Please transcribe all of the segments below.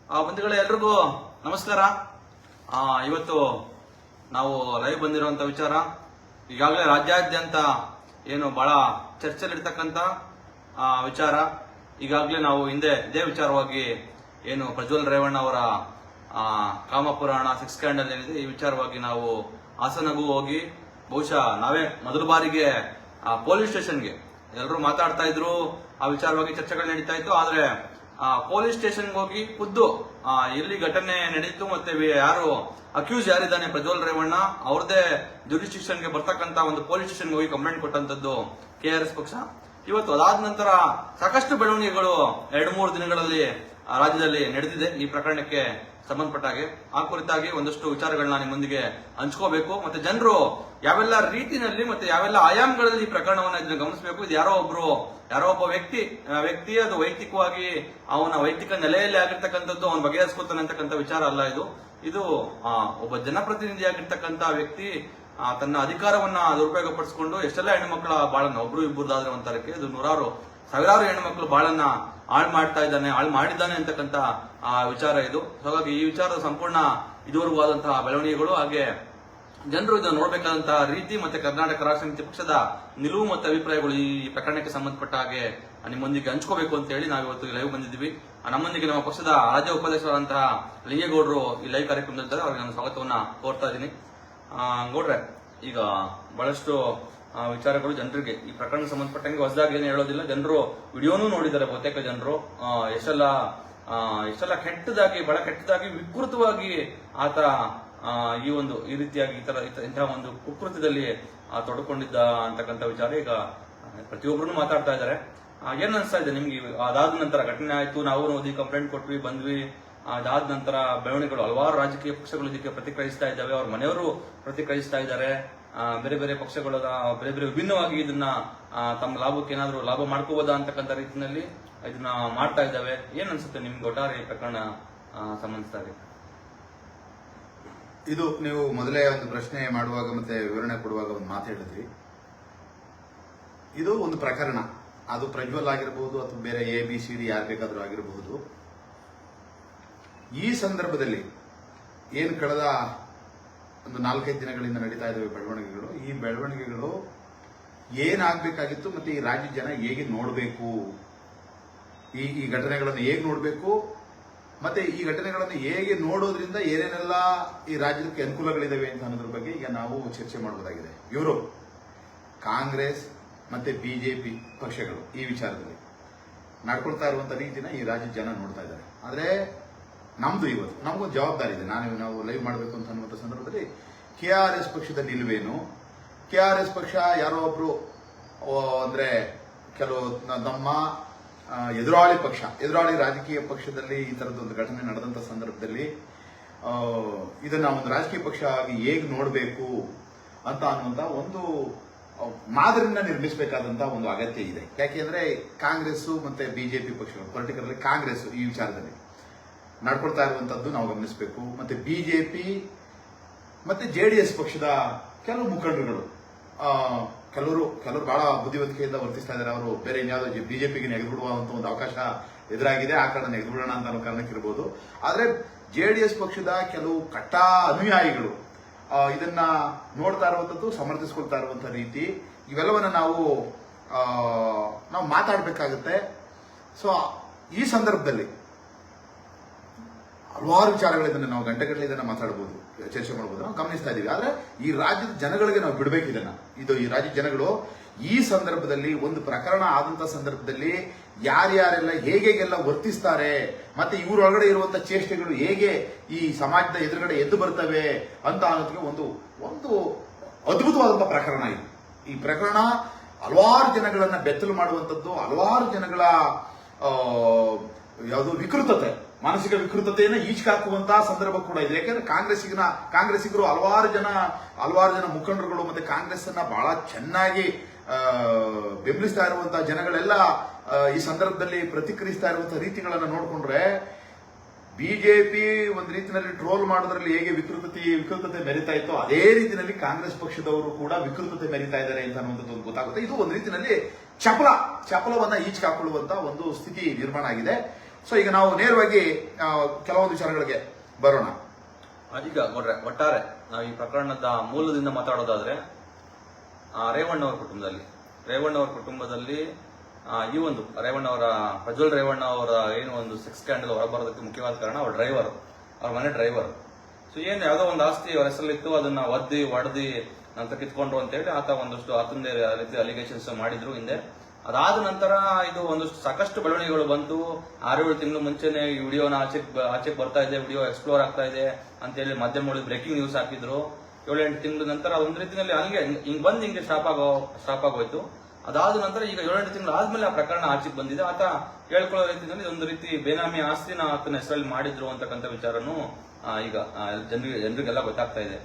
ಬಂಧುಗಳೇ ಎಲ್ರಿಗೂ ನಮಸ್ಕಾರ. ಇವತ್ತು ನಾವು ಲೈವ್ ಬಂದಿರುವಂತ ವಿಚಾರ ಈಗಾಗಲೇ ರಾಜ್ಯಾದ್ಯಂತ ಏನು ಬಹಳ ಚರ್ಚೆಲಿರ್ತಕ್ಕಂಥ ವಿಚಾರ. ಈಗಾಗಲೇ ನಾವು ಹಿಂದೆ ಇದೇ ವಿಚಾರವಾಗಿ ಏನು ಪ್ರಜ್ವಲ್ ರೇವಣ್ಣ ಅವರ ಕಾಮಪುರಾಣ ಸೆಕ್ಸ್ ಸ್ಕ್ಯಾಂಡಲ್ ಏನಿದೆ ಈ ವಿಚಾರವಾಗಿ ನಾವು ಹಾಸನಗೂ ಹೋಗಿ ಬಹುಶಃ ನಾವೇ ಮೊದಲ ಬಾರಿಗೆ ಪೊಲೀಸ್ ಸ್ಟೇಷನ್ಗೆ ಎಲ್ಲರೂ ಮಾತಾಡ್ತಾ ಇದ್ರು, ಆ ವಿಚಾರವಾಗಿ ಚರ್ಚೆಗಳು ನಡೀತಾ ಇತ್ತು. ಆದ್ರೆ ಪೊಲೀಸ್ ಸ್ಟೇಷನ್ಗೆ ಹೋಗಿ ಖುದ್ದು ಎಲ್ಲಿ ಘಟನೆ ನಡೀತು ಮತ್ತೆ ಯಾರು ಅಕ್ಯೂಸ್ ಯಾರಿದ್ದಾನೆ ಪ್ರಜ್ವಲ್ ರೇವಣ್ಣ ಅವ್ರದೇ ಜ್ಯುರಿಸ್ಡಿಕ್ಷನ್ಗೆ ಬರ್ತಕ್ಕಂತ ಒಂದು ಪೊಲೀಸ್ ಸ್ಟೇಷನ್ಗೆ ಹೋಗಿ ಕಂಪ್ಲೇಂಟ್ ಕೊಟ್ಟಂತದ್ದು KRS ಪಕ್ಷ. ಇವತ್ತು ಅದಾದ ನಂತರ ಸಾಕಷ್ಟು ಬೆಳವಣಿಗೆಗಳು 2-3 ದಿನಗಳಲ್ಲಿ ರಾಜ್ಯದಲ್ಲಿ ನಡೆದಿದೆ. ಈ ಪ್ರಕರಣಕ್ಕೆ ಸಂಬಂಧಪಟ್ಟ ಹಾಗೆ ಆ ಕುರಿತಾಗಿ ಒಂದಷ್ಟು ವಿಚಾರಗಳನ್ನ ನಿಮ್ಮೊಂದಿಗೆ ಹಂಚ್ಕೋಬೇಕು. ಮತ್ತೆ ಜನರು ಯಾವೆಲ್ಲ ರೀತಿನಲ್ಲಿ ಮತ್ತೆ ಯಾವೆಲ್ಲ ಆಯಾಮಗಳಲ್ಲಿ ಈ ಪ್ರಕರಣವನ್ನ ಇದನ್ನ ಗಮನಿಸಬೇಕು. ಇದು ಯಾರೋ ಒಬ್ಬ ವ್ಯಕ್ತಿ ಅದು ವೈಯಕ್ತಿಕವಾಗಿ ಅವನ ವೈಯಕ್ತಿಕ ನೆಲೆಯಲ್ಲಿ ಆಗಿರ್ತಕ್ಕಂಥದ್ದು ಅವನು ಬಗೆಹರಿಸ್ಕೊತಾನೆ ಅಂತಕ್ಕಂಥ ವಿಚಾರ ಅಲ್ಲ. ಇದು ಒಬ್ಬ ಜನಪ್ರತಿನಿಧಿಯಾಗಿರ್ತಕ್ಕಂಥ ವ್ಯಕ್ತಿ ತನ್ನ ಅಧಿಕಾರವನ್ನ ದುರುಪಯೋಗ ಪಡಿಸಿಕೊಂಡು ಎಷ್ಟೆಲ್ಲ ಹೆಣ್ಣುಮಕ್ಕಳ ಬಾಳನ್ನ ಒಬ್ರು ಇಬ್ಬರದಾದ್ರೆ ಒಂತರಕ್ಕೆ ಇದು ಸಾವಿರಾರು ಹೆಣ್ಣುಮಕ್ಕಳು ಬಾಳನ್ನ ಹಾಳು ಮಾಡಿದ್ದಾನೆ ಅಂತಕ್ಕಂಥ ವಿಚಾರ ಇದು. ಹಾಗಾಗಿ ಈ ವಿಚಾರದ ಸಂಪೂರ್ಣ ಇದುವರೆಗೂ ಆದಂತಹ ಬೆಳವಣಿಗೆಗಳು ಹಾಗೆ ಜನರು ಇದನ್ನು ನೋಡಬೇಕಾದಂತಹ ರೀತಿ ಮತ್ತೆ ಕರ್ನಾಟಕ ರಾಷ್ಟ್ರ ಸಮಿತಿ ಪಕ್ಷದ ನಿಲುವು ಮತ್ತು ಅಭಿಪ್ರಾಯಗಳು ಈ ಪ್ರಕರಣಕ್ಕೆ ಸಂಬಂಧಪಟ್ಟ ಹಾಗೆ ನಿಮ್ಮೊಂದಿಗೆ ಹಂಚ್ಕೋಬೇಕು ಅಂತ ಹೇಳಿ ನಾವು ಇವತ್ತು ಲೈವ್ ಬಂದಿದ್ದೀವಿ. ನಮ್ಮೊಂದಿಗೆ ನಮ್ಮ ಪಕ್ಷದ ರಾಜ್ಯ ಉಪಾಧ್ಯಕ್ಷರಾದಂತಹ ಲಿಂಗೇಗೌಡರು ಈ ಲೈವ್ ಕಾರ್ಯಕ್ರಮದಲ್ಲಿ ಅವರಿಗೆ ನಾನು ಸ್ವಾಗತವನ್ನ ಕೋರ್ತಾ ಇದ್ದೀನಿ. ಗೌಡ್ರೆ, ಈಗ ಬಹಳಷ್ಟು ವಿಚಾರಗಳು ಜನರಿಗೆ ಈ ಪ್ರಕರಣ ಸಂಬಂಧಪಟ್ಟಂಗೆ ಹೊಸದಾಗಿ ಏನು ಹೇಳೋದಿಲ್ಲ. ಜನರು ವಿಡಿಯೋನೂ ನೋಡಿದ್ದಾರೆ. ಬಹುತೇಕ ಜನರು ಎಷ್ಟೆಲ್ಲ ಬಹಳ ಕೆಟ್ಟದಾಗಿ ವಿಕೃತವಾಗಿ ಆತ ಈ ರೀತಿಯಾಗಿ ಇಂತಹ ಒಂದು ಕುಕೃತ್ಯದಲ್ಲಿ ತೊಡಕೊಂಡಿದ್ದ ಅಂತಕ್ಕಂಥ ವಿಚಾರ ಈಗ ಪ್ರತಿಯೊಬ್ಬರು ಮಾತಾಡ್ತಾ ಇದ್ದಾರೆ. ಏನ್ ಅನ್ಸ್ತಾ ಇದೆ ನಿಮ್ಗೆ? ಅದಾದ ನಂತರ ಘಟನೆ ಆಯ್ತು, ನಾವು ಓದಿ ಕಂಪ್ಲೇಂಟ್ ಕೊಟ್ವಿ, ಬಂದ್ವಿ. ಅದಾದ ನಂತರ ಬೆಳವಣಿಗೆಗಳು ಹಲವಾರು ರಾಜಕೀಯ ಪಕ್ಷಗಳು ಇದಕ್ಕೆ ಪ್ರತಿಕ್ರಿಯಿಸ್ತಾ ಇದ್ದಾವೆ, ಅವ್ರ ಮನೆಯವರು ಪ್ರತಿಕ್ರಿಯಿಸ್ತಾ ಇದ್ದಾರೆ. ಬೇರೆ ಬೇರೆ ಪಕ್ಷಗಳ ಬೇರೆ ಬೇರೆ ವಿಭಿನ್ನವಾಗಿ ಇದನ್ನ ತಮ್ಮ ಲಾಭಕ್ಕೆ ಏನಾದ್ರು ಲಾಭ ಮಾಡ್ಕೋಬೋದಾ ಅಂತಕ್ಕಂಥ ರೀತಿಯಲ್ಲಿ ಇದನ್ನ ಮಾಡ್ತಾ ಇದ್ದಾವೆ. ಏನ್ ಅನ್ಸುತ್ತೆ ನಿಮ್ಗೆ ಒಟ್ಟಾರೆ ಈ ಪ್ರಕರಣ ಸಂಬಂಧಿಸಿದಾಗ? ಇದು ನೀವು ಮೊದಲೇ ಒಂದು ಪ್ರಶ್ನೆ ಮಾಡುವಾಗ ಮತ್ತೆ ವಿವರಣೆ ಕೊಡುವಾಗ ಒಂದು ಮಾತು ಹೇಳಿದ್ರಿ. ಇದು ಒಂದು ಪ್ರಕರಣ, ಅದು ಪ್ರಜ್ವಲ್ ಆಗಿರಬಹುದು ಅಥವಾ ಬೇರೆ ABCD ಯಾರು ಬೇಕಾದ್ರೂ ಆಗಿರಬಹುದು. ಈ ಸಂದರ್ಭದಲ್ಲಿ ಏನು ಕಳೆದ ಒಂದು 4-5 ದಿನಗಳಿಂದ ನಡೀತಾ ಇದ್ದಾವೆ ಬೆಳವಣಿಗೆಗಳು, ಈ ಬೆಳವಣಿಗೆಗಳು ಏನಾಗಬೇಕಾಗಿತ್ತು ಮತ್ತೆ ಈ ರಾಜ್ಯ ಜನ ಹೇಗೆ ನೋಡಬೇಕು, ಈ ಘಟನೆಗಳನ್ನು ಹೇಗೆ ನೋಡಬೇಕು, ಮತ್ತೆ ಈ ಘಟನೆಗಳನ್ನು ಹೇಗೆ ನೋಡೋದ್ರಿಂದ ಏನೇನೆಲ್ಲ ಈ ರಾಜ್ಯಕ್ಕೆ ಅನುಕೂಲಗಳಿದಾವೆ ಅಂತ ಅನ್ನೋದ್ರ ಬಗ್ಗೆ ಈಗ ನಾವು ಚರ್ಚೆ ಮಾಡಬಹುದಾಗಿದೆ. ಇವರು ಕಾಂಗ್ರೆಸ್ ಮತ್ತೆ BJP ಪಕ್ಷಗಳು ಈ ವಿಚಾರದಲ್ಲಿ ನಡ್ಕೊಳ್ತಾ ಇರುವಂತ ರೀತಿನ ಈ ರಾಜ್ಯದ ಜನ ನೋಡ್ತಾ ಇದ್ದಾರೆ. ಆದ್ರೆ ಇವತ್ತು ನಮಗೊಂದು ಜವಾಬ್ದಾರಿ ಇದೆ. ನಾವು ಲೈವ್ ಮಾಡಬೇಕು ಅಂತ ಅನ್ನುವಂಥ ಸಂದರ್ಭದಲ್ಲಿ KRS ಪಕ್ಷದ ನಿಲುವೇನು, KRS ಪಕ್ಷ ಯಾರೋ ಒಬ್ರು ಅಂದ್ರೆ ಕೆಲವು ನಮ್ಮ ಎದುರಾಳಿ ರಾಜಕೀಯ ಪಕ್ಷದಲ್ಲಿ ಈ ತರದೊಂದು ಘಟನೆ ನಡೆದಂತ ಸಂದರ್ಭದಲ್ಲಿ ಇದನ್ನ ಒಂದು ರಾಜಕೀಯ ಪಕ್ಷ ಆಗಿ ಹೇಗೆ ನೋಡಬೇಕು ಅಂತ ಅನ್ನುವಂತ ಒಂದು ಮಾದರಿನ ನಿರ್ಮಿಸಬೇಕಾದಂತ ಒಂದು ಅಗತ್ಯ ಇದೆ. ಯಾಕೆಂದ್ರೆ ಕಾಂಗ್ರೆಸ್ ಮತ್ತೆ BJP ಪಕ್ಷಗಳು, ಪರ್ಟಿಕ್ಯುಲರ್ಲಿ ಕಾಂಗ್ರೆಸ್ ಈ ವಿಚಾರದಲ್ಲಿ ನಡ್ಕೊಳ್ತಾ ಇರುವಂತದ್ದು ನಾವು ಗಮನಿಸಬೇಕು. ಮತ್ತೆ BJP ಮತ್ತೆ JDS ಪಕ್ಷದ ಕೆಲವು ಮುಖಂಡರುಗಳು ಕೆಲವರು ಬಹಳ ಬುದ್ಧಿವಂತಿಕೆಯಿಂದ ವರ್ತಿಸ್ತಾ ಇದ್ದಾರೆ. ಅವರು ಬೇರೆ ಇನ್ಯಾವುದೋ BJPಗೆ ನೆಗೆದುಬಿಡುವಂತ ಒಂದು ಅವಕಾಶ ಎದುರಾಗಿದೆ, ಆ ಕಾರಣ ನೆಗೆದುಬಿಡೋಣ ಅಂತ ಅನ್ನೋ ಕಾರಣಕ್ಕಿರಬಹುದು. ಆದ್ರೆ JDS ಪಕ್ಷದ ಕೆಲವು ಕಟ್ಟಾ ಅನುಯಾಯಿಗಳು ಇದನ್ನ ನೋಡ್ತಾ ಇರುವಂತದ್ದು, ಸಮರ್ಥಿಸಿಕೊಳ್ತಾ ಇರುವಂತ ರೀತಿ, ಇವೆಲ್ಲವನ್ನ ನಾವು ಮಾತಾಡಬೇಕಾಗುತ್ತೆ. ಸೊ ಈ ಸಂದರ್ಭದಲ್ಲಿ ಹಲವಾರು ವಿಚಾರಗಳಿಂದ ನಾವು ಗಂಟೆಗಟ್ಟಲೆ ಇದನ್ನ ಮಾತಾಡಬಹುದು, ಚರ್ಚೆ ಮಾಡಬಹುದು, ನಾವು ಗಮನಿಸ್ತಾ ಇದೀವಿ. ಆದ್ರೆ ಈ ರಾಜ್ಯದ ಜನಗಳಿಗೆ ನಾವು ಬಿಡಬೇಕು ಇದನ್ನ. ಈ ರಾಜ್ಯದ ಜನಗಳು ಈ ಸಂದರ್ಭದಲ್ಲಿ ಒಂದು ಪ್ರಕರಣ ಆದಂತ ಸಂದರ್ಭದಲ್ಲಿ ಯಾರ್ಯಾರೆಲ್ಲ ಹೇಗೆಲ್ಲ ವರ್ತಿಸ್ತಾರೆ, ಮತ್ತೆ ಇವರೊಳಗಡೆ ಇರುವಂತ ಚೇಷ್ಟೆಗಳು ಹೇಗೆ ಈ ಸಮಾಜದ ಎದುರುಗಡೆ ಎದ್ದು ಬರ್ತವೆ ಅಂತ ಅನ್ನೋದಕ್ಕೆ ಒಂದು ಅದ್ಭುತವಾದಂತಹ ಪ್ರಕರಣ ಇದು. ಈ ಪ್ರಕರಣ ಹಲವಾರು ಜನಗಳನ್ನ ಬೆತ್ತಲು ಮಾಡುವಂತದ್ದು, ಹಲವಾರು ಜನಗಳ ವಿಕೃತತೆ, ಮಾನಸಿಕ ವಿಕೃತತೆಯನ್ನು ಈಚೆಹಾಕುವಂತಹ ಸಂದರ್ಭ ಕೂಡ ಇದೆ. ಯಾಕಂದ್ರೆ ಕಾಂಗ್ರೆಸ್ಸಿಗರು ಹಲವಾರು ಜನ ಮುಖಂಡರುಗಳು ಮತ್ತೆ ಕಾಂಗ್ರೆಸ್ ಅನ್ನ ಬಹಳ ಚೆನ್ನಾಗಿ ಬೆಂಬಲಿಸ್ತಾ ಇರುವಂತಹ ಜನಗಳೆಲ್ಲ ಈ ಸಂದರ್ಭದಲ್ಲಿ ಪ್ರತಿಕ್ರಿಯಿಸ್ತಾ ಇರುವಂತಹ ರೀತಿಗಳನ್ನ ನೋಡಿಕೊಂಡ್ರೆ BJP ಒಂದು ರೀತಿಯಲ್ಲಿ ಟ್ರೋಲ್ ಮಾಡೋದ್ರಲ್ಲಿ ಹೇಗೆ ವಿಕೃತತೆ ಮೆರಿತಾ ಇತ್ತೋ ಅದೇ ರೀತಿಯಲ್ಲಿ ಕಾಂಗ್ರೆಸ್ ಪಕ್ಷದವರು ಕೂಡ ವಿಕೃತತೆ ಮೆರಿತಾ ಇದ್ದಾರೆ ಅಂತ ಅನ್ನುವಂಥದ್ದು ಗೊತ್ತಾಗುತ್ತೆ. ಇದು ಒಂದು ರೀತಿಯಲ್ಲಿ ಚಪಲವನ್ನ ಈಚೆಗೆ ಹಾಕೊಳ್ಳುವಂತ ಒಂದು ಸ್ಥಿತಿ ನಿರ್ಮಾಣ ಆಗಿದೆ. ಸೊ ಈಗ ನಾವು ನೇರವಾಗಿ ಕೆಲವೊಂದು ವಿಚಾರಗಳಿಗೆ ಬರೋಣ. ಈಗ ನೋಡ್ರೆ ಒಟ್ಟಾರೆ ನಾವು ಈ ಪ್ರಕರಣದ ಮೂಲದಿಂದ ಮಾತಾಡೋದಾದ್ರೆ ರೇವಣ್ಣ ಅವರ ಕುಟುಂಬದಲ್ಲಿ ಈ ಒಂದು ರೇವಣ್ಣ ಅವರ ಪ್ರಜ್ವಲ್ ರೇವಣ್ಣ ಅವರ ಏನು ಒಂದು ಸೆಕ್ಸ್ ಸ್ಕ್ಯಾಂಡಲ್ ಹೊರಬರೋದಕ್ಕೆ ಮುಖ್ಯವಾದ ಕಾರಣ ಅವ್ರ ಮನೆ ಡ್ರೈವರ್. ಸೊ ಏನು ಯಾವುದೋ ಒಂದು ಆಸ್ತಿ ಅವರ ಹೆಸರಲ್ಲಿತ್ತು, ಅದನ್ನ ಒಡ್ದಿ ನಂತರ ಕಿತ್ಕೊಂಡ್ರು ಅಂತ ಹೇಳಿ ಆತಂದೇ ರೀತಿ ಅಲಿಗೇಷನ್ಸ್ ಮಾಡಿದ್ರು ಹಿಂದೆ. ಅದಾದ ನಂತರ ಇದು ಒಂದಷ್ಟು ಸಾಕಷ್ಟು ಬೆಳವಣಿಗೆಗಳು ಬಂತು. 6-7 ತಿಂಗಳು ಮುಂಚೆನೆ ಈ ವಿಡಿಯೋನ ಆಚೆಗೆ ಬರ್ತಾ ಇದೆ, ವಿಡಿಯೋ ಎಕ್ಸ್ಪ್ಲೋರ್ ಆಗ್ತಾ ಇದೆ ಅಂತ ಹೇಳಿ ಮಾಧ್ಯಮಗಳು ಬ್ರೇಕಿಂಗ್ ನ್ಯೂಸ್ ಹಾಕಿದ್ರು. 7-8 ತಿಂಗಳ ನಂತರ ಅದೊಂದು ರೀತಿಯಲ್ಲಿ ಹಿಂಗೆ ಸ್ಟಾಪ್ ಆಗೋಯ್ತು. ಅದಾದ ನಂತರ ಈಗ 7-8 ತಿಂಗಳು ಆದ್ಮೇಲೆ ಆ ಪ್ರಕರಣ ಆಚೆಗೆ ಬಂದಿದೆ. ಆತ ಹೇಳ್ಕೊಳ್ಳೋ ರೀತಿಯಲ್ಲಿ ಒಂದು ರೀತಿ ಬೇನಾಮಿ ಆಸ್ತಿನ ಆತನ ಹೆಸರಲ್ಲಿ ಮಾಡಿದ್ರು ಅಂತಕ್ಕಂಥ ವಿಚಾರನು ಈಗ ಜನರಿಗೆಲ್ಲ ಗೊತ್ತಾಗ್ತಾ ಇದೆ.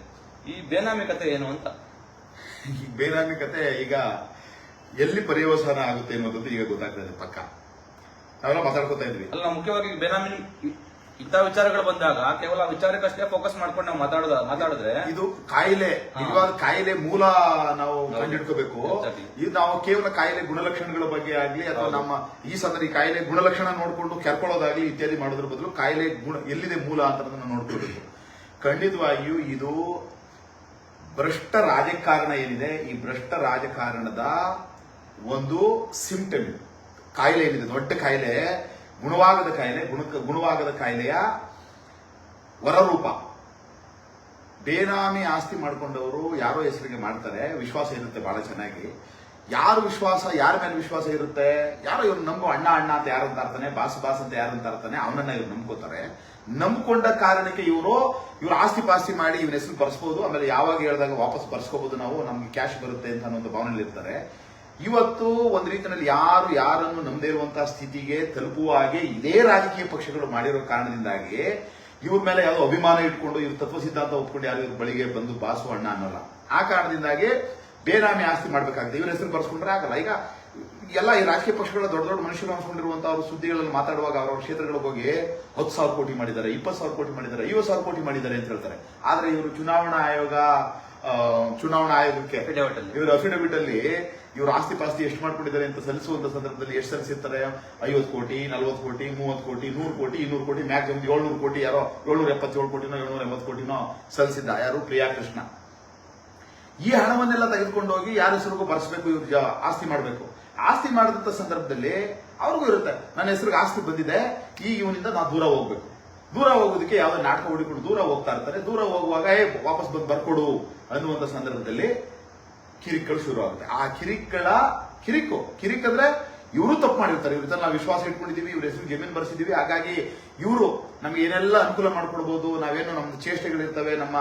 ಈ ಬೇನಾಮಿ ಕತೆ ಏನು ಅಂತ. ಈ ಬೇನಾಮಿ ಕತೆ ಈಗ ಎಲ್ಲಿ ಪರ್ಯವಸಾನ ಆಗುತ್ತೆ ಅನ್ನೋದು ಈಗ ಗೊತ್ತಾಗ್ತದೆ ಪಕ್ಕ. ನಾವೆಲ್ಲ ಮಾತಾಡ್ಕೊತಾ ಇದ್ವಿ ಅಲ್ಲ, ಮುಖ್ಯವಾಗಿ ಬೇನಾಮಿ ಇಂಥ ವಿಚಾರಗಳು ಬಂದಾಗ ಕೇವಲ ವಿಚಾರಕ್ಕಷ್ಟೇ ಫೋಕಸ್ ಮಾಡ್ಕೊಂಡು ನಾವು ಮಾತಾಡಿದ್ರೆ ಇದು ಕಾಯಿಲೆ, ನಿಜವಾದ ಕಾಯಿಲೆ ಮೂಲ ನಾವು ಕಂಡಿಡ್ಕೋಬೇಕು. ಇದು ನಾವು ಕೇವಲ ಕಾಯಿಲೆ ಗುಣಲಕ್ಷಣಗಳ ಬಗ್ಗೆ ಆಗ್ಲಿ ಅಥವಾ ನಮ್ಮ ಈ ಕಾಯಿಲೆ ಗುಣಲಕ್ಷಣ ನೋಡ್ಕೊಂಡು ಕೆರ್ಕೊಳ್ಳೋದಾಗ್ಲಿ ಇತ್ಯಾದಿ ಮಾಡೋದ್ರ ಬದಲು ಕಾಯಿಲೆ ಎಲ್ಲಿದೆ ಮೂಲ ಅಂತ ನೋಡ್ಕೋಬೇಕು. ಖಂಡಿತವಾಗಿಯೂ ಇದು ಭ್ರಷ್ಟ ರಾಜಕಾರಣ ಏನಿದೆ, ಈ ಭ್ರಷ್ಟ ರಾಜಕಾರಣದ ಒಂದು ಸಿಂಪ್ಟಮ್ ಕಾಯಿಲೆ ಏನಿದೆ, ದೊಡ್ಡ ಕಾಯಿಲೆ, ಗುಣವಾಗದ ಕಾಯಿಲೆಯ ಹೊರರೂಪ. ಬೇನಾಮಿ ಆಸ್ತಿ ಮಾಡ್ಕೊಂಡವರು ಯಾರೋ ಹೆಸರಿಗೆ ಮಾಡ್ತಾರೆ, ವಿಶ್ವಾಸ ಇರುತ್ತೆ ಬಹಳ ಚೆನ್ನಾಗಿ. ಯಾರ ಮೇಲೆ ವಿಶ್ವಾಸ ಇರುತ್ತೆ, ಯಾರೋ ಇವ್ರು ನಂಬೋ ಅಣ್ಣ ಅಂತ ಯಾರು ಅಂತ ಅರ್ತಾನೆ, ಬಾಸ್ ಅಂತ ಯಾರು ಅಂತ ಅರ್ತಾನೆ, ಅವನನ್ನ ಇವ್ರು ನಂಬ್ಕೋತಾರೆ. ನಂಬಿಕೊಂಡ ಕಾರಣಕ್ಕೆ ಇವ್ರು ಆಸ್ತಿ ಪಾಸ್ತಿ ಮಾಡಿ ಇವನ ಹೆಸರು ಬರ್ಸ್ಬೋದು, ಆಮೇಲೆ ಯಾವಾಗ ಹೇಳಿದಾಗ ವಾಪಸ್ ಬರ್ಸ್ಕೋಬಹುದು, ನಾವು ನಮ್ಗೆ ಕ್ಯಾಶ್ ಬರುತ್ತೆ ಅಂತ ಅನ್ನೋ ಭಾವನೆಯಲ್ಲಿ ಇರ್ತಾರೆ. ಇವತ್ತು ಒಂದು ರೀತಿಯಲ್ಲಿ ಯಾರನ್ನು ನಂಬದೇ ಇರುವಂತಹ ಸ್ಥಿತಿಗೆ ತಲುಪುವ ಹಾಗೆ ಇದೇ ರಾಜಕೀಯ ಪಕ್ಷಗಳು ಮಾಡಿರೋ ಕಾರಣದಿಂದಾಗಿ ಇವ್ರ ಮೇಲೆ ಯಾವುದೋ ಅಭಿಮಾನ ಇಟ್ಕೊಂಡು ಇವ್ರ ತತ್ವ ಸಿದ್ಧಾಂತ ಒಪ್ಕೊಂಡು ಯಾರು ಇವ್ರ ಬಳಿಗೆ ಬಂದು ಬಾಸು ಅಣ್ಣ ಅನ್ನೋಲ್ಲ. ಆ ಕಾರಣದಿಂದಾಗಿ ಬೇನಾಮಿ ಆಸ್ತಿ ಮಾಡ್ಬೇಕಾಗುತ್ತೆ. ಇವ್ರ ಹೆಸರು ಬರ್ಸ್ಕೊಂಡ್ರೆ ಆಗಲ್ಲ. ಈಗ ಎಲ್ಲ ಈ ರಾಜಕೀಯ ಪಕ್ಷಗಳ ದೊಡ್ಡ ಮನುಷ್ಯರು ಅನ್ಸ್ಕೊಂಡಿರುವಂತಹ ಅವರು ಸುದ್ದಿಗಳಲ್ಲಿ ಮಾತಾಡುವಾಗ ಅವ್ರವ್ರ ಕ್ಷೇತ್ರಗಳಿಗೆ ಹೋಗಿ 10,000 ಕೋಟಿ ಮಾಡಿದ್ದಾರೆ, 20,000 ಕೋಟಿ ಮಾಡಿದ್ದಾರೆ, 50,000 ಕೋಟಿ ಮಾಡಿದ್ದಾರೆ ಅಂತ ಹೇಳ್ತಾರೆ. ಆದ್ರೆ ಇವರು ಚುನಾವಣಾ ಆಯೋಗಕ್ಕೆ ಇವರು ಅಫಿಡವಿಟ್ ಅಲ್ಲಿ ಇವರು ಆಸ್ತಿ ಪಾಸ್ತಿ ಎಷ್ಟು ಮಾಡ್ಕೊಂಡಿದ್ದಾರೆ ಅಂತ ಸಲ್ಲಿಸುವಂತ ಸಂದರ್ಭದಲ್ಲಿ ಎಷ್ಟು ಸಲ್ಲಿಸಿರ್ತಾರೆ? 50 ಕೋಟಿ, 40 ಕೋಟಿ, 30 ಕೋಟಿ, 100 ಕೋಟಿ, 200 ಕೋಟಿ, ಮ್ಯಾಕ್ಸಿಮಮ್ 700 ಕೋಟಿ, ಯಾರೋ 777 ಕೋಟಿನೋ 780 ಕೋಟಿನೋ ಸಲ್ಲಿಸಿದ್ದ ಯಾರು? ಪ್ರಿಯಾ ಕೃಷ್ಣ. ಈ ಹಣವನ್ನೆಲ್ಲ ತೆಗೆದುಕೊಂಡು ಹೋಗಿ ಯಾರ ಹೆಸರಿಗೂ ಬರ್ಸ್ಬೇಕು, ಇವ್ರು ಆಸ್ತಿ ಮಾಡಬೇಕು. ಆಸ್ತಿ ಮಾಡಿದಂತ ಸಂದರ್ಭದಲ್ಲಿ ಅವ್ರಿಗೂ ಇರುತ್ತೆ, ನನ್ನ ಹೆಸರಿಗೆ ಆಸ್ತಿ ಬಂದಿದೆ, ಈಗ ಇವನಿಂದ ನಾವು ದೂರ ಹೋಗ್ಬೇಕು. ದೂರ ಹೋಗೋದಕ್ಕೆ ಯಾವ್ದೋ ನಾಟಕ ಹೊಡಿಕೊಂಡು ದೂರ ಹೋಗ್ತಾ ಇರ್ತಾರೆ. ದೂರ ಹೋಗುವಾಗ ವಾಪಸ್ ಬಂದು ಬರ್ಕೊಡು ಅನ್ನುವಂತ ಸಂದರ್ಭದಲ್ಲಿ ಕಿರಿಕ್ಗಳು ಶುರು ಆಗುತ್ತೆ. ಆ ಕಿರಿಕ್ ಅಂದ್ರೆ ಇವರು ತಪ್ಪು ಮಾಡಿರ್ತಾರೆ. ಇವ್ರ ನಾವು ವಿಶ್ವಾಸ ಇಟ್ಕೊಂಡಿದೀವಿ, ಇವ್ರ ಹೆಸರು ಜಮೀನು ಬರ್ಸಿದೀವಿ, ಹಾಗಾಗಿ ಇವರು ನಮ್ಗೆ ಏನೆಲ್ಲ ಅನುಕೂಲ ಮಾಡ್ಕೊಡ್ಬೋದು, ನಾವೇನು ನಮ್ಮ ಚೇಷ್ಟೆಗಳಿರ್ತವೆ, ನಮ್ಮ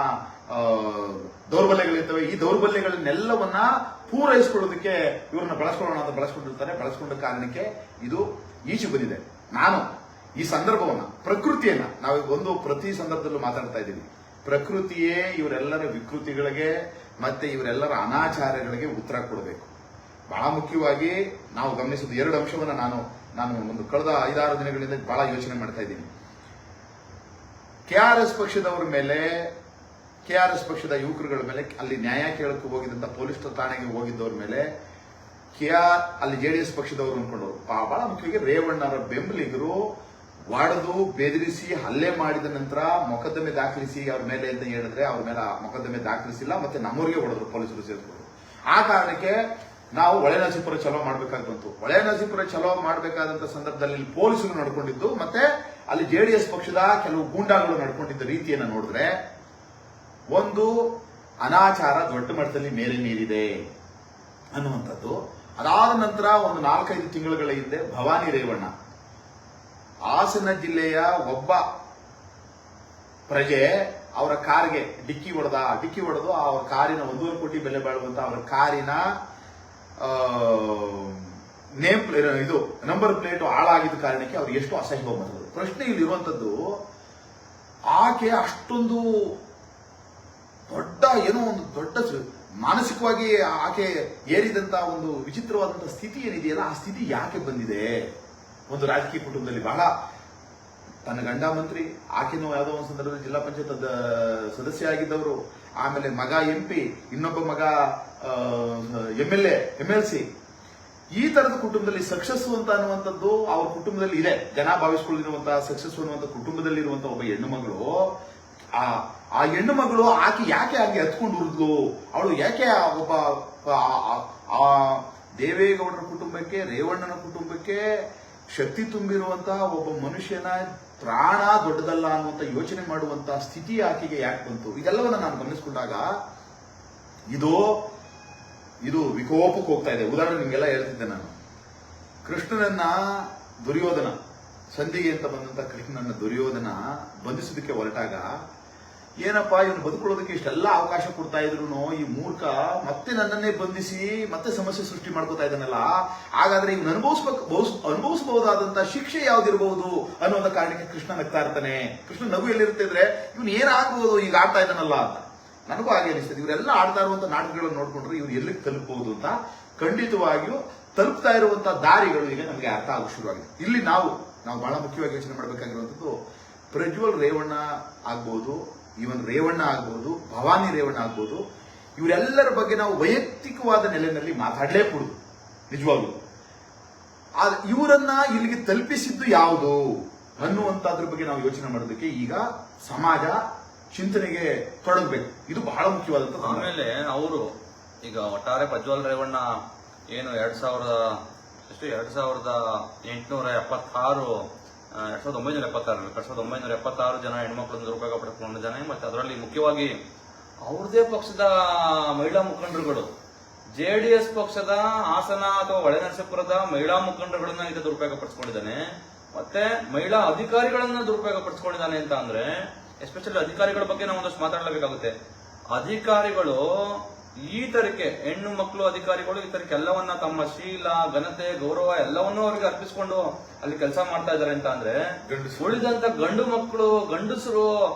ದೌರ್ಬಲ್ಯಗಳಿರ್ತವೆ, ಈ ದೌರ್ಬಲ್ಯಗಳನ್ನೆಲ್ಲವನ್ನ ಪೂರೈಸ್ಕೊಳ್ಳೋದಕ್ಕೆ ಇವ್ರನ್ನ ಬಳಸ್ಕೊಳ್ಳೋಣ ಅಂತ ಬಳಸ್ಕೊಂಡ ಕಾರಣಕ್ಕೆ ಇದು ಈಚೆ ಬಂದಿದೆ. ನಾನು ಈ ಸಂದರ್ಭವನ್ನ, ಪ್ರಕೃತಿಯನ್ನ, ನಾವು ಪ್ರತಿ ಸಂದರ್ಭದಲ್ಲೂ ಮಾತಾಡ್ತಾ ಇದ್ದೀವಿ, ಪ್ರಕೃತಿಯೇ ಇವರೆಲ್ಲರ ವಿಕೃತಿಗಳಿಗೆ ಮತ್ತೆ ಇವರೆಲ್ಲರ ಅನಾಚಾರಗಳಿಗೆ ಉತ್ತರ ಕೊಡಬೇಕು. ಬಹಳ ಮುಖ್ಯವಾಗಿ ನಾವು ಗಮನಿಸಿದ 2 ಅಂಶವನ್ನ ನಾನು ಒಂದು ಕಳೆದ 5-6 ದಿನಗಳಿಂದ ಬಹಳ ಯೋಚನೆ ಮಾಡ್ತಾ ಇದ್ದೀನಿ. ಕೆಆರ್ಎಸ್ ಪಕ್ಷದವರ ಮೇಲೆ, ಕೆಆರ್ಎಸ್ ಪಕ್ಷದ ಯುವಕರುಗಳ ಮೇಲೆ, ಅಲ್ಲಿ ನ್ಯಾಯ ಕೇಳಕ್ಕೆ ಹೋಗಿದಂತ ಪೊಲೀಸ್ ಠಾಣೆಗೆ ಹೋಗಿದ್ದವ್ರ ಮೇಲೆ ಅಲ್ಲಿ ಜೆಡಿಎಸ್ ಪಕ್ಷದವರು ಅನ್ಕೊಂಡವರು, ಬಹಳ ಮುಖ್ಯವಾಗಿ ರೇವಣ್ಣರ ಬೆಂಬಲಿಗರು ವಾಡದು ಬೆದರಿಸಿ ಹಲ್ಲೆ ಮಾಡಿದ ನಂತರ ಮೊಕದ್ದಮೆ ದಾಖಲಿಸಿ ಅವ್ರ ಮೇಲೆ ಅಂತ ಹೇಳಿದ್ರೆ ಅವ್ರ ಮೇಲೆ ಮೊಕದ್ದಮೆ ದಾಖಲಿಸಿಲ್ಲ, ಮತ್ತೆ ನಮ್ಮೂರಿಗೆ ಹೊಡೆದ್ರು ಪೊಲೀಸರು ಸೇರಿಸ್ಕೊಂಡು. ಆ ಕಾರಣಕ್ಕೆ ನಾವು ಹೊಳೆನರಸೀಪುರ ಚಲೋ ಮಾಡ್ಬೇಕಾಗಿ ಬಂತು. ಹೊಳೆನರಸೀಪುರ ಚಲೋ ಮಾಡಬೇಕಾದಂತ ಸಂದರ್ಭದಲ್ಲಿ ಪೊಲೀಸರು ನಡ್ಕೊಂಡಿದ್ದು ಮತ್ತೆ ಅಲ್ಲಿ ಜೆಡಿಎಸ್ ಪಕ್ಷದ ಕೆಲವು ಗೂಂಡಾಗಳು ನಡ್ಕೊಂಡಿದ್ದ ರೀತಿಯನ್ನ ನೋಡಿದ್ರೆ ಒಂದು ಅನಾಚಾರ ದೊಡ್ಡ ಮಟ್ಟದಲ್ಲಿ ಮೇಲೆ ಮೀರಿದೆ ಅನ್ನುವಂಥದ್ದು. ಅದಾದ ನಂತರ ಒಂದು 4-5 ತಿಂಗಳುಗಳ ಹಿಂದೆ ಭವಾನಿ ರೇವಣ್ಣ, ಹಾಸನ ಜಿಲ್ಲೆಯ ಒಬ್ಬ ಪ್ರಜೆ ಅವರ ಕಾರ್ಗೆ ಡಿಕ್ಕಿ ಹೊಡೆದು ಅವರ ಕಾರಿನ 1.5 ಕೋಟಿ ಬೆಲೆ ಬಾಳುವಂತ ಅವರ ಕಾರಿನ ನಂಬರ್ ಪ್ಲೇಟ್ ಹಾಳಾಗಿದ್ದ ಕಾರಣಕ್ಕೆ ಅವ್ರು ಎಷ್ಟು ಅಸಹ್ಯ ಬಂದರು. ಪ್ರಶ್ನೆ ಇಲ್ಲಿರುವಂತದ್ದು, ಆಕೆ ಅಷ್ಟೊಂದು ದೊಡ್ಡ ಮಾನಸಿಕವಾಗಿ ಆಕೆ ಏರಿದಂತ ಒಂದು ವಿಚಿತ್ರವಾದಂತಹ ಸ್ಥಿತಿ ಏನಿದೆಯಲ್ಲ, ಆ ಸ್ಥಿತಿ ಯಾಕೆ ಬಂದಿದೆ? ಒಂದು ರಾಜಕೀಯ ಕುಟುಂಬದಲ್ಲಿ ಬಹಳ ತನ್ನ ಗಂಡ ಮಂತ್ರಿ, ಆಕೆನೂ ಯಾವುದೋ ಒಂದು ಸಂದರ್ಭದಲ್ಲಿ ಜಿಲ್ಲಾ ಪಂಚಾಯತ್ ಸದಸ್ಯ ಆಗಿದ್ದವರು, ಆಮೇಲೆ ಮಗ MP, ಇನ್ನೊಬ್ಬ ಮಗ MLC, ಈ ತರದ ಕುಟುಂಬದಲ್ಲಿ ಸಕ್ಸಸ್ ಅಂತ ಅನ್ನುವಂಥದ್ದು ಅವ್ರ ಕುಟುಂಬದಲ್ಲಿ ಇದೆ. ಜನ ಭಾವಿಸ್ಕೊಳ್ಳಿರುವಂತಹ ಸಕ್ಸಸ್ ಅನ್ನುವಂಥ ಕುಟುಂಬದಲ್ಲಿ ಇರುವಂತಹ ಒಬ್ಬ ಹೆಣ್ಣು ಮಗಳು, ಆ ಹೆಣ್ಣು ಮಗಳು ಆಕೆ ಯಾಕೆ ಹಂಗೆ ಹತ್ಕೊಂಡು ಉರಿದ್ಲು, ಅವಳು ಯಾಕೆ ಒಬ್ಬ ಆ ದೇವೇಗೌಡರ ಕುಟುಂಬಕ್ಕೆ, ರೇವಣ್ಣನ ಕುಟುಂಬಕ್ಕೆ ಶಕ್ತಿ ತುಂಬಿರುವಂತಹ ಒಬ್ಬ ಮನುಷ್ಯನ ಪ್ರಾಣ ದೊಡ್ಡದಲ್ಲ ಅನ್ನುವಂಥ ಯೋಚನೆ ಮಾಡುವಂತಹ ಸ್ಥಿತಿ ಆಕೆಗೆ ಯಾಕೆ ಬಂತು, ಇದೆಲ್ಲವನ್ನ ನಾನು ಗಮನಿಸಿಕೊಂಡಾಗ ಇದು ವಿಕೋಪಕ್ಕೆ ಹೋಗ್ತಾ ಇದೆ. ಉದಾಹರಣೆ ನಿಮ್ಗೆಲ್ಲ ಹೇಳ್ತಿದ್ದೆ ನಾನು. ಕೃಷ್ಣನನ್ನ ದುರ್ಯೋಧನ, ಸಂಧಿಗೆ ಅಂತ ಬಂದಂತ ಕೃಷ್ಣನನ್ನ ದುರ್ಯೋಧನ ಬಂಧಿಸೋದಕ್ಕೆ ಹೊರಟಾಗ, ಏನಪ್ಪಾ ಇವನು ಬದುಕೊಳ್ಳೋದಕ್ಕೆ ಇಷ್ಟೆಲ್ಲ ಅವಕಾಶ ಕೊಡ್ತಾ ಇದ್ರು ಈ ಮೂರ್ಖ ಮತ್ತೆ ನನ್ನನ್ನೇ ಬಂಧಿಸಿ ಮತ್ತೆ ಸಮಸ್ಯೆ ಸೃಷ್ಟಿ ಮಾಡ್ಕೋತಾ ಇದ್ದಾನಲ್ಲ, ಹಾಗಾದ್ರೆ ಇವನು ಅನುಭವಿಸಬಹುದಾದಂತ ಶಿಕ್ಷೆ ಯಾವ್ದಿರಬಹುದು ಅನ್ನೋದ ಕಾರಣಕ್ಕೆ ಕೃಷ್ಣ ನಗ್ತಾ ಇರ್ತಾನೆ. ಕೃಷ್ಣ ನಗು ಎಲ್ಲಿರುತ್ತೆ ಅಂದ್ರೆ ಇವನು ಏನಾಗಬಹುದು ಈಗ ಆಡ್ತಾ ಇದ್ದಾನಲ್ಲ ಅಂತ. ನನಗೂ ಹಾಗೆ ಅನಿಸ್ತದೆ, ಇವರೆಲ್ಲ ಆಡ್ತಾ ಇರುವಂತ ನಾಟಕಗಳನ್ನು ನೋಡ್ಕೊಂಡ್ರೆ ಇವ್ರು ಎಲ್ಲಿಗೆ ತಲುಪಬಹುದು ಅಂತ. ಖಂಡಿತವಾಗಿಯೂ ತಲುಪ್ತಾ ಇರುವಂತಹ ದಾರಿಗಳು ಈಗ ನಮಗೆ ಅರ್ಥ ಆಗೋ ಶುರುವಾಗಿದೆ. ಇಲ್ಲಿ ನಾವು ಬಹಳ ಮುಖ್ಯವಾಗಿ ಯೋಚನೆ ಮಾಡಬೇಕಾಗಿರುವಂತದ್ದು, ಪ್ರಜ್ವಲ್ ರೇವಣ್ಣ ಆಗ್ಬಹುದು, ಇವನ್ ರೇವಣ್ಣ ಆಗ್ಬಹುದು, ಭವಾನಿ ರೇವಣ್ಣ ಆಗ್ಬಹುದು, ಇವರೆಲ್ಲರ ಬಗ್ಗೆ ನಾವು ವೈಯಕ್ತಿಕವಾದ ನೆಲೆಯಲ್ಲಿ ಮಾತಾಡಲೇಕೂಡದು ನಿಜವಾಗ್ಲು. ಇವರನ್ನ ಇಲ್ಲಿಗೆ ತಲುಪಿಸಿದ್ದು ಯಾವುದು ಅನ್ನುವಂತದ್ರ ಬಗ್ಗೆ ನಾವು ಯೋಚನೆ ಮಾಡೋದಕ್ಕೆ ಈಗ ಸಮಾಜ ಚಿಂತನೆಗೆ ತೊಡಗಬೇಕು. ಇದು ಬಹಳ ಮುಖ್ಯವಾದಂತ. ಆಮೇಲೆ ಅವರು ಈಗ ಒಟ್ಟಾರೆ ಪ್ರಜ್ವಲ್ ರೇವಣ್ಣ ಏನು 1976 ಜನ ಹೆಣ್ಮಕ್ಳನ್ನು ದುರುಪಯೋಗ ಪಡಿಸಿಕೊಂಡಿದ್ದಾನೆ. ಮತ್ತೆ ಅದರಲ್ಲಿ ಮುಖ್ಯವಾಗಿ ಅವ್ರದೇ ಪಕ್ಷದ ಮಹಿಳಾ ಮುಖಂಡರುಗಳು, ಜೆಡಿಎಸ್ ಪಕ್ಷದ ಹಾಸನ ಅಥವಾ ಹೊಳೆನರಸೀಪುರದ ಮಹಿಳಾ ಮುಖಂಡರುಗಳನ್ನ ಈಗ ದುರುಪಯೋಗ ಪಡಿಸ್ಕೊಂಡಿದ್ದಾನೆ. ಮತ್ತೆ ಮಹಿಳಾ ಅಧಿಕಾರಿಗಳನ್ನ ದುರುಪಯೋಗ ಪಡಿಸ್ಕೊಂಡಿದ್ದಾನೆ ಅಂತ ಅಂದ್ರೆ, ಎಸ್ಪೆಷಲಿ ಅಧಿಕಾರಿಗಳ ಬಗ್ಗೆ ನಾವು ಒಂದಷ್ಟು ಮಾತಾಡಲೇಬೇಕಾಗುತ್ತೆ. ಅಧಿಕಾರಿಗಳು ಈ ತರಕ್ಕೆ ಹೆಣ್ಣು ಮಕ್ಕಳು ಅಧಿಕಾರಿಗಳು ಈ ತರಕ್ಕೆ ಎಲ್ಲವನ್ನ ತಮ್ಮ ಶೀಲ, ಘನತೆ, ಗೌರವ ಎಲ್ಲವನ್ನೂ ಅವರಿಗೆ ಅರ್ಪಿಸಿಕೊಂಡು ಅಲ್ಲಿ ಕೆಲಸ ಮಾಡ್ತಾ ಇದಾರೆ ಅಂತ ಅಂದ್ರೆ, ಉಳಿದಂತ ಗಂಡು ಮಕ್ಕಳು, ಗಂಡಸರು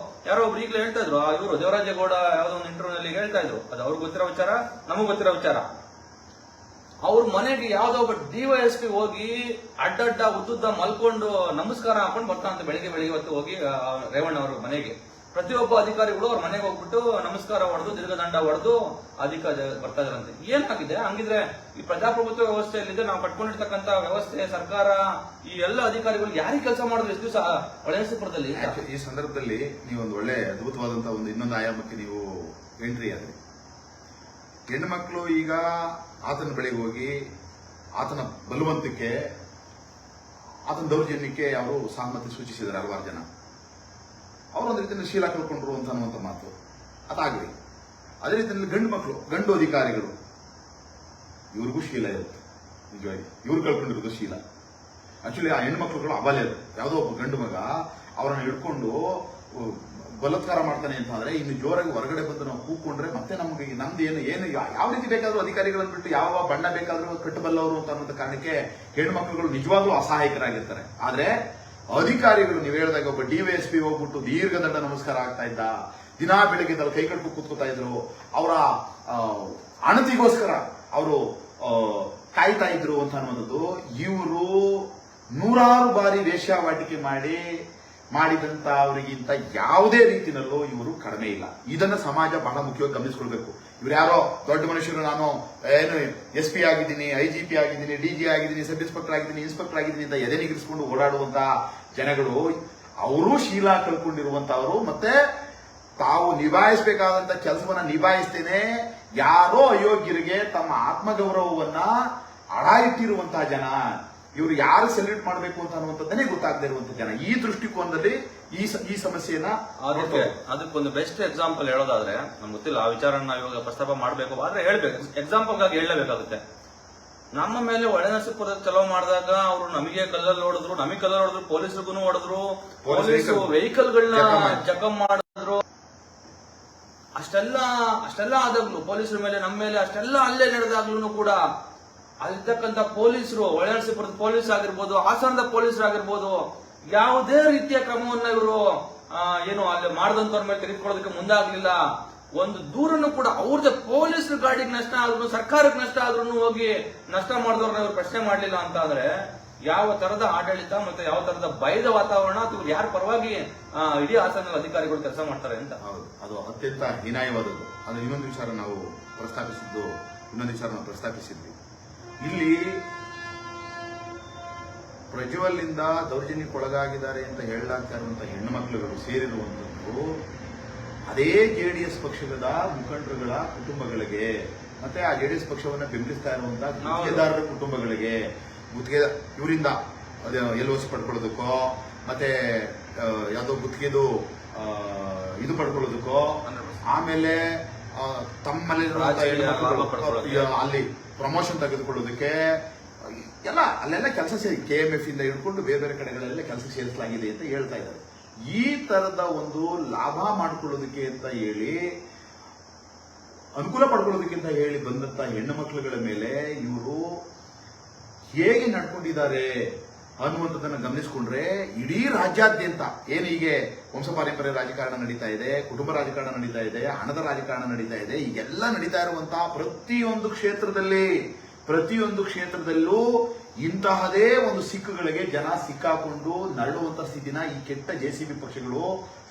ಯಾರೋ ಒಬ್ರು ಈಗಲೇ ಹೇಳ್ತಾ ಇದ್ರು, ಇವರು ದೇವರಾಜೇಗೌಡ ಯಾವ್ದೋ ಒಂದು ಇಂಟರ್ವ್ಯೂ ನಲ್ಲಿ ಹೇಳ್ತಾ ಇದ್ರು, ಅದು ಅವ್ರಿಗೆ ಗೊತ್ತಿರೋ ವಿಚಾರ, ನಮಗ್ ಗೊತ್ತಿರೋ ವಿಚಾರ. ಅವ್ರ ಮನೆಗೆ ಯಾವ್ದೋ ಒಬ್ಬ DYSP ಹೋಗಿ ಅಡ್ಡಡ್ಡ ಉದ್ದುದ್ದ ಮಲ್ಕೊಂಡು ನಮಸ್ಕಾರ ಹಾಕೊಂಡು ಬರ್ತಾನಂತ ಬೆಳಿಗ್ಗೆ ಹೊತ್ತು ಹೋಗಿ ರೇವಣ್ಣ ಅವ್ರ ಮನೆಗೆ. ಪ್ರತಿಯೊಬ್ಬ ಅಧಿಕಾರಿಗಳು ಅವ್ರ ಮನೆಗೆ ಹೋಗ್ಬಿಟ್ಟು ನಮಸ್ಕಾರ ಹೊಡೆದು ದೀರ್ಘದಂಡ ಹೊಡೆದು ಅಧಿಕಾರಿ ಬರ್ತಾ ಇದ್ರಂತೆ. ಏನಾಗಿದೆ ಹಂಗಿದ್ರೆ? ಈ ಪ್ರಜಾಪ್ರಭುತ್ವ ವ್ಯವಸ್ಥೆಯಲ್ಲಿದೆ, ನಾವು ಕಟ್ಕೊಂಡಿರ್ತಕ್ಕಂಥ ವ್ಯವಸ್ಥೆ, ಸರ್ಕಾರ, ಈ ಎಲ್ಲ ಅಧಿಕಾರಿಗಳು ಯಾರಿಗೆ ಕೆಲಸ ಮಾಡಿದ್ರು ಎಷ್ಟು ದಿವಸ ಹೊಳೆನರಸೀಪುರದಲ್ಲಿ? ಈ ಸಂದರ್ಭದಲ್ಲಿ ನೀವೊಂದು ಒಳ್ಳೆ ಅದ್ಭುತವಾದಂತಹ ಇನ್ನೊಂದು ಆಯಾಮಕ್ಕೆ ನೀವು ಎಂಟ್ರಿ ಆದ್ರಿ. ಹೆಣ್ಣು ಮಕ್ಕಳು ಈಗ ಆತನ ಬಳಿಗೆ ಹೋಗಿ ಆತನ ಬಲವಂತಕ್ಕೆ, ಆತನ ದೌರ್ಜನ್ಯಕ್ಕೆ ಅವರು ಸಹಮತಿ ಸೂಚಿಸಿದ್ದಾರೆ ಹಲವಾರು ಜನ. ಅವರೊಂದು ರೀತಿಯಲ್ಲಿ ಶೀಲ ಕಳ್ಕೊಂಡ್ರು ಅಂತ ಅನ್ನುವಂಥ ಮಾತು ಅದಾಗಲಿ. ಅದೇ ರೀತಿಯಲ್ಲಿ ಗಂಡು ಮಕ್ಕಳು, ಗಂಡು ಅಧಿಕಾರಿಗಳು, ಇವ್ರಿಗೂ ಶೀಲ ಇರುತ್ತೆ ನಿಜವಾಗಿ. ಇವ್ರು ಕಳ್ಕೊಂಡಿರೋದು ಶೀಲ. ಆಕ್ಚುಲಿ ಆ ಹೆಣ್ಮಕ್ಳುಗಳು ಅಬಲೆರು. ಯಾವುದೋ ಒಬ್ಬ ಗಂಡು ಮಗ ಅವರನ್ನು ಹಿಡ್ಕೊಂಡು ಬಲಾತ್ಕಾರ ಮಾಡ್ತಾನೆ ಅಂತ ಅಂದ್ರೆ, ಇನ್ನು ಜೋರಾಗಿ ಹೊರಗಡೆ ಬಂದು ನಾವು ಕೂಕೊಂಡ್ರೆ ಮತ್ತೆ ನಮ್ದು ಏನು ಯಾವ ರೀತಿ ಬೇಕಾದ್ರೂ ಅಧಿಕಾರಿಗಳನ್ನು ಬಿಟ್ಟು ಯಾವ ಬಣ್ಣ ಬೇಕಾದ್ರೂ ಕಟ್ಟಬಲ್ಲವರು ಅಂತ ಅನ್ನೋ ಕಾರಣಕ್ಕೆ ಹೆಣ್ಮಕ್ಳುಗಳು ನಿಜವಾಗ್ಲೂ ಅಸಹಾಯಕರಾಗಿರ್ತಾರೆ. ಆದ್ರೆ ಅಧಿಕಾರಿಗಳು, ನೀವು ಹೇಳಿದಾಗ ಒಬ್ಬ DYSP ಹೋಗ್ಬಿಟ್ಟು ದೀರ್ಘದಂಡ ನಮಸ್ಕಾರ ಆಗ್ತಾ ಇದ್ದ, ದಿನಾ ಬೆಳಿಗ್ಗೆ ಕೈ ಕಟ್ಕೊಂಡು ಕೂತ್ಕೋತಾ ಇದ್ರು, ಅವರ ಅಣತಿಗೋಸ್ಕರ ಅವರು ಕಾಯ್ತಾ ಇದ್ರು ಅಂತ ಅನ್ನೋದು. ಇವರು ನೂರಾರು ಬಾರಿ ವೇಶ್ಯಾವಾಟಿಕೆ ಮಾಡಿದಂತ ಅವರಿಗಿಂತ ಯಾವುದೇ ರೀತಿಯಲ್ಲೂ ಇವರು ಕಡಿಮೆ ಇಲ್ಲ. ಇದನ್ನ ಸಮಾಜ ಬಹಳ ಮುಖ್ಯವಾಗಿ ಗಮನಿಸಿಕೊಳ್ಬೇಕು. ಇವ್ರು ಯಾರೋ ದೊಡ್ಡ ಮನುಷ್ಯರು, ನಾನು ಏನು SP ಆಗಿದ್ದೀನಿ, IGP ಆಗಿದ್ದೀನಿ, DG ಆಗಿದ್ದೀನಿ, ಸಬ್ ಇನ್ಸ್ಪೆಕ್ಟರ್ ಆಗಿದ್ದೀನಿ, ಇನ್ಸ್ಪೆಕ್ಟರ್ ಆಗಿದ್ದೀನಿ ಅಂತ ಎದೆನಿಗಿರಿಸಿಕೊಂಡು ಓಡಾಡುವಂತ ಜನಗಳು, ಅವರು ಶೀಲ ಕಳ್ಕೊಂಡಿರುವಂತವರು, ಮತ್ತೆ ತಾವು ನಿಭಾಯಿಸಬೇಕಾದಂತ ಕೆಲಸವನ್ನ ನಿಭಾಯಿಸ್ತೇನೆ ಯಾರೋ ಅಯೋಗ್ಯರಿಗೆ ತಮ್ಮ ಆತ್ಮಗೌರವವನ್ನ ಅಡ ಇಟ್ಟಿರುವಂತಹ ಜನ. ಇವರು ಯಾರು ಸೆಲ್ಯೂಟ್ ಮಾಡಬೇಕು ಅಂತ ಅನ್ನುವಂಥದ್ದನ್ನೇ ಗೊತ್ತಾಗದೇ ಇರುವಂತ ಜನ. ಈ ದೃಷ್ಟಿಕೋನದಲ್ಲಿ ಈ ಸಮಸ್ಯೆಯನ್ನ ಅದಕ್ಕೊಂದು ಬೆಸ್ಟ್ ಎಕ್ಸಾಂಪಲ್ ಹೇಳೋದಾದ್ರೆ, ನಮ್ಗೆ ಗೊತ್ತಿಲ್ಲ ಆ ವಿಚಾರ ನಾವು ಇವಾಗ ಪ್ರಸ್ತಾಪ ಮಾಡಬೇಕು, ಆದ್ರೆ ಹೇಳ್ಬೇಕು, ಎಕ್ಸಾಂಪಲ್ ಆಗಿ ಹೇಳಲೇಬೇಕಾಗುತ್ತೆ. ನಮ್ಮ ಮೇಲೆ ಹೊಳೆನರಸೀಪುರದ ಚಲೋ ಮಾಡಿದಾಗ ಅವರು ನಮಗೆ ಕಲ್ಲಲ್ಲಿ ಹೊಡೆದ್ರು, ಪೊಲೀಸರಿಗೂ ಹೊಡೆದ್ರು, ಪೊಲೀಸರು ವೆಹಿಕಲ್ಗಳನ್ನ ಜಖಂ ಮಾಡಿದ್ರು. ಅಷ್ಟೆಲ್ಲ ಆದಾಗ್ಲೂ ಪೊಲೀಸರ ಮೇಲೆ, ನಮ್ಮ ಮೇಲೆ ಅಷ್ಟೆಲ್ಲ ಅಲ್ಲೇ ನಡೆದಾಗ್ಲೂ ಕೂಡ ಅಲ್ಲಿರ್ತಕ್ಕಂಥ ಪೊಲೀಸರು, ಹೊಳೆನರಸೀಪುರದ ಪೊಲೀಸ್ ಆಗಿರ್ಬೋದು, ಹಾಸನದ ಪೊಲೀಸರಾಗಿರ್ಬೋದು, ಯಾವುದೇ ರೀತಿಯ ಕ್ರಮವನ್ನ ಇವರು ಏನು ಅಲ್ಲಿ ಮಾಡಿದಂತವ್ರ ಮೇಲೆ ತೆಗೆದುಕೊಳ್ಳೋದಕ್ಕೆ ಮುಂದಾಗ್ಲಿಲ್ಲ. ಒಂದು ದೂರನ್ನು ಕೂಡ ಅವ್ರದ್ದು ಪೊಲೀಸರ ಗಾಡಿಗೆ ನಷ್ಟ ಆದ್ರೂ, ಸರ್ಕಾರಕ್ಕೆ ನಷ್ಟ ಆದ್ರೂ ಹೋಗಿ ನಷ್ಟ ಮಾಡಿದವ್ರನ್ನ ಇವರು ಪ್ರಶ್ನೆ ಮಾಡ್ಲಿಲ್ಲ ಅಂತ ಅಂದ್ರೆ, ಯಾವ ತರದ ಆಡಳಿತ ಮತ್ತೆ ಯಾವ ತರದ ಭಯದ ವಾತಾವರಣ, ಇವ್ರು ಯಾರ ಪರವಾಗಿ ಇಡೀ ಹಾಸನದ ಅಧಿಕಾರಿಗಳು ಕೆಲಸ ಮಾಡ್ತಾರೆ ಅಂತ. ಅದು ಅತ್ಯಂತ ಹೀನಾಯವಾದದ್ದು. ಅದು ಇನ್ನೊಂದು ವಿಚಾರ ನಾವು ಪ್ರಸ್ತಾಪಿಸಿದ್ವಿ. ಇಲ್ಲಿ ಪ್ರಜ್ವಲ್ ಇಂದ ದೌರ್ಜನ್ಯಕ್ಕೊಳಗಾಗಿದ್ದಾರೆ ಅಂತ ಹೇಳಲಾಗ್ತಾ ಇರುವಂತಹ ಹೆಣ್ಣು ಮಕ್ಕಳುಗಳು ಸೇರಿರುವಂತದ್ದು ಅದೇ ಜೆಡಿಎಸ್ ಪಕ್ಷದ ಮುಖಂಡರುಗಳ ಕುಟುಂಬಗಳಿಗೆ, ಮತ್ತೆ ಆ ಜೆಡಿಎಸ್ ಪಕ್ಷವನ್ನ ಬೆಂಬಲಿಸ್ತಾ ಇರುವಂತಹ ಗುತ್ತಿಗೆದಾರರ ಕುಟುಂಬಗಳಿಗೆ, ಇವರಿಂದ LOC ಪಡ್ಕೊಳ್ಳೋದಕ್ಕೋ ಮತ್ತೆ ಯಾವ್ದೋ ಗುತ್ತಿಗೆದು ಇದು ಪಡ್ಕೊಳ್ಳೋದಕ್ಕೋ, ಆಮೇಲೆ ಅಲ್ಲಿ ಪ್ರಮೋಷನ್ ತೆಗೆದುಕೊಳ್ಳೋದಕ್ಕೆ ಎಲ್ಲ ಅಲ್ಲೆಲ್ಲ ಕೆಲಸ ಸೇರಿ KMF ಇಂದ ಹಿಡ್ಕೊಂಡು ಬೇರೆ ಬೇರೆ ಕಡೆಗಳೆಲ್ಲ ಕೆಲಸ ಸೇರಿಸಲಾಗಿದೆ ಅಂತ ಹೇಳ್ತಾ ಇದ್ದಾರೆ. ಈ ತರದ ಒಂದು ಲಾಭ ಮಾಡ್ಕೊಳ್ಳೋದಕ್ಕೆ ಅಂತ ಹೇಳಿ, ಅನುಕೂಲ ಪಡ್ಕೊಳ್ಳೋದಕ್ಕೆ ಅಂತ ಹೇಳಿ ಬಂದಂತ ಹೆಣ್ಣು ಮಕ್ಕಳುಗಳ ಮೇಲೆ ಇವರು ಹೇಗೆ ನಡ್ಕೊಂಡಿದ್ದಾರೆ ಅನ್ನುವಂಥದ್ದನ್ನು ಗಮನಿಸಿಕೊಂಡ್ರೆ ಇಡೀ ರಾಜ್ಯಾದ್ಯಂತ ಏನೀಗೆ ವಂಶಪಾರಂಪರ್ಯ ರಾಜಕಾರಣ ನಡೀತಾ ಇದೆ, ಕುಟುಂಬ ರಾಜಕಾರಣ ನಡೀತಾ ಇದೆ, ಹಣದ ರಾಜಕಾರಣ ನಡೀತಾ ಇದೆ, ಈಗೆಲ್ಲ ನಡೀತಾ ಇರುವಂತಹ ಪ್ರತಿಯೊಂದು ಕ್ಷೇತ್ರದಲ್ಲೂ ಇಂತಹದೇ ಒಂದು ಸಿಕ್ಕುಗಳಿಗೆ ಜನ ಸಿಕ್ಕಾಕೊಂಡು ನರಳುವಂತ ಸ್ಥಿತಿನ ಈ ಕೆಟ್ಟ JCB ಪಕ್ಷಗಳು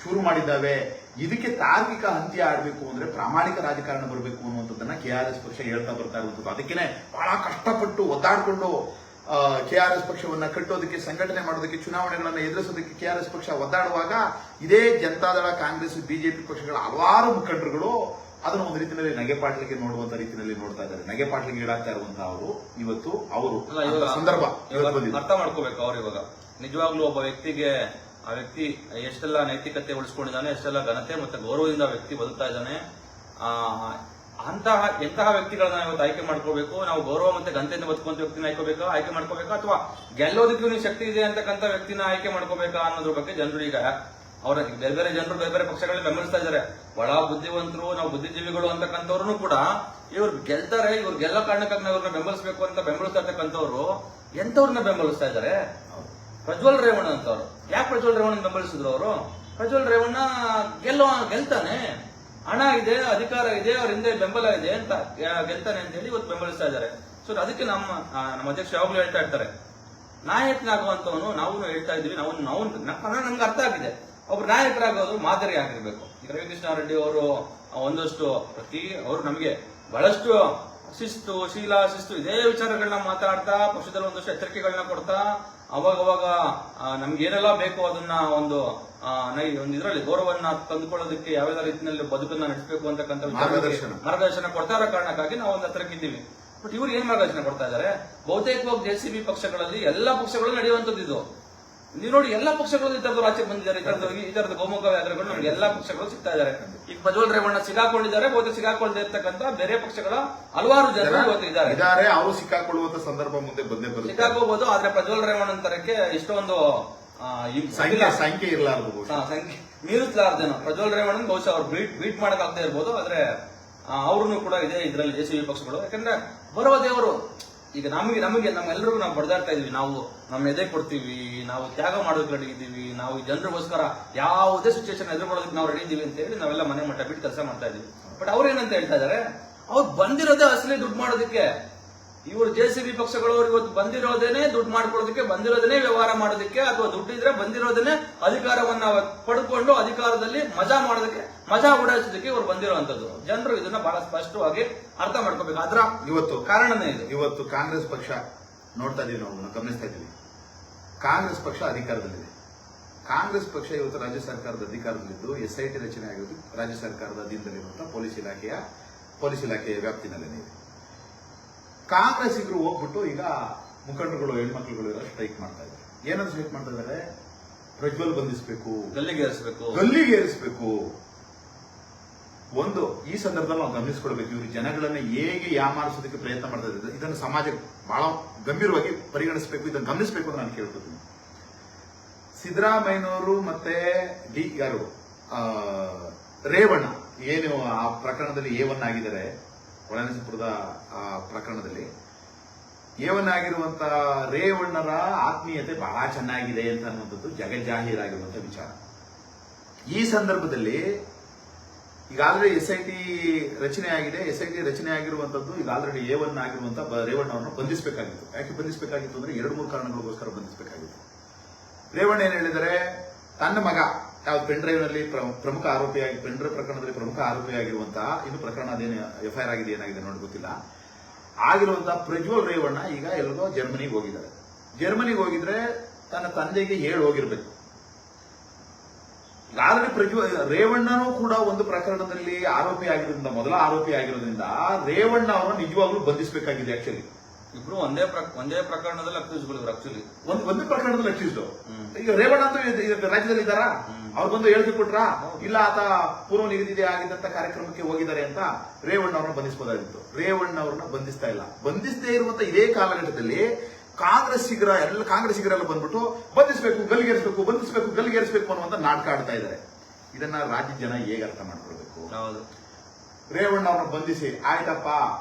ಶುರು ಮಾಡಿದ್ದಾವೆ. ಇದಕ್ಕೆ ತಾರ್ಕಿಕ ಅಂತ್ಯ ಆಡಬೇಕು ಅಂದ್ರೆ ಪ್ರಾಮಾಣಿಕ ರಾಜಕಾರಣ ಬರಬೇಕು ಅನ್ನುವಂಥದ್ದನ್ನ KRS ಪಕ್ಷ ಹೇಳ್ತಾ ಬರ್ತಾ ಇರುವಂಥದ್ದು. ಅದಕ್ಕೇನೆ ಬಹಳ ಕಷ್ಟಪಟ್ಟು ಒದ್ದಾಡಿಕೊಂಡು KRS ಪಕ್ಷವನ್ನ ಕಟ್ಟೋದಕ್ಕೆ, ಸಂಘಟನೆ ಮಾಡೋದಕ್ಕೆ, ಚುನಾವಣೆಗಳನ್ನ ಎದುರಿಸೋದಕ್ಕೆ KRS ಪಕ್ಷ ಒದ್ದಾಡುವಾಗ ಇದೇ ಜನತಾದಳ, ಕಾಂಗ್ರೆಸ್, BJP ಪಕ್ಷಗಳ ಹಲವಾರು ಮುಖಂಡರುಗಳು ಅದನ್ನು ಒಂದು ರೀತಿಯಲ್ಲಿ ನಗೆಪಾಟ್ಲಿಗೆ ನೋಡುವಂತ ರೀತಿಯಲ್ಲಿ ನೋಡ್ತಾ ಇದ್ದಾರೆ. ನಗೆಪಾಟ್ಲಿಗೆ ಈಡಾಗ್ತಾ ಇರುವಂತಹ ಅವರು ಸಂದರ್ಭ ಅರ್ಥ ಮಾಡ್ಕೋಬೇಕು. ಅವ್ರು ಇವಾಗ ನಿಜವಾಗ್ಲೂ ಒಬ್ಬ ವ್ಯಕ್ತಿಗೆ ಆ ವ್ಯಕ್ತಿ ಎಷ್ಟೆಲ್ಲ ನೈತಿಕತೆ ಉಳಿಸ್ಕೊಂಡಿದ್ದಾನೆ, ಎಷ್ಟೆಲ್ಲ ಘನತೆ ಮತ್ತೆ ಗೌರವದಿಂದ ವ್ಯಕ್ತಿ ಬದುಕ್ತಾ ಇದ್ದಾನೆ, ಎಂತಹ ವ್ಯಕ್ತಿಗಳನ್ನ ಇವತ್ತು ಆಯ್ಕೆ ಮಾಡ್ಕೋಬೇಕು. ನಾವು ಗೌರವ ಮತ್ತೆ ಘನತೆಯಿಂದ ಬದುಕುವಂತ ವ್ಯಕ್ತಿನ ಆಯ್ಕೆ ಮಾಡ್ಕೋಬೇಕಾ ಅಥವಾ ಗೆಲ್ಲೋದಕ್ಕೂ ನೀವು ಶಕ್ತಿ ಇದೆ ಅಂತಕ್ಕಂಥ ವ್ಯಕ್ತಿನ ಆಯ್ಕೆ ಮಾಡ್ಕೋಬೇಕಾ ಅನ್ನೋದ್ರ ಬಗ್ಗೆ ಜನರು ಈಗ ಅವರ ಬೇರೆ ಬೇರೆ ಜನರು ಬೇರೆ ಬೇರೆ ಪಕ್ಷಗಳನ್ನ ಬೆಂಬಲಿಸ್ತಾ ಇದ್ದಾರೆ. ಬಹಳ ಬುದ್ಧಿವಂತರು, ನಾವು ಬುದ್ಧಿಜೀವಿಗಳು ಅಂತಕ್ಕಂಥವ್ರು ಕೂಡ ಇವ್ರು ಗೆಲ್ತಾರೆ, ಇವ್ರು ಗೆಲ್ಲೋ ಕಾರಣಕ್ಕಾಗಿ ನಾವು ಇವ್ರನ್ನ ಬೆಂಬಲಿಸಬೇಕು ಅಂತ ಬೆಂಬಲಿಸ್ತಾ ಇರ್ತಕ್ಕಂಥವ್ರು ಎಂತವ್ರನ್ನ ಬೆಂಬಲಿಸ್ತಾ ಇದ್ದಾರೆ? ಪ್ರಜ್ವಲ್ ರೇವಣ್ಣ ಅಂತವ್ರು. ಯಾಕೆ ಪ್ರಜ್ವಲ್ ರೇವಣ್ಣ ಬೆಂಬಲಿಸಿದ್ರು ಅವರು? ಪ್ರಜ್ವಲ್ ರೇವಣ್ಣ ಗೆಲ್ತಾನೆ, ಹಣ ಇದೆ, ಅಧಿಕಾರ ಇದೆ, ಅವ್ರ ಹಿಂದೆ ಬೆಂಬಲ ಇದೆ ಅಂತ ಗೆಲ್ತಾನೆ ಅಂತ ಹೇಳಿ ಇವತ್ತು ಬೆಂಬಲಿಸ್ತಾ ಇದ್ದಾರೆ. ಸೊ ಅದಕ್ಕೆ ನಮ್ಮ ಅಧ್ಯಕ್ಷ ಯಾವಾಗ್ಲೂ ಹೇಳ್ತಾ ಇರ್ತಾರೆ, ನಾಯಕನಾಗುವಂತವನು ನಾವು ಹೇಳ್ತಾ ಇದೀವಿ, ನಮ್ಗೆ ಅರ್ಥ ಆಗಿದೆ. ಒಬ್ರು ನಾಯಕರಾಗೋದು ಮಾದರಿ ಆಗಿರ್ಬೇಕು. ಈಗ ರವಿಕೃಷ್ಣ ರೆಡ್ಡಿ ಅವರು ಒಂದಷ್ಟು ಅವರು ನಮಗೆ ಬಹಳಷ್ಟು ಶಿಸ್ತು ಇದೇ ವಿಚಾರಗಳನ್ನ ಮಾತಾಡ್ತಾ, ಪಕ್ಷದಲ್ಲಿ ಒಂದಷ್ಟು ಎಚ್ಚರಿಕೆಗಳನ್ನ ಕೊಡ್ತಾ, ಅವಾಗ ನಮ್ಗೆ ಏನೆಲ್ಲ ಬೇಕು ಅದನ್ನ ಒಂದು ಇದರಲ್ಲಿ ಗೌರವನ್ನ ತಂದುಕೊಳ್ಳೋದಕ್ಕೆ ಯಾವ್ಯಾವ ರೀತಿಯಲ್ಲಿ ಬದುಕನ್ನ ನಡೆಸಬೇಕು ಅಂತಕ್ಕಂಥ ಮಾರ್ಗದರ್ಶನ ಕೊಡ್ತಾ ಇರೋ ಕಾರಣಕ್ಕಾಗಿ ನಾವು ಒಂದು ಹತ್ರಕ್ಕಿದ್ದೀವಿ. ಬಟ್ ಇವ್ರು ಏನ್ ಮಾರ್ಗದರ್ಶನ ಕೊಡ್ತಾ ಇದ್ದಾರೆ? ಬಹುತೇಕವಾಗಿ JCB ಪಕ್ಷಗಳಲ್ಲಿ ಎಲ್ಲಾ ಪಕ್ಷಗಳು ನಡೆಯುವಂತದ್ದು ಇದು. ನೀವು ನೋಡಿ, ಎಲ್ಲಾ ಪಕ್ಷಗಳು ಈ ತರದ ಆಚೆ ಬಂದಿದ್ದಾರೆ. ಈ ತರದ ಗೋಮುಖ ವ್ಯಾಘ್ರಗಳು ನಮ್ಗೆ ಎಲ್ಲಾ ಪಕ್ಷಗಳು ಸಿಗ್ತಾ ಇದ್ದಾರೆ. ಈಗ ಪ್ರಜ್ವಲ್ ರೇವಣ್ಣ ಸಿಗಾಕೊಂಡಿದ್ದಾರೆ, ಬಹುತೇಕ ಸಿಗಾಕೊಳ್ಳದೆ ಇರ್ತಕ್ಕಂಥ ಬೇರೆ ಪಕ್ಷಗಳ ಹಲವಾರು ಜನರು ಇವತ್ತು ಇದ್ದಾರೆ. ಅವರು ಸಿಕ್ಕಾಕೊಳ್ಳುವಂತ ಸಂದರ್ಭ ಮುಂದೆ ಸಿಕ್ಕಾಕೋಬಹುದು. ಆದ್ರೆ ಪ್ರಜ್ವಲ್ ರೇವಣ್ಣ ಅಂತರಕ್ಕೆ ಇಷ್ಟೊಂದು ಸಂಖ್ಯೆ ಇರಲಾರದು, ಸಂಖ್ಯೆ ಮೀರಿಸಲಾರ್ದೇನೋ. ಪ್ರಜ್ವಲ್ ರೇವಣ್ಣ ಬಹುಶಃ ಅವ್ರು ಬೀಟ್ ಮಾಡಕ್ ಆಗದೆ ಇರ್ಬೋದು. ಆದ್ರೆ ಅವ್ರನ್ನು ಕೂಡ ಇದೆ ಇದರಲ್ಲಿ JCB ಪಕ್ಷಗಳು. ಯಾಕಂದ್ರೆ ಬರುವ ದೇವರು ಈಗ ನಮ್ಮೆಲ್ಲರಿಗೂ ನಾವು ಬಡದಾಡ್ತಾ ಇದೀವಿ. ನಾವು ನಮ್ಮ ಎದೆ ಕೊಡ್ತೀವಿ, ನಾವು ತ್ಯಾಗ ಮಾಡೋದಕ್ಕೆ ರೆಡಿ ಇದ್ದೀವಿ, ನಾವು ಜನರಿಗೋಸ್ಕರ ಯಾವುದೇ ಸಿಚುವೇಶನ್ ಎದುರ್ಕೊಳ್ಳೋದಕ್ಕೆ ನಾವು ರೆಡಿ ಇದ್ದೀವಿ ಅಂತ ಹೇಳಿ ನಾವೆಲ್ಲ ಮನೆ ಮಟ್ಟ ಬಿಟ್ಟು ಕೆಲಸ ಮಾಡ್ತಾ ಇದೀವಿ. ಬಟ್ ಅವ್ರು ಏನಂತ ಹೇಳ್ತಾ ಇದಾರೆ? ಅವ್ರು ಬಂದಿರೋದೇ ಅಸಲಿ ದುಡ್ಡು ಮಾಡೋದಕ್ಕೆ. ಇವರು JCB ಪಕ್ಷಗಳು ಇವತ್ತು ಬಂದಿರೋದೇನೆ ದುಡ್ಡು ಮಾಡ್ಕೊಳ್ಳೋದಕ್ಕೆ, ಬಂದಿರೋದನ್ನೇ ವ್ಯವಹಾರ ಮಾಡೋದಕ್ಕೆ, ಅಥವಾ ದುಡ್ಡಿದ್ರೆ ಬಂದಿರೋದನ್ನೇ ಅಧಿಕಾರವನ್ನ ಪಡ್ಕೊಂಡು ಅಧಿಕಾರದಲ್ಲಿ ಮಜಾ ಉಡಾಯಿಸೋದಕ್ಕೆ ಇವರು ಬಂದಿರುವಂತದ್ದು. ಜನರು ಇದನ್ನ ಬಹಳ ಸ್ಪಷ್ಟವಾಗಿ ಅರ್ಥ ಮಾಡ್ಕೋಬೇಕು. ಅದ್ರ ಇವತ್ತು ಕಾರಣನೇ ಇದು. ಇವತ್ತು ಕಾಂಗ್ರೆಸ್ ಪಕ್ಷ ನೋಡ್ತಾ ಇದೀವಿ, ನಾವು ಗಮನಿಸ್ತಾ ಇದೀವಿ. ಕಾಂಗ್ರೆಸ್ ಪಕ್ಷ ಅಧಿಕಾರದಲ್ಲಿದೆ. ಕಾಂಗ್ರೆಸ್ ಪಕ್ಷ ಇವತ್ತು ರಾಜ್ಯ ಸರ್ಕಾರದ ಅಧಿಕಾರದಲ್ಲಿದ್ದು SIT ರಚನೆ ಆಗಿರೋದು ರಾಜ್ಯ ಸರ್ಕಾರದ ಅಧೀನದಲ್ಲಿರುವಂತಹ ಪೊಲೀಸ್ ಇಲಾಖೆಯ ವ್ಯಾಪ್ತಿನಲ್ಲೇ ಇದೆ. ಕಾಂಗ್ರೆಸ್ಸಿಗರು ಹೋಗ್ಬಿಟ್ಟು ಈಗ ಮುಖಂಡರುಗಳು, ಹೆಣ್ಮಕ್ಳುಗಳು ಎಲ್ಲ ಸ್ಟ್ರೈಕ್ ಮಾಡ್ತಾ ಇದ್ದಾರೆ. ಏನಂತ ಸ್ಟ್ರೈಕ್ ಮಾಡ್ತಾ ಇದ್ದಾರೆ? ಪ್ರಜ್ವಲ್ ಬಂಧಿಸಬೇಕು, ಗಲ್ಲಿಗೇರಿಸಬೇಕು. ಒಂದು ಈ ಸಂದರ್ಭದಲ್ಲಿ ನಾವು ಗಮನಿಸಿಕೊಳ್ಬೇಕು, ಇವರು ಜನಗಳನ್ನ ಹೇಗೆ ಯಾಮಾರಿಸೋದಕ್ಕೆ ಪ್ರಯತ್ನ ಮಾಡ್ತಾ ಇದ್ದಾರೆ. ಇದನ್ನು ಸಮಾಜ ಬಹಳ ಗಂಭೀರವಾಗಿ ಪರಿಗಣಿಸಬೇಕು, ಇದನ್ನು ಗಮನಿಸಬೇಕು ಅಂತ ನಾನು ಕೇಳ್ಕೊತೀನಿ. ಸಿದ್ದರಾಮಯ್ಯನವರು ಮತ್ತೆ ರೇವಣ್ಣ ಏನು ಆ ಪ್ರಕರಣದಲ್ಲಿ A1 ಆಗಿದ್ದಾರೆ, ಒಳನರಸೀಪುರದ ಪ್ರಕರಣದಲ್ಲಿ A1 ಆಗಿರುವಂತ ರೇವಣ್ಣರ ಆತ್ಮೀಯತೆ ಬಹಳ ಚೆನ್ನಾಗಿದೆ ಅಂತ ಅನ್ನುವಂಥದ್ದು ಜಗಜ್ಜಾಹೀರಾಗಿರುವಂತಹ ವಿಚಾರ. ಈ ಸಂದರ್ಭದಲ್ಲಿ ಈಗ ಆಲ್ರೆಡಿ SIT ರಚನೆ ಆಗಿದೆ. SIT ರಚನೆ ಆಗಿರುವಂತದ್ದು ಈಗ ಆಲ್ರೆಡಿ A1 ಆಗಿರುವಂತ ರೇವಣ್ಣ ಅವರನ್ನು ಬಂಧಿಸಬೇಕಾಗಿತ್ತು. ಯಾಕೆ ಬಂಧಿಸಬೇಕಾಗಿತ್ತು ಅಂದ್ರೆ 2-3 ಕಾರಣಗಳಿಗೋಸ್ಕರ ಬಂಧಿಸಬೇಕಾಗಿತ್ತು. ರೇವಣ್ಣ ಏನ್ ಹೇಳಿದರೆ, ತನ್ನ ಮಗ ಪೆನ್ ಡ್ರೈವ್ ನಲ್ಲಿ ಪ್ರಮುಖ ಆರೋಪಿಯಾಗಿ, ಪೆನ್ ಡ್ರೈವ್ ಪ್ರಕರಣದಲ್ಲಿ ಪ್ರಮುಖ ಆರೋಪಿಯಾಗಿರುವಂತಹ, ಇನ್ನು ಪ್ರಕರಣ ಅದೇನು FIR ಆಗಿದೆ ಏನಾಗಿದೆ ನೋಡಿ ಗೊತ್ತಿಲ್ಲ, ಆಗಿರುವಂತಹ ಪ್ರಜ್ವಲ್ ರೇವಣ್ಣ ಈಗ ಎಲ್ಲೋ ಜರ್ಮನಿಗೆ ಹೋಗಿದ್ದಾರೆ. ಜರ್ಮನಿಗೆ ಹೋಗಿದ್ರೆ ತನ್ನ ತಂದೆಗೆ ಹೇಳಿ ಹೋಗಿರ್ಬೇಕು. ಆಲ್ರೆಡಿ ರೇವಣ್ಣನೂ ಕೂಡ ಒಂದು ಪ್ರಕರಣದಲ್ಲಿ ಆರೋಪಿ ಆಗಿರೋದ್ರಿಂದ, ಮೊದಲ ಆರೋಪಿ ಆಗಿರೋದ್ರಿಂದ ರೇವಣ್ಣ ಅವರನ್ನು ನಿಜವಾಗ್ಲೂ ಬಂಧಿಸಬೇಕಾಗಿದೆ. ಆಕ್ಚುಲಿ ಇಬ್ರು ಒಂದೇ ಪ್ರಕರಣದಲ್ಲಿ ಅಕ್ಯೂಸ್ಗಳು ಆಕ್ಚುಲಿ ಒಂದೇ ಪ್ರಕರಣದಲ್ಲಿ ಅಕ್ಯೂಸ್ಡ್. ಈಗ ರೇವಣ್ಣ ಅಂತ ರಾಜ್ಯದಲ್ಲಿ ಇದ್ದಾರಾ? ಅವ್ರು ಬಂದು ಹೇಳಿಕೆ ಕೊಟ್ರ ಇಲ್ಲ ಆತ ಪೂರ್ವ ನಿಗದಿತ ಆಗಿದ್ದಂತ ಕಾರ್ಯಕ್ರಮಕ್ಕೆ ಹೋಗಿದ್ದಾರೆ ಅಂತ ರೇವಣ್ಣ ಅವ್ರನ್ನ ಬಂಧಿಸಬಹುದಾಗಿತ್ತು. ರೇವಣ್ಣ ಅವ್ರನ್ನ ಬಂಧಿಸ್ತಾ ಇಲ್ಲ. ಬಂಧಿಸದೇ ಇರುವಂತ ಇದೇ ಕಾಲಘಟ್ಟದಲ್ಲಿ ಕಾಂಗ್ರೆಸ್ಸಿಗರೆಲ್ಲ ಬಂದ್ಬಿಟ್ಟು ಬಂಧಿಸಬೇಕು, ಗಲ್ಲಿಗೇರಿಸಬೇಕು ಅನ್ನುವಂತ ನಾಟಕ ಆಡ್ತಾ ಇದ್ದಾರೆ. ಇದನ್ನ ರಾಜ್ಯ ಜನ ಹೇಗೆ ಅರ್ಥ ಮಾಡ್ಕೊಳ್ಬೇಕು? ರೇವಣ್ಣ ಅವ್ರನ್ನ ಬಂಧಿಸಿ ಆಯ್ತಪ್ಪ,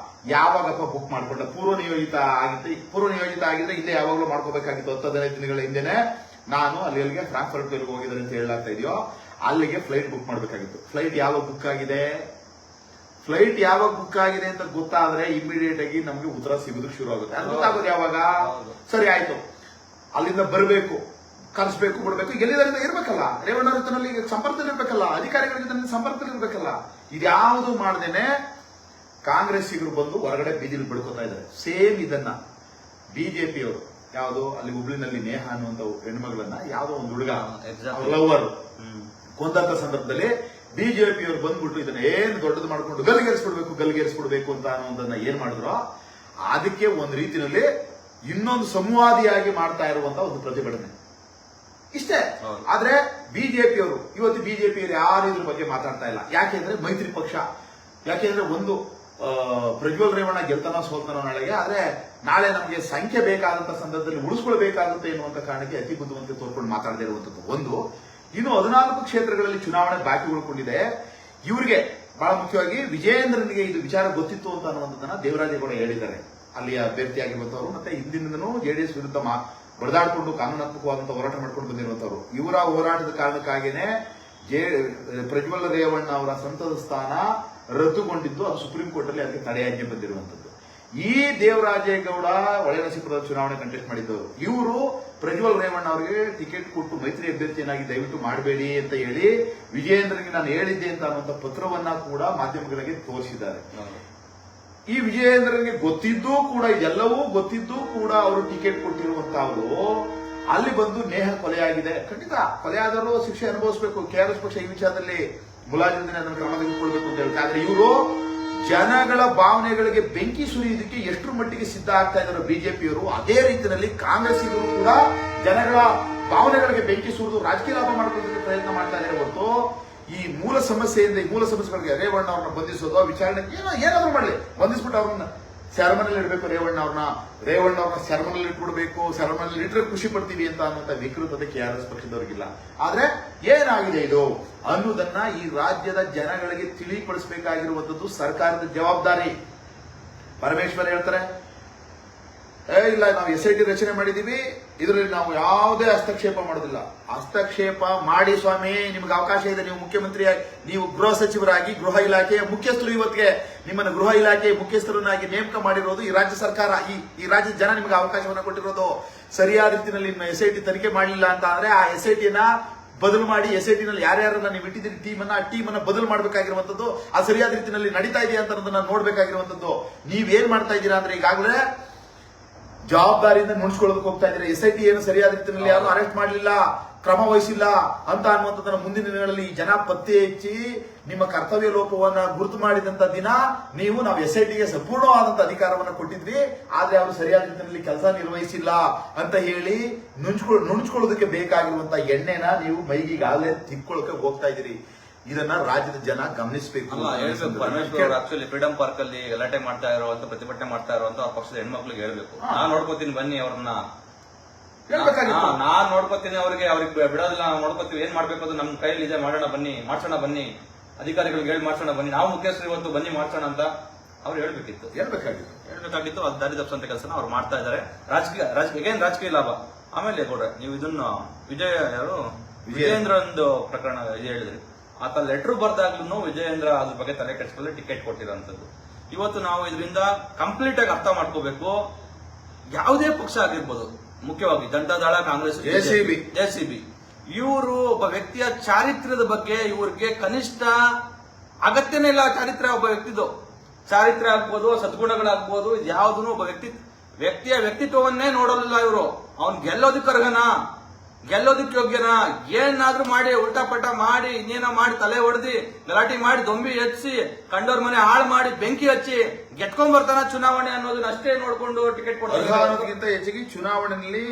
ಯಾವಾಗಪ್ಪ ಬುಕ್ ಮಾಡ್ಕೊಂಡ? ಪೂರ್ವ ನಿಯೋಜಿತ ಆಗಿದ್ರೆ ಹಿಂದೆ ಯಾವಾಗಲೂ ಮಾಡ್ಕೋಬೇಕಾಗಿತ್ತು. 10-15 ದಿನಗಳ ಹಿಂದೆನೆ ನಾನು ಅಲ್ಲಿಗೆ ಫ್ರಾಂಕ್ಫರ್ಟ್ ಹೋಗಿದ್ದಾರೆ ಅಂತ ಹೇಳಲಾಗ್ತಾ ಇದೆಯೋ, ಅಲ್ಲಿಗೆ ಫ್ಲೈಟ್ ಬುಕ್ ಮಾಡ್ಬೇಕಾಗಿತ್ತು. ಫ್ಲೈಟ್ ಯಾವಾಗ ಬುಕ್ ಆಗಿದೆ ಅಂತ ಗೊತ್ತಾದ್ರೆ ಇಮಿಡಿಯೇಟ್ ಆಗಿ ನಮ್ಗೆ ಉತ್ತರ ಸಿಗೋದಕ್ಕೆ ಶುರು ಆಗುತ್ತೆ. ಅದು ಗೊತ್ತಾಗೋದು ಯಾವಾಗ? ಸರಿ ಆಯ್ತು, ಅಲ್ಲಿಂದ ಬರಬೇಕು, ಕರೆಸ್ಬೇಕು, ಬಿಡ್ಬೇಕು, ಎಲ್ಲಿದ್ದರಿಂದ ಇರ್ಬೇಕಲ್ಲ, ರೇವಣ್ಣ ಜೊತೆನಲ್ಲಿ ಸಂಪರ್ಕದಲ್ಲಿ ಇರ್ಬೇಕಲ್ಲ, ಅಧಿಕಾರಿಗಳ ಜೊತೆ ಸಂಪರ್ಕದಲ್ಲಿ ಇರ್ಬೇಕಲ್ಲ. ಇದ್ಯಾವುದು ಮಾಡದೇನೆ ಕಾಂಗ್ರೆಸ್ಸಿಗರು ಬಂದು ಹೊರಗಡೆ ಬೀದಿಲಿ ಬಿಡ್ಕೋತಾ ಇದ್ದಾರೆ. ಸೇಮ್ ಇದನ್ನ ಬಿಜೆಪಿಯವರು ಯಾವುದು ಅಲ್ಲಿ ಹುಬ್ಳಿನಲ್ಲಿ ನೇಹ ಅನ್ನುವಂತ ಹೆಣ್ಮಗಳನ್ನ ಯಾವ್ದೋ ಒಂದು ಹುಡುಗ ಲವರ್ ಕೊಂದಂತ ಸಂದರ್ಭದಲ್ಲಿ ಬಿಜೆಪಿಯವರು ಬಂದ್ಬಿಟ್ಟು ಇದನ್ನ ಏನ್ ದೊಡ್ಡದು ಮಾಡ್ಕೊಂಡು ಗಲ್ಲಿಗೇರಿಸ್ಬಿಡ್ಬೇಕು ಅಂತ ಅನ್ನೋದನ್ನ ಏನ್ ಮಾಡಿದ್ರು, ಅದಕ್ಕೆ ಒಂದು ರೀತಿಯಲ್ಲಿ ಇನ್ನೊಂದು ಸಂವಾದಿಯಾಗಿ ಮಾಡ್ತಾ ಇರುವಂತ ಒಂದು ಪ್ರತಿಭಟನೆ ಇಷ್ಟೇ. ಆದ್ರೆ ಇವತ್ತು ಬಿಜೆಪಿಯವರು ಯಾರು ಇದ್ರ ಬಗ್ಗೆ ಮಾತಾಡ್ತಾ ಇಲ್ಲ. ಯಾಕೆಂದ್ರೆ ಮೈತ್ರಿ ಪಕ್ಷ, ಯಾಕೆಂದ್ರೆ ಒಂದು ಪ್ರಜ್ವಲ್ ರೇವಣ್ಣ ಗೆಲ್ತಾನೋ ಸೋಲ್ತಾನೋ ನಾಳೆಗೆ, ಆದ್ರೆ ನಾಳೆ ನಮಗೆ ಸಂಖ್ಯೆ ಬೇಕಾದಂತ ಸಂದರ್ಭದಲ್ಲಿ ಉಳಿಸ್ಕೊಳ್ಬೇಕಾಗುತ್ತೆ ಎನ್ನುವಂತ ಕಾರಣಕ್ಕೆ ಅತಿ ಬುದ್ಧಿವಂತಿಕೆ ತೋರ್ಕೊಂಡು ಮಾತಾಡದೇ ಇರುವಂತದ್ದು ಒಂದು. ಇನ್ನು 14 ಕ್ಷೇತ್ರಗಳಲ್ಲಿ ಚುನಾವಣೆ ಬಾಕಿ ಉಳ್ಕೊಂಡಿದೆ. ಇವರಿಗೆ ಬಹಳ ಮುಖ್ಯವಾಗಿ ವಿಜಯೇಂದ್ರನಿಗೆ ಇದು ವಿಚಾರ ಗೊತ್ತಿತ್ತು ಅಂತ ಅನ್ನುವಂಥದ್ದನ್ನ ದೇವರಾಜೇಗೌಡ ಹೇಳಿದ್ದಾರೆ. ಅಲ್ಲಿಯ ಅಭ್ಯರ್ಥಿಯಾಗಿರುವಂತವರು ಮತ್ತೆ ಹಿಂದಿನಿಂದನೂ ಜೆಡಿಎಸ್ ವಿರುದ್ಧ ಬಡದಾಡಿಕೊಂಡು ಕಾನೂನಾತ್ಮಕವಾದಂತಹ ಹೋರಾಟ ಮಾಡ್ಕೊಂಡು ಬಂದಿರುವಂತವರು. ಇವರ ಹೋರಾಟದ ಕಾರಣಕ್ಕಾಗಿಯೇ ಪ್ರಜ್ವಲ್ ರೇವಣ್ಣ ಅವರ ಸಂಸದ ಸ್ಥಾನ ರದ್ದುಗೊಂಡಿದ್ದು. ಅದು ಸುಪ್ರೀಂ ಕೋರ್ಟ್ ಅಲ್ಲಿ ಅದಕ್ಕೆ ತಡೆಯಾಜ್ಞೆ ಬಂದಿರುವಂತದ್ದು. ಈ ದೇವರಾಜೇಗೌಡ ಹೊಳೆನರಸೀಪುರದ ಚುನಾವಣೆ ಕಂಟೆಸ್ಟ್ ಮಾಡಿದ್ದವರು. ಇವರು ಪ್ರಜ್ವಲ್ ರೇವಣ್ಣ ಅವರಿಗೆ ಟಿಕೆಟ್ ಕೊಟ್ಟು ಮೈತ್ರಿ ಅಭ್ಯರ್ಥಿಯನ್ನಾಗಿ ದಯವಿಟ್ಟು ಮಾಡಬೇಡಿ ಅಂತ ಹೇಳಿ ವಿಜಯೇಂದ್ರನಿಗೆ ನಾನು ಹೇಳಿದ್ದೆ ಅಂತ ಅನ್ನುವಂಥ ಪತ್ರವನ್ನ ಕೂಡ ಮಾಧ್ಯಮಗಳಿಗೆ ತೋರಿಸಿದ್ದಾರೆ. ಈ ವಿಜಯೇಂದ್ರನಿಗೆ ಗೊತ್ತಿದ್ದೂ ಕೂಡ, ಇದೆಲ್ಲವೂ ಗೊತ್ತಿದ್ದೂ ಕೂಡ ಅವರು ಟಿಕೆಟ್ ಕೊಟ್ಟಿರುವಂತಹವರು ಅಲ್ಲಿ ಬಂದು ನೇಹ ಕೊಲೆಯಾಗಿದೆ. ಖಂಡಿತ ಕೊಲೆಯಾದರೂ ಶಿಕ್ಷೆ ಅನುಭವಿಸಬೇಕು. ಕೆಆರ್ಎಸ್ ಪಕ್ಷ ಈ ವಿಚಾರದಲ್ಲಿ ಮುಲಾಜಿಂದನೆ ಅದನ್ನು ಕ್ರಮ ತೆಗೆದುಕೊಳ್ಬೇಕು ಅಂತ ಹೇಳ್ತಾರೆ. ಆದ್ರೆ ಇವರು ಜನಗಳ ಭಾವನೆಗಳಿಗೆ ಬೆಂಕಿ ಸುರಿಯುವುದಕ್ಕೆ ಎಷ್ಟರ ಮಟ್ಟಿಗೆ ಸಿದ್ಧ ಆಗ್ತಾ ಇದ್ದಾರೆ ಬಿಜೆಪಿಯವರು, ಅದೇ ರೀತಿಯಲ್ಲಿ ಕಾಂಗ್ರೆಸ್ಸಿಗರು ಕೂಡ ಜನಗಳ ಭಾವನೆಗಳಿಗೆ ಬೆಂಕಿ ಸುರಿದು ರಾಜಕೀಯ ಲಾಭ ಮಾಡ್ಕೊಳ್ಳೋದಕ್ಕೆ ಪ್ರಯತ್ನ ಮಾಡ್ತಾ ಇದ್ದಾರೆ ಹೊರತು ಈ ಮೂಲ ಸಮಸ್ಯೆಗಳಿಗೆ ರೇವಣ್ಣ ಅವ್ರನ್ನ ಬಂಧಿಸೋದು, ವಿಚಾರಣೆ ಏನಾದ್ರೂ ಮಾಡಲಿ, ಬಂಧಿಸ್ಬಿಟ್ಟು ಅವ್ರನ್ನ ಸೆರೆಮನೆಯಲ್ಲಿ ಇಡಬೇಕು. ರೇವಣ್ಣ ಅವ್ರನ್ನ ಸೆರೆಮನೆಯಲ್ಲಿ ಇಟ್ಬಿಡ್ಬೇಕು, ಸೆರೆಮನೆಯಲ್ಲಿ ಇಟ್ಟರೆ ಖುಷಿ ಪಡ್ತೀವಿ ಅಂತ ಅನ್ನುವಂಥ ವಿಕೃತತೆ ಕೆಆರ್ಎಸ್ ಪಕ್ಷದವ್ರಿಗಿಲ್ಲ. ಆದ್ರೆ ಏನಾಗಿದೆ ಇದು ಅನ್ನೋದನ್ನ ಈ ರಾಜ್ಯದ ಜನಗಳಿಗೆ ತಿಳಿಪಡಿಸಬೇಕಾಗಿರುವಂತದ್ದು ಸರ್ಕಾರದ ಜವಾಬ್ದಾರಿ. ಪರಮೇಶ್ವರ್ ಹೇಳ್ತಾರೆ, ಇಲ್ಲ ನಾವು SIT ರಚನೆ ಮಾಡಿದೀವಿ, ಇದರಲ್ಲಿ ನಾವು ಯಾವುದೇ ಹಸ್ತಕ್ಷೇಪ ಮಾಡೋದಿಲ್ಲ. ಹಸ್ತಕ್ಷೇಪ ಮಾಡಿ ಸ್ವಾಮಿ, ನಿಮ್ಗೆ ಅವಕಾಶ ಇದೆ. ನೀವು ಮುಖ್ಯಮಂತ್ರಿ, ನೀವು ಗೃಹ ಸಚಿವರಾಗಿ ಗೃಹ ಇಲಾಖೆಯ ಮುಖ್ಯಸ್ಥರು, ಇವತ್ತಿಗೆ ನಿಮ್ಮನ್ನು ಗೃಹ ಇಲಾಖೆಯ ಮುಖ್ಯಸ್ಥರನ್ನಾಗಿ ನೇಮಕ ಮಾಡಿರೋದು ಈ ರಾಜ್ಯ ಸರ್ಕಾರ. ಈ ರಾಜ್ಯದ ಜನ ನಿಮಗೆ ಅವಕಾಶವನ್ನ ಕೊಟ್ಟಿರೋದು. ಸರಿಯಾದ ರೀತಿಯಲ್ಲಿ SIT ತನಿಖೆ ಮಾಡಲಿಲ್ಲ ಅಂತ ಅಂದ್ರೆ ಆ SITನ ಬದಲು ಮಾಡಿ, SIT ನಲ್ಲಿ ಯಾರ್ಯಾರನ್ನ ನೀವು ಇಟ್ಟಿದ್ದೀರಿ ಆ ಟೀಮ್ ಅನ್ನ ಬದಲು ಮಾಡಬೇಕಾಗಿರುವಂತದ್ದು, ಆ ಸರಿಯಾದ ರೀತಿಯಲ್ಲಿ ನಡೀತಾ ಇದೆಯಾ ಅಂತ ಅನ್ನೋದನ್ನ ನೋಡ್ಬೇಕಾಗಿರುವಂತದ್ದು. ನೀವೇನ್ ಮಾಡ್ತಾ ಇದ್ದೀರಾ ಅಂದ್ರೆ ಈಗಾಗಲೇ ಜವಾಬ್ದಾರಿಯಿಂದ ನುಣಿಸ್ಕೊಳ್ಳೋದಕ್ಕೆ ಹೋಗ್ತಾ ಇದ್ದೀರಾ. SIT ಏನು ಸರಿಯಾದ ರೀತಿಯಲ್ಲಿ ಯಾರು ಅರೆಸ್ಟ್ ಮಾಡಲಿಲ್ಲ, ಕ್ರಮ ವಹಿಸಿಲ್ಲ ಅಂತ ಅನ್ನುವಂಥದ್ದನ್ನ ಮುಂದಿನ ದಿನಗಳಲ್ಲಿ ಜನ ಪತ್ತೆ ಹಚ್ಚಿ ನಿಮ್ಮ ಕರ್ತವ್ಯ ಲೋಪವನ್ನ ಗುರುತು ಮಾಡಿದಂತ ದಿನ ನಾವು SITಗೆ ಸಂಪೂರ್ಣವಾದಂತ ಅಧಿಕಾರವನ್ನ ಕೊಟ್ಟಿದ್ವಿ, ಆದ್ರೆ ಅವರು ಸರಿಯಾದ ರೀತಿಯಲ್ಲಿ ಕೆಲಸ ನಿರ್ವಹಿಸಿಲ್ಲ ಅಂತ ಹೇಳಿ ನುಣಿಸ್ಕೊಳ್ಳೋದಕ್ಕೆ ಬೇಕಾಗಿರುವಂತ ಎಣ್ಣೆನ ನೀವು ಮೈಗೀಗಾಗಲೇ ತಿಕ್ಕೊಳ್ಳೋಕೆ ಹೋಗ್ತಾ ಇದ್ದೀರಿ. ಇದನ್ನ ರಾಜ್ಯದ ಜನ ಗಮನಿಸಬೇಕು. ಪರಮೇಶ್ವರ್ ಆಕ್ಚುಲಿ ಫ್ರೀಡಂ ಪಾರ್ಕ್ ಅಲ್ಲಿ ಗಲಾಟೆ ಮಾಡ್ತಾ ಇರುವಂತ, ಪ್ರತಿಭಟನೆ ಮಾಡ್ತಾ ಇರುವಂತ ಅವ್ರ ಪಕ್ಷದ ಹೆಣ್ಮಕ್ಳಿಗೆ ಹೇಳ್ಬೇಕು, ನಾನ್ ನೋಡ್ಕೋತೀನಿ ಬನ್ನಿ ಅವ್ರನ್ನ, ನಾನ್ ನೋಡ್ಕೋತೀನಿ, ಅವ್ರಿಗೆ ಬಿಡೋದಿಲ್ಲ, ನಾವು ನೋಡ್ಕೋತೀವಿ, ಏನ್ ಮಾಡ್ಬೇಕು ಅದು ನಮ್ ಕೈಯಲ್ಲಿ ಇದೆ, ಮಾಡ್ಸೋಣ ಬನ್ನಿ, ಅಧಿಕಾರಿಗಳಿಗೆ ಹೇಳಿ ಮಾಡ್ಸೋಣ ಬನ್ನಿ, ನಾವು ಮುಖ್ಯಸ್ಥರು ಇವತ್ತು ಬನ್ನಿ ಮಾಡ್ಸೋಣ ಅಂತ ಅವ್ರು ಹೇಳ್ಬೇಕಾಗಿತ್ತು. ಅದು ದಾರಿ ತಪ್ಪಿಸಂತ ಕೆಲಸನ ಅವ್ರು ಮಾಡ್ತಾ ಇದ್ದಾರೆ. ರಾಜಕೀಯ ಲಾಭ. ಆಮೇಲೆ ಗೌಡ್ರೆ, ನೀವು ಇದನ್ನ ವಿಜಯೇಂದ್ರ ಒಂದು ಪ್ರಕರಣ ಹೇಳಿದ್ರಿ. ಆತ ಲೆಟರ್ ಬರ್ದಾಗ್ಲೂ ವಿಜಯೇಂದ್ರ ಅದ್ರ ಬಗ್ಗೆ ತಲೆ ಕೆಡಿಸ್ಕೊಳ್ಳಿ ಟಿಕೆಟ್ ಕೊಟ್ಟಿರೋಂಥದ್ದು. ಇವತ್ತು ನಾವು ಇದರಿಂದ ಕಂಪ್ಲೀಟ್ ಆಗಿ ಅರ್ಥ ಮಾಡ್ಕೋಬೇಕು. ಯಾವುದೇ ಪಕ್ಷ ಆಗಿರ್ಬೋದು, ಮುಖ್ಯವಾಗಿ ಜನತಾದಳ, ಕಾಂಗ್ರೆಸ್, JCB, ಇವರು ಒಬ್ಬ ವ್ಯಕ್ತಿಯ ಚಾರಿತ್ರ್ಯದ ಬಗ್ಗೆ ಇವ್ರಿಗೆ ಕನಿಷ್ಠ ಅಗತ್ಯನೇ ಇಲ್ಲ. ಚಾರಿತ್ರ್ಯ ಒಬ್ಬ ವ್ಯಕ್ತಿದು ಚಾರಿತ್ರ್ಯ ಆಗ್ಬೋದು, ಸದ್ಗುಣಗಳಾಗ್ಬೋದು, ಯಾವ್ದನ್ನು ಒಬ್ಬ ವ್ಯಕ್ತಿ ವ್ಯಕ್ತಿಯ ವ್ಯಕ್ತಿತ್ವವನ್ನೇ ನೋಡಲಿಲ್ಲ ಇವರು. ಅವ್ನ್ ಗೆಲ್ಲೋದಕ್ಕೆ ಅರ್ಹನಾ, ಗೆಲ್ಲೋದಕ್ಕೆ ಯೋಗ್ಯನಾ, ಏನಾದ್ರೂ ಮಾಡಿ ಉಲ್ಟಾ ಪಲ್ಟಾ ಮಾಡಿ ಇನ್ನೇನೋ ಮಾಡಿ ತಲೆ ಹೊಡೆದಿ ಗಲಾಟೆ ಮಾಡಿ ದೊಂಬಿ ಹೆಚ್ಚಿ ಕಂಡೋರ್ ಮನೆ ಹಾಳು ಮಾಡಿ ಬೆಂಕಿ ಹಚ್ಚಿ ಗೆಟ್ಕೊಂಡ್ ಬರ್ತಾನ ಚುನಾವಣೆ ಅನ್ನೋದನ್ನ ಅಷ್ಟೇ ನೋಡ್ಕೊಂಡು ಟಿಕೆಟ್ ಕೊಡ್ತಾರೆ. ಅನ್ನೋದಕ್ಕಿಂತ ಹೆಚ್ಚಿಗೆ ಚುನಾವಣೆಯಲ್ಲಿ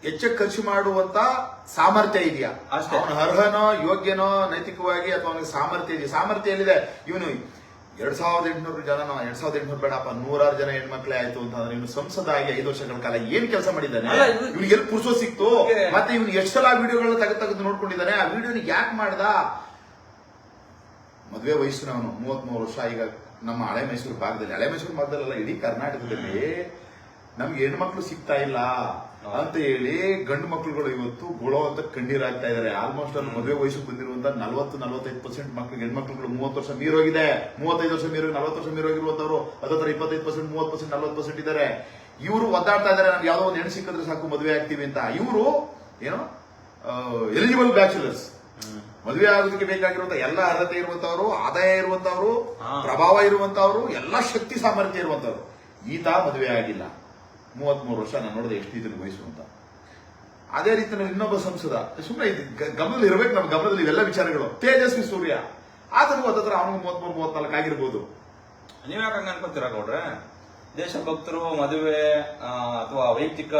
ಹೆಚ್ಚು ಖರ್ಚು ಮಾಡುವಂತ ಸಾಮರ್ಥ್ಯ ಇದೆಯಾ, ಅಷ್ಟೇ. ಅವನು ಅರ್ಹನೋ ಯೋಗ್ಯನೋ ನೈತಿಕವಾಗಿ ಅಥವಾ ಅವನಿಗೆ ಸಾಮರ್ಥ್ಯ ಇದೆಯಾ? ಸಾಮರ್ಥ್ಯ ಎಲ್ಲಿದೆ? ಇವನು 2800 ಜನ 2800 ಬೇಡಪ್ಪ 100 ಜನ ಹೆಣ್ಮಕ್ಳೇ ಆಯ್ತು ಅಂತಂದ್ರೆ ಇವನು ಸಂಸದ ಆಗಿ 5 ವರ್ಷಗಳ ಕಾಲ ಏನ್ ಕೆಲಸ ಮಾಡಿದ್ದಾನೆ? ಅಲ್ಲ, ಇವ್ನಿಗೆ ಎಲ್ಲಿ ಪುರ್ಸೋ ಸಿಕ್ತು? ಮತ್ತೆ ಇವನು ಎಷ್ಟು ಸಲ ವಿಡಿಯೋಗಳನ್ನ ತೆಗೆದು ನೋಡ್ಕೊಂಡಿದ್ದಾನೆ? ಆ ವಿಡಿಯೋನಿಗೆ ಯಾಕೆ ಮಾಡ್ದ? ಮದುವೆ ವಯಸ್ಸಿನವನು 33 ವರ್ಷ. ಈಗ ನಮ್ಮ ಹಳೆ ಮೈಸೂರು ಭಾಗದಲ್ಲ ಇಡೀ ಕರ್ನಾಟಕದಲ್ಲಿ ನಮ್ಗೆ ಹೆಣ್ಮಕ್ಳು ಸಿಗ್ತಾ ಇಲ್ಲ ಅಂತ ಹೇಳಿ ಗಂಡು ಮಕ್ಳುಗಳು ಇವತ್ತು ಗುಳೋ ಅಂತ ಕಣ್ಣೀರಾಗ್ತಾ ಇದಾರೆ. ಆಲ್ಮೋಸ್ಟ್ ಅಲ್ಲಿ ಮದುವೆ ವಯಸ್ಸು ಬಂದಿರುವಂತ 40-45% ಮಕ್ಳಿಗೆ ಹೆಣ್ಮಕ್ಳುಗಳು 30 ವರ್ಷ ಮೀರೋಗಿದೆ, 35 ವರ್ಷ ಮೀರೋಗಿ 40 ವರ್ಷ ಮೀರೋಗಿರುವಂತವ್ರು ಅದರ 25%, 30%, 40% ಇದ್ದಾರೆ. ಇವರು ಒದ್ದಾಡ್ತಾ ಇದಾರೆ, ನಮ್ಗೆ ಯಾವ್ದೋ ಒಂದು ಹೆಣ್ಣು ಸಿಕ್ಕಿದ್ರೆ ಸಾಕು ಮದುವೆ ಆಗ್ತೀವಿ ಅಂತ. ಇವರು ಏನೋ ಎಲಿಜಿಬಲ್ ಬ್ಯಾಚುಲರ್ಸ್, ಮದುವೆ ಆಗೋದಕ್ಕೆ ಬೇಕಾಗಿರುವಂತ ಎಲ್ಲ ಅರ್ಹತೆ ಇರುವಂತವ್ರು, ಆದಾಯ ಇರುವಂತವ್ರು, ಪ್ರಭಾವ ಇರುವಂತವ್ರು, ಎಲ್ಲ ಶಕ್ತಿ ಸಾಮರ್ಥ್ಯ ಇರುವಂತವ್ರು. ಈತ ಮದುವೆ ಆಗಿಲ್ಲ, 33 ವರ್ಷ. ನಾನು ನೋಡಿದೆ ಎಷ್ಟು ಇದನ್ನು ವಯಸ್ಸು ಅಂತ. ಅದೇ ರೀತಿ ನಾವು ಇನ್ನೊಬ್ಬ ಸಂಸದ ಸುಮ್ಮನೆ ಗಮನದಲ್ಲಿ ಇರಬೇಕು, ನಮ್ಮ ಗಮನದಲ್ಲಿ ಇವೆಲ್ಲ ವಿಚಾರಗಳು. ತೇಜಸ್ವಿ ಸೂರ್ಯ ಆತನಿಗೂ ಹತ್ತತ್ರ ಅವನಿಗೂ 33-34 ಆಗಿರ್ಬೋದು. ನೀವ್ ಯಾಕೆ ಹಂಗ ಅನ್ಕೊಂತೀರಾ ಗೌಡ್ರೆ? ದೇಶಭಕ್ತರು ಮದುವೆ ಅಥವಾ ವೈಯಕ್ತಿಕ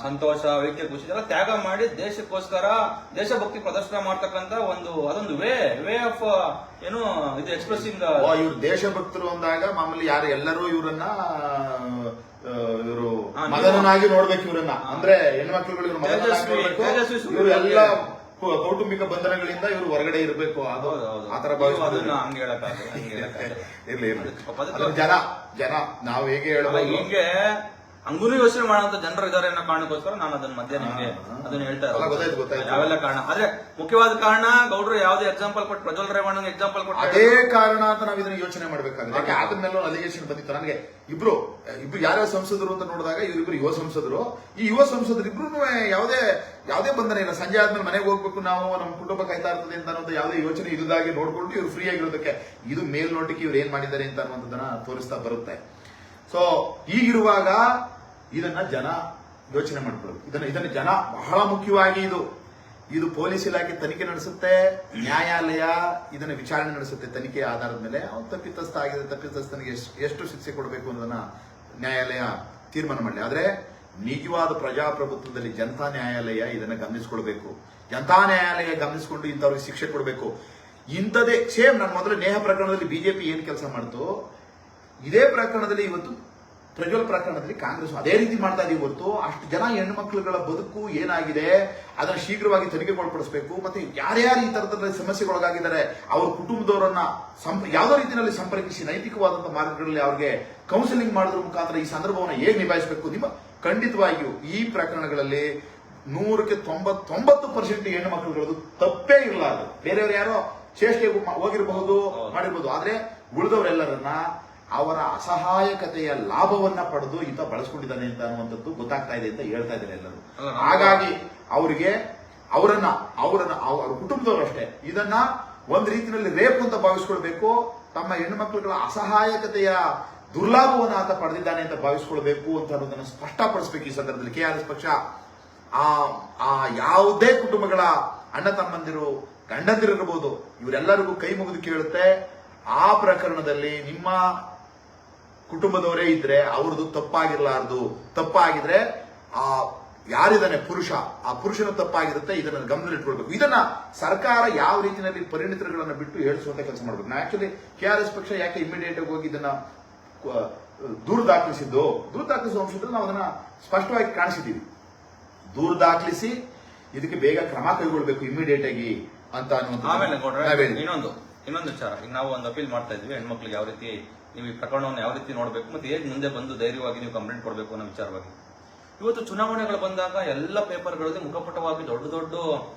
ಸಂತೋಷ, ವೈಯಕ್ತಿಕ ಖುಷಿ ಎಲ್ಲ ತ್ಯಾಗ ಮಾಡಿ ದೇಶಕ್ಕೋಸ್ಕರ ದೇಶಭಕ್ತಿ ಪ್ರದರ್ಶನ ಮಾಡ್ತಕ್ಕಂತ ಅದೊಂದು ವೇ ಆಫ್ ಏನು ಇದು ಎಕ್ಸ್ಪ್ರೆಸಿಂಗ್. ಇವ್ರು ದೇಶಭಕ್ತರು ಅಂದಾಗ ಮಾಮೂಲಿ ಯಾರು ಎಲ್ಲರೂ ಇವರನ್ನ ಇವರು ಮದನನಾಗಿ ನೋಡ್ಬೇಕು. ಇವರನ್ನ ಅಂದ್ರೆ ಹೆಣ್ಮಕ್ಳುಗಳು ಇವರು ಎಲ್ಲ ಕೌಟುಂಬಿಕ ಬಂಧನಗಳಿಂದ ಇವರು ಹೊರಗಡೆ ಇರಬೇಕು. ಆತರ ಇರ್ಲಿ ಜನ ನಾವು ಹೇಗೆ ಹೇಳಬಹುದು, ಹಿಂಗೆ ಹಂಗೂನು ಯೋಚನೆ ಮಾಡುವಂತ ಜನರು ಇದಾರೆ ಅನ್ನೋ ಕಾರಣಕ್ಕೋಸ್ಕರ ನಾನು ಅದನ್ನ ಮಧ್ಯ ನಿಮ್ಗೆ ಅದನ್ನ ಹೇಳ್ತಾ ಇರೋದು. ಯಾವೆಲ್ಲ ಕಾರಣ ಆದ್ರೆ ಮುಖ್ಯವಾದ ಕಾರಣ ಗೌಡ್ರು ಯಾವ್ದೇ ಎಕ್ಸಾಂಪಲ್ ಕೊಟ್ಟು ಪ್ರಜ್ವಲ್ ರೇವಣ್ಣ ಎಕ್ಸಾಂಪಲ್ ಕೊಟ್ಟು ಅದೇ ಕಾರಣ ಅಂತ ನಾವು ಇದನ್ನ ಯೋಚನೆ ಮಾಡ್ಬೇಕಾಗುತ್ತೆ. ಯಾಕೆ ಆದ ಮೇಲೆ ಅಲಿಗೇಷನ್ ಬಂದಿತ್ತು ನನಗೆ. ಇಬ್ರು ಯಾರ್ಯಾವ ಸಂಸದರು ಅಂತ ನೋಡಿದಾಗ ಇವರಿಬ್ರು ಯುವ ಸಂಸದರು. ಈ ಯುವ ಸಂಸದರು ಇಬ್ರು ಯಾವುದೇ ಬಂಧನ ಇಲ್ಲ. ಸಂಜೆ ಆದ್ಮೇಲೆ ಮನೆಗೆ ಹೋಗ್ಬೇಕು, ನಾವು ನಮ್ಮ ಕುಟುಂಬ ಕಾಯ್ತಾ ಇರ್ತದೆ ಅಂತ ಅನ್ನೋದು ಯಾವುದೇ ಯೋಚನೆ ಇಲ್ಲದಾಗಿ ನೋಡ್ಕೊಂಡು ಇವ್ರು ಫ್ರೀ ಆಗಿರೋದಕ್ಕೆ ಇದು ಮೇಲ್ನೋಟಕ್ಕೆ ಇವ್ರು ಏನ್ ಮಾಡಿದ್ದಾರೆ ಅಂತ ಅನ್ನೋದನ್ನ ತೋರಿಸ್ತಾ ಬರುತ್ತೆ. ಸೊ ಈಗಿರುವಾಗ ಇದನ್ನ ಜನ ಯೋಚನೆ ಮಾಡ್ಕೊಳ್ಳೋದು. ಇದನ್ನ ಜನ ಬಹಳ ಮುಖ್ಯವಾಗಿ ಇದು ಪೊಲೀಸ್ ಇಲಾಖೆ ತನಿಖೆ ನಡೆಸುತ್ತೆ, ನ್ಯಾಯಾಲಯ ಇದನ್ನ ವಿಚಾರಣೆ ನಡೆಸುತ್ತೆ. ತನಿಖೆ ಆಧಾರದ ಮೇಲೆ ಅವನು ತಪ್ಪಿತಸ್ಥ ಆಗಿದೆ, ತಪ್ಪಿತಸ್ಥನಿಗೆ ಎಷ್ಟು ಶಿಕ್ಷೆ ಕೊಡಬೇಕು ಅನ್ನೋದನ್ನ ನ್ಯಾಯಾಲಯ ತೀರ್ಮಾನ ಮಾಡಲಿ. ಆದ್ರೆ ನಿಜವಾದ ಪ್ರಜಾಪ್ರಭುತ್ವದಲ್ಲಿ ಜನತಾ ನ್ಯಾಯಾಲಯ ಇದನ್ನ ಗಮನಿಸಿಕೊಳ್ಬೇಕು. ಜನತಾ ನ್ಯಾಯಾಲಯ ಗಮನಿಸಿಕೊಂಡು ಇಂಥವ್ರಿಗೆ ಶಿಕ್ಷೆ ಕೊಡಬೇಕು. ಇಂಥದೇ ಸೇಮ್ ನನ್ನ ಮೊದಲು ನೇಹ ಪ್ರಕರಣದಲ್ಲಿ ಬಿಜೆಪಿ ಏನ್ ಕೆಲಸ ಮಾಡ್ತು, ಇದೇ ಪ್ರಕರಣದಲ್ಲಿ ಇವತ್ತು ಪ್ರಜ್ವಲ್ ಪ್ರಕರಣದಲ್ಲಿ ಕಾಂಗ್ರೆಸ್ ಅದೇ ರೀತಿ ಮಾಡ್ತಾ ಇದೀವಿ. ಹೊರತು ಅಷ್ಟು ಜನ ಹೆಣ್ಣುಮಕ್ಳುಗಳ ಬದುಕು ಏನಾಗಿದೆ ಅದನ್ನ ಶೀಘ್ರವಾಗಿ ತನಿಖೆಗೊಳಪಡಿಸಬೇಕು. ಮತ್ತೆ ಯಾರ್ಯಾರು ಈ ತರದ ಸಮಸ್ಯೆಗೊಳಗಾಗಿದ್ದಾರೆ ಅವ್ರ ಕುಟುಂಬದವರನ್ನ ಯಾವುದೋ ರೀತಿಯಲ್ಲಿ ಸಂಪರ್ಕಿಸಿ ನೈತಿಕವಾದಂತಹ ಮಾರ್ಗಗಳಲ್ಲಿ ಅವ್ರಿಗೆ ಕೌನ್ಸಿಲಿಂಗ್ ಮಾಡೋದ್ರ ಮುಖಾಂತರ ಈ ಸಂದರ್ಭವನ್ನು ಹೇಗೆ ನಿಭಾಯಿಸಬೇಕು. ನಿಮ್ಮ ಖಂಡಿತವಾಗಿಯೂ ಈ ಪ್ರಕರಣಗಳಲ್ಲಿ 100ಕ್ಕೆ 99% ಹೆಣ್ಣು ಮಕ್ಕಳುಗಳದ್ದು ತಪ್ಪೇ ಇರಲಾರದು. ಬೇರೆಯವರು ಯಾರೋ ಚೇಷ್ಟೆ ಹೋಗಿರಬಹುದು, ಮಾಡಿರಬಹುದು. ಆದ್ರೆ ಉಳಿದವರೆಲ್ಲರನ್ನ ಅವರ ಅಸಹಾಯಕತೆಯ ಲಾಭವನ್ನ ಪಡೆದು ಈತ ಬಳಸ್ಕೊಂಡಿದ್ದಾನೆ ಅಂತ ಅನ್ನುವಂಥದ್ದು ಗೊತ್ತಾಗ್ತಾ ಇದೆ ಅಂತ ಹೇಳ್ತಾ ಇದ್ದಾರೆ ಎಲ್ಲರೂ. ಹಾಗಾಗಿ ಅವರ ಕುಟುಂಬದವರು ಅಷ್ಟೇ ಇದನ್ನ ಒಂದ್ ರೀತಿಯಲ್ಲಿ ರೇಪ್ ಅಂತ ಭಾವಿಸ್ಕೊಳ್ಬೇಕು. ತಮ್ಮ ಹೆಣ್ಣು ಮಕ್ಕಳುಗಳ ಅಸಹಾಯಕತೆಯ ದುರ್ಲಾಭವನ್ನು ಆತ ಪಡೆದಿದ್ದಾನೆ ಅಂತ ಭಾವಿಸ್ಕೊಳ್ಬೇಕು ಅಂತ ಅನ್ನೋದನ್ನ ಸ್ಪಷ್ಟಪಡಿಸಬೇಕು. ಈ ಸಂದರ್ಭದಲ್ಲಿ ಕೆಆರ್ಎಸ್ ಪಕ್ಷ ಯಾವುದೇ ಕುಟುಂಬಗಳ ಅಣ್ಣ ತಮ್ಮಂದಿರು ಗಂಡಂದಿರಿರಬಹುದು ಇವರೆಲ್ಲರಿಗೂ ಕೈ ಮುಗಿದು ಕೇಳುತ್ತೆ. ಆ ಪ್ರಕರಣದಲ್ಲಿ ನಿಮ್ಮ ಕುಟುಂಬದವರೇ ಇದ್ರೆ ಅವ್ರದ್ದು ತಪ್ಪಾಗಿರ್ಲಾರ್ದು. ತಪ್ಪಾಗಿದ್ರೆ ಯಾರಿದ್ದಾನೆ ಪುರುಷ, ಆ ಪುರುಷನ ತಪ್ಪಾಗಿರುತ್ತೆ. ಇದನ್ನ ಗಮನದಲ್ಲಿಟ್ಕೊಳ್ಬೇಕು. ಇದನ್ನ ಸರ್ಕಾರ ಯಾವ ರೀತಿಯಲ್ಲಿ ಪರಿಣಿತರುಗಳನ್ನ ಬಿಟ್ಟು ಹೇಳಿಸುವಂತ ಕೆಲಸ ಮಾಡ್ಬೇಕು. ನಾ ಆಕ್ಚುಲಿ ಕೆಆರ್ಎಸ್ ಪಕ್ಷ ಯಾಕೆ ಇಮಿಡಿಯೇಟ್ ಆಗಿ ಹೋಗಿ ಇದನ್ನ ದೂರು ದಾಖಲಿಸುವ ಅಂಶದಲ್ಲಿ ನಾವು ಅದನ್ನ ಸ್ಪಷ್ಟವಾಗಿ ಕಾಣಿಸಿದ್ದೀವಿ. ದೂರು ದಾಖಲಿಸಿ ಇದಕ್ಕೆ ಬೇಗ ಕ್ರಮ ಕೈಗೊಳ್ಬೇಕು ಇಮಿಡಿಯೇಟ್ ಆಗಿ ಅಂತ ಆಮೇಲೆ ಇನ್ನೊಂದು ವಿಚಾರ. ಈಗ ನಾವು ಒಂದು ಅಪೀಲ್ ಮಾಡ್ತಾ ಇದ್ವಿ ಹೆಣ್ಮಕ್ಳಿಗೆ ಯಾವ ರೀತಿ ನೀವು ಈ ಪ್ರಕರಣವನ್ನು ಯಾವ ರೀತಿ ನೋಡ್ಬೇಕು ಮತ್ತೆ ಹೇಗೆ ಮುಂದೆ ಬಂದು ಧೈರ್ಯವಾಗಿ ನೀವು ಕಂಪ್ಲೇಂಟ್ ಕೊಡಬೇಕು ಅನ್ನೋ ವಿಚಾರವಾಗಿ. ಇವತ್ತು ಚುನಾವಣೆಗಳು ಬಂದಾಗ ಎಲ್ಲ ಪೇಪರ್ಗಳಲ್ಲಿ ಮುಖಪುಟವಾಗಿ ದೊಡ್ಡ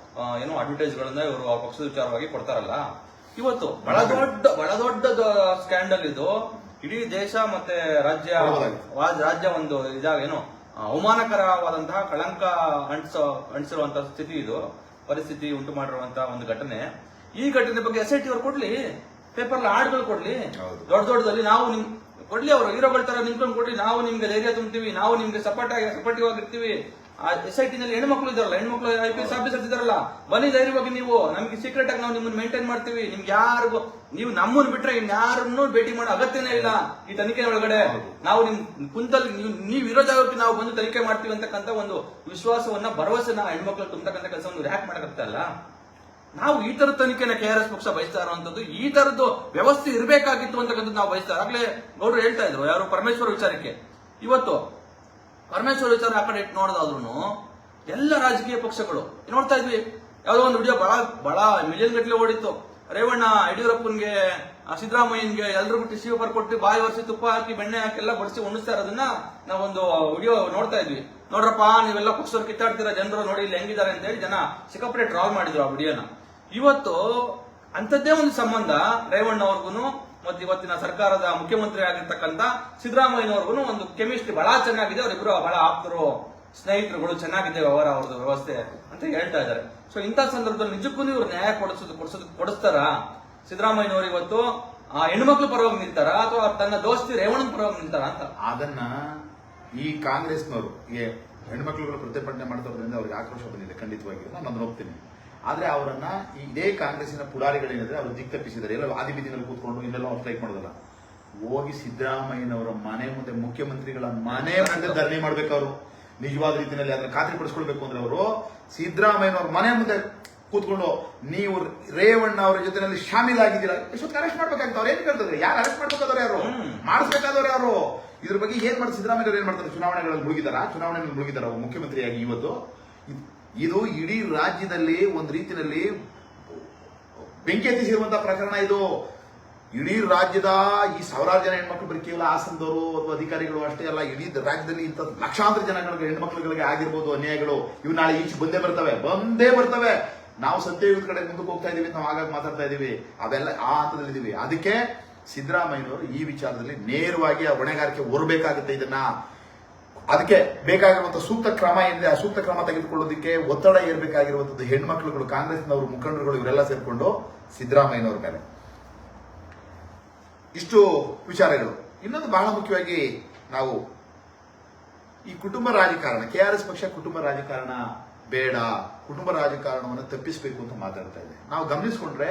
ಏನೋ ಅಡ್ವರ್ಟೈಸ್ ಗಳನ್ನ ಇವರು ಆ ಪಕ್ಷದ ವಿಚಾರವಾಗಿ ಕೊಡ್ತಾರಲ್ಲ. ಇವತ್ತು ಬಹಳ ದೊಡ್ಡ ಸ್ಕ್ಯಾಂಡಲ್ ಇದು. ಇಡೀ ದೇಶ ಮತ್ತೆ ರಾಜ್ಯ ಒಂದು ಇದಾಗ ಏನೋ ಅವಮಾನಕರವಾದಂತಹ ಕಳಂಕ ಅಂಟಿಸಿರುವಂತಹ ಸ್ಥಿತಿ, ಇದು ಪರಿಸ್ಥಿತಿ ಉಂಟು ಮಾಡಿರುವಂತಹ ಒಂದು ಘಟನೆ. ಈ ಘಟನೆ ಬಗ್ಗೆ SIT ಅವರು ಕೊಡ್ಲಿ, ಪೇಪರ್ ಆಡ್ಗಳು ಕೊಡ್ಲಿ, ದೊಡ್ಡದಲ್ಲಿ ನಾವು ಕೊಡ್ಲಿ ಅವರು ಹೀರೋಗಳ ತರ ನಿಂತ್ಕೊಂಡು ಕೊಡ್ಲಿ, ನಾವು ನಿಮ್ಗೆ ಧೈರ್ಯ ತುಂಬ್ತೀವಿ, ನಾವು ನಿಮ್ಗೆ ಸಪೋರ್ಟಿವ್ ಆಗಿರ್ತೀವಿ. SIT ನಲ್ಲಿ ಹೆಣ್ಮಕ್ಳು ಇದಾರಲ್ಲ, ಹೆಣ್ಮಕ್ಳು IPS ಆಫೀಸರ್ಸ್ ಇದಾರಲ್ಲ, ಬನ್ನಿ ಧೈರ್ಯವಾಗಿ ನೀವು, ನಮ್ಗೆ ಸೀಕ್ರೆಟ್ ಆಗಿ ನಾವು ನಿಮ್ಮನ್ನ ಮೇಂಟೈನ್ ಮಾಡ್ತೀವಿ. ನಿಮ್ಗೆ ಯಾರಿಗೂ ನೀವು ನಮ್ಮನ್ನು ಬಿಟ್ರೆ ಇನ್ಯಾರನ್ನೂ ಭೇಟಿ ಮಾಡೋ ಅಗತ್ಯನೇ ಇಲ್ಲ ಈ ತನಿಖೆ ಒಳಗಡೆ. ನಾವು ನಿಮ್ ಕುಂತಲ್ಲಿ ನೀವು ಇರೋ ಜಾಗಕ್ಕೆ ನಾವು ಬಂದು ತನಿಖೆ ಮಾಡ್ತೀವಿ ಅಂತಕ್ಕಂಥ ಒಂದು ವಿಶ್ವಾಸವನ್ನ, ಭರವಸೆನ ಹೆಣ್ಮಕ್ಳು ತುಂಬತಕ್ಕಂಥ ಕೆಲಸವನ್ನು ರ್ಯಾಕ್ ಮಾಡಕ್ಕಾಗ್ತಲ್ಲ. ನಾವು ಈ ತರದ ತನಿಖೆನ KRS ಪಕ್ಷ ಬಯಸ್ತಾ ಇರುವಂತದ್ದು, ಈ ತರದ್ದು ವ್ಯವಸ್ಥೆ ಇರಬೇಕಾಗಿತ್ತು ಅಂತಕ್ಕಂಥದ್ದು ನಾವು ಬಯಸ್ತಾ. ಆಗ್ಲೇ ಗೌಡ್ರು ಹೇಳ್ತಾ ಇದ್ರು ಯಾರು ಪರಮೇಶ್ವರ್ ವಿಚಾರಕ್ಕೆ. ಇವತ್ತು ಪರಮೇಶ್ವರ್ ವಿಚಾರ ಆ ಕಡೆ ಇಟ್ಟು ನೋಡೋದಾದ್ರು ಎಲ್ಲ ರಾಜಕೀಯ ಪಕ್ಷಗಳು ನೋಡ್ತಾ ಇದ್ವಿ. ಯಾವ್ದೋ ಒಂದು ವಿಡಿಯೋ ಬಹಳ ಮಿಲಿಯನ್ ಗಟ್ಟಲೆ ಓಡಿತ್ತು. ರೇವಣ್ಣ ಯಡಿಯೂರಪ್ಪನ್ಗೆ, ಸಿದ್ದರಾಮಯ್ಯನ್ಗೆ ಎಲ್ರಿಗೂ ಟಿಶ್ಯೂ ಪೇಪರ್ ಕೊಟ್ಟು ಬಾಯಿ ಒರೆಸಿ ತುಪ್ಪ ಹಾಕಿ ಬೆಣ್ಣೆ ಹಾಕಿ ಎಲ್ಲ ಬಡಿಸಿ ಉಣಿಸ್ತಾ ಇರೋದನ್ನ ನಾವೊಂದು ವಿಡಿಯೋ ನೋಡ್ತಾ ಇದ್ವಿ. ನೋಡ್ರಪ್ಪ ನೀವೆಲ್ಲ ಪಕ್ಷದವ್ರು ಕಿತ್ತಾಡ್ತೀರಾ, ಜನರು ನೋಡಿ ಇಲ್ಲಿ ಹೆಂಗಿದ್ದಾರೆ ಅಂತ ಹೇಳಿ ಜನ ಸಿಕ್ಕಾಪಟ್ಟೆ ಟ್ರಾಲ್ ಮಾಡಿದ್ರು ಆ ವಿಡಿಯೋನ. ಇವತ್ತು ಅಂತದ್ದೇ ಒಂದು ಸಂಬಂಧ ರೇವಣ್ಣ ಅವ್ರಿಗೂ ಮತ್ತೆ ಇವತ್ತಿನ ಸರ್ಕಾರದ ಮುಖ್ಯಮಂತ್ರಿ ಆಗಿರ್ತಕ್ಕಂಥ ಸಿದ್ದರಾಮಯ್ಯನವ್ರಿಗೂ ಒಂದು ಕೆಮಿಸ್ಟ್ರಿ ಬಹಳ ಚೆನ್ನಾಗಿದೆ. ಅವರಿಬ್ರು ಬಹಳ ಆಪ್ತರು, ಸ್ನೇಹಿತರುಗಳು, ಚೆನ್ನಾಗಿದೆ ವ್ಯವಹಾರ ಅವ್ರದ್ದು ವ್ಯವಸ್ಥೆ ಅಂತ ಹೇಳ್ತಾ ಇದ್ದಾರೆ. ಸೊ ಇಂಥ ಸಂದರ್ಭದಲ್ಲಿ ನಿಜಕ್ಕೂ ಇವ್ರು ನ್ಯಾಯ ಕೊಡಿಸ್ತಾರ? ಸಿದ್ದರಾಮಯ್ಯನವರು ಇವತ್ತು ಆ ಹೆಣ್ಮಕ್ಳು ಪರವಾಗಿ ನಿಲ್ತಾರ ಅಥವಾ ತನ್ನ ದೋಸ್ತಿ ರೇವಣ್ಣನ ಪರವಾಗಿ ನಿಲ್ತಾರ ಅಂತ ಅದನ್ನ ಈ ಕಾಂಗ್ರೆಸ್ನವರು ಹೆಣ್ಮಕ್ಳುಗಳು ಪ್ರತಿಭಟನೆ ಮಾಡ್ತಾರೋದ್ರಿಂದ ಅವ್ರಿಗೆ ಆಕ್ರೋಶ ಬಂದಿದೆ, ಖಂಡಿತವಾಗಿ ನಾನು ಅದನ್ನ ಒಪ್ತೀನಿ. ಆದ್ರೆ ಅವರನ್ನ ಇದೇ ಕಾಂಗ್ರೆಸ್ಸಿನ ಪುಡಾರಿಗಳೇನಿದ್ರೆ ಅವರು ದಿಕ್ ತಪ್ಪಿಸಿದ್ದಾರೆ. ಎಲ್ಲ ಆದಿ ಬೀದಿನಲ್ಲಿ ಕೂತ್ಕೊಂಡು ಇನ್ನೆಲ್ಲ ಅವ್ರು ಸ್ಟ್ರೈಕ್ ಮಾಡೋದಲ್ಲ, ಹೋಗಿ ಸಿದ್ದರಾಮಯ್ಯನವರ ಮನೆ ಮುಂದೆ, ಮುಖ್ಯಮಂತ್ರಿಗಳ ಮನೆ ಮುಂದೆ ಧರಣಿ ಮಾಡ್ಬೇಕು. ಅವರು ನಿಜವಾದ ರೀತಿಯಲ್ಲಿ ಅದನ್ನ ಖಾತ್ರಿಪಡಿಸ್ಕೊಳ್ಬೇಕು ಅಂದ್ರೆ ಅವರು ಸಿದ್ದರಾಮಯ್ಯನವ್ರ ಮನೆ ಮುಂದೆ ಕೂತ್ಕೊಂಡು ನೀವು ರೇವಣ್ಣ ಅವರ ಜೊತೆನಲ್ಲಿ ಶಾಮೀಲಾಗಿದ್ದೀರಾ, ಎಷ್ಟೊತ್ತು ಅರೆಸ್ಟ್ ಮಾಡ್ಬೇಕಾಗ್ತದೆ. ಅವ್ರು ಏನ್ ಕೇಳ್ತಾರೆ? ಯಾರು ಅರೆಸ್ಟ್ ಮಾಡ್ಬೇಕಾದವ್ರು? ಯಾರು ಮಾಡಿಸ್ಬೇಕಾದವ್ರು? ಯಾರು? ಇದ್ರ ಬಗ್ಗೆ ಏನ್ ಮಾಡ್ತಾರೆ ಸಿದ್ದರಾಮಯ್ಯ? ಏನ್ ಮಾಡ್ತಾರೆ? ಚುನಾವಣೆಗಳಲ್ಲಿ ಮುಳುಗಿದಾರ ಮುಖ್ಯಮಂತ್ರಿಯಾಗಿ. ಇವತ್ತು ಇದು ಇಡೀ ರಾಜ್ಯದಲ್ಲಿ ಒಂದು ರೀತಿಯಲ್ಲಿ ಬೆಂಕಿ ಹತ್ತಿಸಿರುವಂತಹ ಪ್ರಕರಣ. ಇದು ಇಡೀ ರಾಜ್ಯದ ಈ ಸಾವಿರಾರು ಜನ ಹೆಣ್ಮಕ್ಳು, ಬರೀ ಕೇವಲ ಹಾಸನದವರು ಅಥವಾ ಅಧಿಕಾರಿಗಳು ಅಷ್ಟೇ ಅಲ್ಲ, ಇಡೀ ರಾಜ್ಯದಲ್ಲಿ ಇಂಥ ಲಕ್ಷಾಂತರ ಜನಗಳಿಗೆ, ಹೆಣ್ಮಕ್ಳುಗಳಿಗೆ ಆಗಿರ್ಬೋದು ಅನ್ಯಾಯಗಳು, ಇವು ನಾಳೆ ಈಚೆ ಬಂದೇ ಬರ್ತವೆ. ನಾವು ಸತ್ಯಯುಗದ ಕಡೆ ಮುಂದಕ್ಕೆ ಹೋಗ್ತಾ ಇದೀವಿ, ನಾವು ಆಗಾಗ ಮಾತಾಡ್ತಾ ಇದೀವಿ, ಅವೆಲ್ಲ ಆ ಹಂತದಲ್ಲಿದ್ದೀವಿ. ಅದಕ್ಕೆ ಸಿದ್ದರಾಮಯ್ಯನವರು ಈ ವಿಚಾರದಲ್ಲಿ ನೇರವಾಗಿ ಆ ಹೊಣೆಗಾರಿಕೆ ಹೊರಬೇಕಾಗುತ್ತೆ. ಅದಕ್ಕೆ ಬೇಕಾಗಿರುವಂತಹ ಸೂಕ್ತ ಕ್ರಮ ಏನಿದೆ ಆ ಸೂಕ್ತ ಕ್ರಮ ತೆಗೆದುಕೊಳ್ಳೋದಕ್ಕೆ ಒತ್ತಡ ಏರ್ಬೇಕಾಗಿರುವಂತದ್ದು ಹೆಣ್ಮಕ್ಳುಗಳು, ಕಾಂಗ್ರೆಸ್ನವರು, ಮುಖಂಡರುಗಳು ಇವರೆಲ್ಲ ಸೇರ್ಕೊಂಡು ಸಿದ್ದರಾಮಯ್ಯನವ್ರ ಮೇಲೆ. ಇಷ್ಟು ವಿಚಾರಗಳು. ಇನ್ನೊಂದು ಬಹಳ ಮುಖ್ಯವಾಗಿ ನಾವು ಈ ಕುಟುಂಬ ರಾಜಕಾರಣ, KRS ಪಕ್ಷ ಕುಟುಂಬ ರಾಜಕಾರಣ ಬೇಡ, ಕುಟುಂಬ ರಾಜಕಾರಣವನ್ನು ತಪ್ಪಿಸಬೇಕು ಅಂತ ಮಾತಾಡ್ತಾ ಇದೆ. ನಾವು ಗಮನಿಸ್ಕೊಂಡ್ರೆ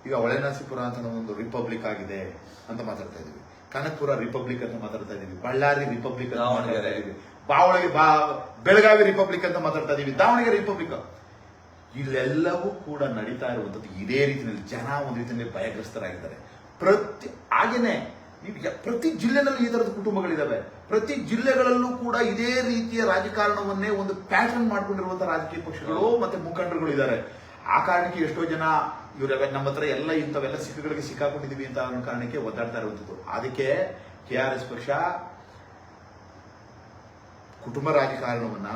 ಈಗ ಹೊಳೆನರಸೀಪುರ ಅಂತ ಒಂದು ರಿಪಬ್ಲಿಕ್ ಆಗಿದೆ ಅಂತ ಮಾತಾಡ್ತಾ ಇದೀವಿ, ಕನಕಪುರ ರಿಪಬ್ಲಿಕ್ ಅಂತ ಮಾತಾಡ್ತಾ ಇದೀವಿ, ಬಳ್ಳಾರಿ ರಿಪಬ್ಲಿಕ್ ಅಂತ ಮಾತಾಡ್ತಾ ಇದೀವಿ, ಬೆಳಗಾವಿ ರಿಪಬ್ಲಿಕ್ ಅಂತ ಮಾತಾಡ್ತಾ ಇದೀವಿ, ದಾವಣಗೆರೆ ರಿಪಬ್ಲಿಕ್. ಇಲ್ಲೆಲ್ಲವೂ ಕೂಡ ನಡೀತಾ ಇರುವಂತದ್ದು ಇದೇ ರೀತಿಯಲ್ಲಿ ಜನ ಒಂದು ರೀತಿಯಲ್ಲಿ ಭಯಗ್ರಸ್ತರಾಗಿದ್ದಾರೆ. ಹಾಗೇನೆ ಪ್ರತಿ ಜಿಲ್ಲೆನಲ್ಲೂ ಈ ತರದ ಕುಟುಂಬಗಳಿದಾವೆ. ಪ್ರತಿ ಜಿಲ್ಲೆಗಳಲ್ಲೂ ಕೂಡ ಇದೇ ರೀತಿಯ ರಾಜಕಾರಣವನ್ನೇ ಒಂದು ಪ್ಯಾಟರ್ನ್ ಮಾಡ್ಕೊಂಡಿರುವಂತಹ ರಾಜಕೀಯ ಪಕ್ಷಗಳು ಮತ್ತೆ ಮುಖಂಡರುಗಳು ಇದ್ದಾರೆ. ಆ ಕಾರಣಕ್ಕೆ ಎಷ್ಟೋ ಜನ ಇವರೆಲ್ಲ ನಮ್ಮ ಹತ್ರ ಎಲ್ಲ ಇಂಥವೆಲ್ಲ ಸಿಕ್ಕುಗಳಿಗೆ ಸಿಕ್ಕಾಕೊಂಡಿದೀವಿ ಅಂತ ಅನ್ನೋ ಕಾರಣಕ್ಕೆ ಒದ್ದಾಡ್ತಾ ಇರುವಂಥದ್ದು. ಅದಕ್ಕೆ KRS ಪಕ್ಷ ಕುಟುಂಬ ರಾಜಕಾರಣವನ್ನ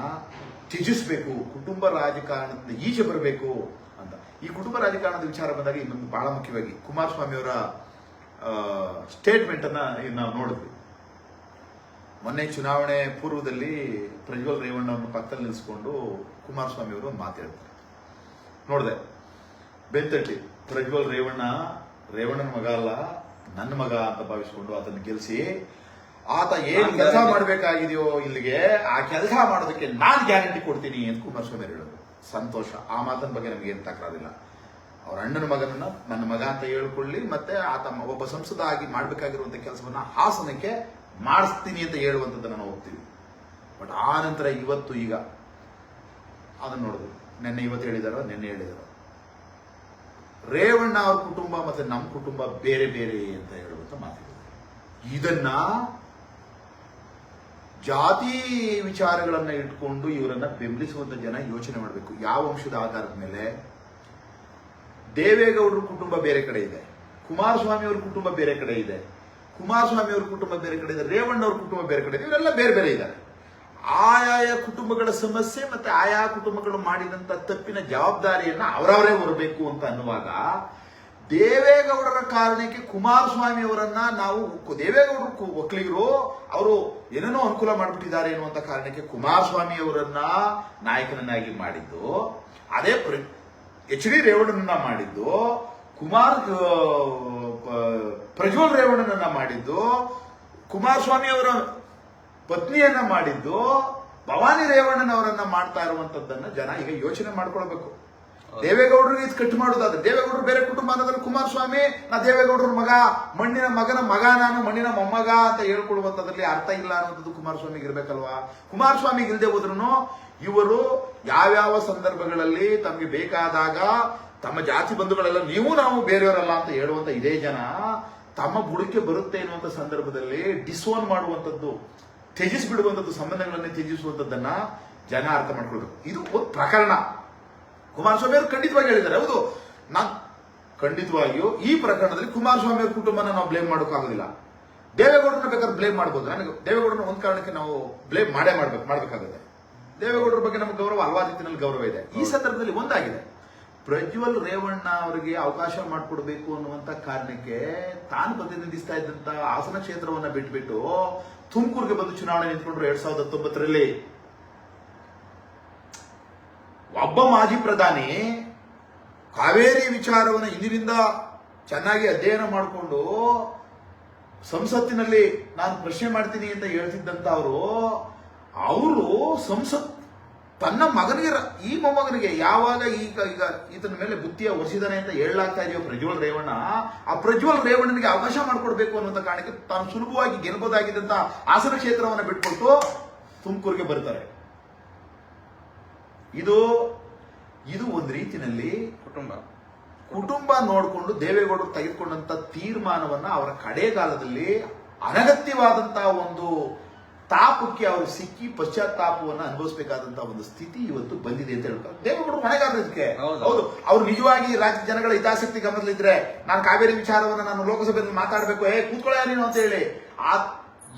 ತ್ಯಜಿಸಬೇಕು, ಕುಟುಂಬ ರಾಜಕಾರಣದಿಂದ ಈಚೆ ಬರಬೇಕು ಅಂತ. ಈ ಕುಟುಂಬ ರಾಜಕಾರಣದ ವಿಚಾರ ಬಂದಾಗ ಇನ್ನೊಂದು ಬಹಳ ಮುಖ್ಯವಾಗಿ ಕುಮಾರಸ್ವಾಮಿ ಅವರ ಸ್ಟೇಟ್ಮೆಂಟ್ ಅನ್ನ ನಾವು ನೋಡಿದ್ವಿ. ಮೊನ್ನೆ ಚುನಾವಣೆ ಪೂರ್ವದಲ್ಲಿ ಪ್ರಜ್ವಲ್ ರೇವಣ್ಣ ಅವ್ರನ್ನ ಪಕ್ಕದಲ್ಲಿ ನಿಲ್ಲಿಸಿಕೊಂಡು ಕುಮಾರಸ್ವಾಮಿ ಅವರು ಮಾತಾಡ್ತಾರೆ. ನೋಡಿದೆ ಬೆಂತಟ್ಟಿ, ಪ್ರಜ್ವಲ್ ರೇವಣ್ಣನ ಮಗ ಅಲ್ಲ ನನ್ನ ಮಗ ಅಂತ ಭಾವಿಸಿಕೊಂಡು ಆತನ ಗೆಲ್ಸಿ, ಆತ ಏನ್ ಕೆಲಸ ಮಾಡಬೇಕಾಗಿದೆಯೋ ಇಲ್ಲಿಗೆ ಆ ಕೆಲಸ ಮಾಡೋದಕ್ಕೆ ನಾನು ಗ್ಯಾರಂಟಿ ಕೊಡ್ತೀನಿ ಅಂತ ಕುಮಾರಸ್ವಾಮಿ ಹೇಳಿದ್ರು. ಸಂತೋಷ, ಆ ಮಾತನ ಬಗ್ಗೆ ನಮ್ಗೆ ಏನ್ ತಕರಾರಿಲ್ಲ. ಅವ್ರ ಅಣ್ಣನ ಮಗನನ್ನ ನನ್ನ ಮಗ ಅಂತ ಹೇಳ್ಕೊಳ್ಳಿ, ಮತ್ತೆ ಆತ ಒಬ್ಬ ಸಂಸದ ಆಗಿ ಮಾಡ್ಬೇಕಾಗಿರುವಂತ ಕೆಲಸವನ್ನ ಹಾಸನಕ್ಕೆ ಮಾಡಿಸ್ತೀನಿ ಅಂತ ಹೇಳುವಂಥದ್ದನ್ನ ನಾವು ಹೋಗ್ತೀವಿ. ಬಟ್ ಆ ನಂತರ ಇವತ್ತು ಈಗ ಅದನ್ನ ನೋಡಿದ್ರು, ಇವತ್ತು ಹೇಳಿದಾರೋ ನಿನ್ನೆ ಹೇಳಿದಾರೋ, ರೇವಣ್ಣ ಅವ್ರ ಕುಟುಂಬ ಮತ್ತೆ ನಮ್ಮ ಕುಟುಂಬ ಬೇರೆ ಬೇರೆ ಅಂತ ಹೇಳುವಂತ ಮಾತಿದೆ. ಇದನ್ನ ಜಾತಿ ವಿಚಾರಗಳನ್ನ ಇಟ್ಕೊಂಡು ಇವರನ್ನ ಬೆಂಬಲಿಸುವಂತ ಜನ ಯೋಚನೆ ಮಾಡಬೇಕು. ಯಾವ ಅಂಶದ ಆಧಾರದ ಮೇಲೆ? ದೇವೇಗೌಡರ ಕುಟುಂಬ ಬೇರೆ ಕಡೆ ಇದೆ, ಕುಮಾರಸ್ವಾಮಿ ಅವ್ರ ಕುಟುಂಬ ಬೇರೆ ಕಡೆ ಇದೆ, ಕುಮಾರಸ್ವಾಮಿ ಅವ್ರ ಕುಟುಂಬ ಬೇರೆ ಕಡೆ ಇದೆ, ರೇವಣ್ಣ ಅವ್ರ ಕುಟುಂಬ ಬೇರೆ ಕಡೆ ಇದೆ. ಇವರೆಲ್ಲ ಬೇರೆ ಬೇರೆ ಇದ್ದಾರೆ. ಆಯಾಯ ಕುಟುಂಬಗಳ ಸಮಸ್ಯೆ ಮತ್ತೆ ಆಯಾ ಕುಟುಂಬಗಳು ಮಾಡಿದಂತ ತಪ್ಪಿನ ಜವಾಬ್ದಾರಿಯನ್ನ ಅವರವರೇ ಹೊರಬೇಕು ಅಂತ ಅನ್ನುವಾಗ, ದೇವೇಗೌಡರ ಕಾರಣಕ್ಕೆ ಕುಮಾರಸ್ವಾಮಿ ಅವರನ್ನ ನಾವು ದೇವೇಗೌಡರು ಒಕ್ಕಲಿಗರು ಅವರು ಏನೇನೋ ಅನುಕೂಲ ಮಾಡಿಬಿಟ್ಟಿದ್ದಾರೆ ಎನ್ನುವಂತ ಕಾರಣಕ್ಕೆ ಕುಮಾರಸ್ವಾಮಿ ಅವರನ್ನ ನಾಯಕನನ್ನಾಗಿ ಮಾಡಿದ್ದು, ಅದೇ HD ರೇವಣ್ಣನನ್ನ ಮಾಡಿದ್ದು, ಪ್ರಜ್ವಲ್ ರೇವಣ್ಣನನ್ನ ಮಾಡಿದ್ದು, ಕುಮಾರಸ್ವಾಮಿ ಅವರ ಪತ್ನಿಯನ್ನ ಮಾಡಿದ್ದು ಭವಾನಿ ರೇವಣ್ಣನವರನ್ನ ಮಾಡ್ತಾ ಇರುವಂತದ್ದನ್ನ ಜನ ಈಗ ಯೋಚನೆ ಮಾಡ್ಕೊಳ್ಬೇಕು. ದೇವೇಗೌಡರಿಗೆ ಇದು ಕಟ್ ಮಾಡೋದಾದ್ರೆ, ದೇವೇಗೌಡರು ಬೇರೆ ಕುಟುಂಬ ಅನ್ನೋದ್ರಲ್ಲಿ ಕುಮಾರಸ್ವಾಮಿ ನಾ ದೇವೇಗೌಡರ ಮಗ, ಮಣ್ಣಿನ ಮಗನ ಮಗ, ನಾನು ಮಣ್ಣಿನ ಮೊಮ್ಮಗ ಅಂತ ಹೇಳ್ಕೊಳ್ಳುವಂತದ್ರಲ್ಲಿ ಅರ್ಥ ಇಲ್ಲ ಅನ್ನೋದು ಕುಮಾರಸ್ವಾಮಿಗೆ ಇರ್ಬೇಕಲ್ವಾ. ಕುಮಾರಸ್ವಾಮಿಗೆ ಇಲ್ಲದೆ ಹೋದ್ರು ಇವರು ಯಾವ್ಯಾವ ಸಂದರ್ಭಗಳಲ್ಲಿ ತಮಗೆ ಬೇಕಾದಾಗ ತಮ್ಮ ಜಾತಿ ಬಂಧುಗಳೆಲ್ಲ ನೀವು ನಾವು ಬೇರೆಯವರಲ್ಲ ಅಂತ ಹೇಳುವಂತ ಇದೇ ಜನ ತಮ್ಮ ಬುಡಕ್ಕೆ ಬರುತ್ತೆ ಎನ್ನುವಂತ ಸಂದರ್ಭದಲ್ಲಿ ಡಿಸೋನ್ ಮಾಡುವಂತದ್ದು, ತ್ಯಜಿಸಿಬಿಡುವಂತದ್ದು, ಸಂಬಂಧಗಳನ್ನೇ ತ್ಯಜಿಸುವಂತದ್ದನ್ನ ಜನ ಅರ್ಥ ಮಾಡ್ಕೊಳ್ಬೇಕು. ಇದು ಒಂದು ಪ್ರಕರಣ. ಕುಮಾರಸ್ವಾಮಿ ಅವರು ಖಂಡಿತವಾಗಿ ಹೇಳಿದ್ದಾರೆ. ಹೌದು, ನಾನು ಖಂಡಿತವಾಗಿಯೂ ಈ ಪ್ರಕರಣದಲ್ಲಿ ಕುಮಾರಸ್ವಾಮಿ ಅವರ ಕುಟುಂಬನ ನಾವು ಬ್ಲೇಮ್ ಮಾಡೋಕ್ಕಾಗೋದಿಲ್ಲ. ದೇವೇಗೌಡರನ್ನ ಬೇಕಾದ್ರೆ ಬ್ಲೇಮ್ ಮಾಡಬಹುದು. ನನಗೆ ದೇವೇಗೌಡರನ್ನ ಒಂದ್ ಕಾರಣಕ್ಕೆ ನಾವು ಬ್ಲೇಮ್ ಮಾಡಬೇಕಾಗುತ್ತೆ. ದೇವೇಗೌಡರ ಬಗ್ಗೆ ನಮ್ಗೆ ಗೌರವ, ಹಲವಾರು ರೀತಿಯಲ್ಲಿ ಗೌರವ ಇದೆ. ಈ ಸಂದರ್ಭದಲ್ಲಿ ಒಂದಾಗಿದೆ, ಪ್ರಜ್ವಲ್ ರೇವಣ್ಣ ಅವರಿಗೆ ಅವಕಾಶ ಮಾಡಿಕೊಡ್ಬೇಕು ಅನ್ನುವಂತ ಕಾರಣಕ್ಕೆ ತಾನು ಪ್ರತಿನಿಧಿಸ್ತಾ ಇದ್ದಂತ ಹಾಸನ ಕ್ಷೇತ್ರವನ್ನ ಬಿಟ್ಬಿಟ್ಟು ತುಮಕೂರಿಗೆ ಬಂದು ಚುನಾವಣೆ ನಿಂತ್ಕೊಂಡ್ರು 2019ರಲ್ಲಿ. ಒಬ್ಬ ಮಾಜಿ ಪ್ರಧಾನಿ ಕಾವೇರಿ ವಿಚಾರವನ್ನು ಇಂದಿನಿಂದ ಚೆನ್ನಾಗಿ ಅಧ್ಯಯನ ಮಾಡಿಕೊಂಡು ಸಂಸತ್ತಿನಲ್ಲಿ ನಾನು ಪ್ರಶ್ನೆ ಮಾಡ್ತೀನಿ ಅಂತ ಹೇಳ್ತಿದ್ದಂತ ಅವರು ಸಂಸತ್ ತನ್ನ ಮಗನಿಗೆ, ಈ ಮೊಮ್ಮಗನಿಗೆ ಯಾವಾಗ ಈಗ ಈತನ ಮೇಲೆ ಬುತ್ತಿಯ ಒರೆಸಿದಾನೆ ಅಂತ ಹೇಳಲಾಗ್ತಾ ಇದೆಯೋ ಪ್ರಜ್ವಲ್ ರೇವಣ್ಣ, ಆ ಪ್ರಜ್ವಲ್ ರೇವಣ್ಣನಿಗೆ ಅವಕಾಶ ಮಾಡಿಕೊಡ್ಬೇಕು ಅನ್ನುವಂತ ಕಾರಣಕ್ಕೆ ತಾನು ಸುಲಭವಾಗಿ ಗೆಲ್ಲಬಹುದಾಗಿದ್ದಂತ ಹಾಸನ ಕ್ಷೇತ್ರವನ್ನು ಬಿಟ್ಕೊಟ್ಟು ತುಮಕೂರಿಗೆ ಬರ್ತಾರೆ. ಇದು ಒಂದು ರೀತಿಯಲ್ಲಿ ಕುಟುಂಬ ನೋಡಿಕೊಂಡು ದೇವೇಗೌಡರು ತೆಗೆದುಕೊಂಡಂತ ತೀರ್ಮಾನವನ್ನ ಅವರ ಕಡೆಗಾಲದಲ್ಲಿ ಅನಗತ್ಯವಾದಂತಹ ಒಂದು ತಾಪಕ್ಕೆ ಅವರು ಸಿಕ್ಕಿ ಪಶ್ಚಾತ್ತಾಪವನ್ನು ಅನುಭವಿಸಬೇಕಾದಂತಹ ಒಂದು ಸ್ಥಿತಿ ಇವತ್ತು ಬಂದಿದೆ ಅಂತ ಹೇಳ್ತಾರೆ. ದೇವೇಗೌಡರು ಹೊಣೆಗಾರರಿಗೆ ಹೌದು, ಅವ್ರು ನಿಜವಾಗಿ ರಾಜ್ಯ ಜನಗಳ ಹಿತಾಸಕ್ತಿ ಗಮನದಲ್ಲಿದ್ರೆ ನಾನು ಕಾವೇರಿ ವಿಚಾರವನ್ನು ನಾನು ಲೋಕಸಭೆಯಲ್ಲಿ ಮಾತಾಡಬೇಕು, ಕೂತ್ಕೊಳ್ಳ ನೀನು ಅಂತ ಹೇಳಿ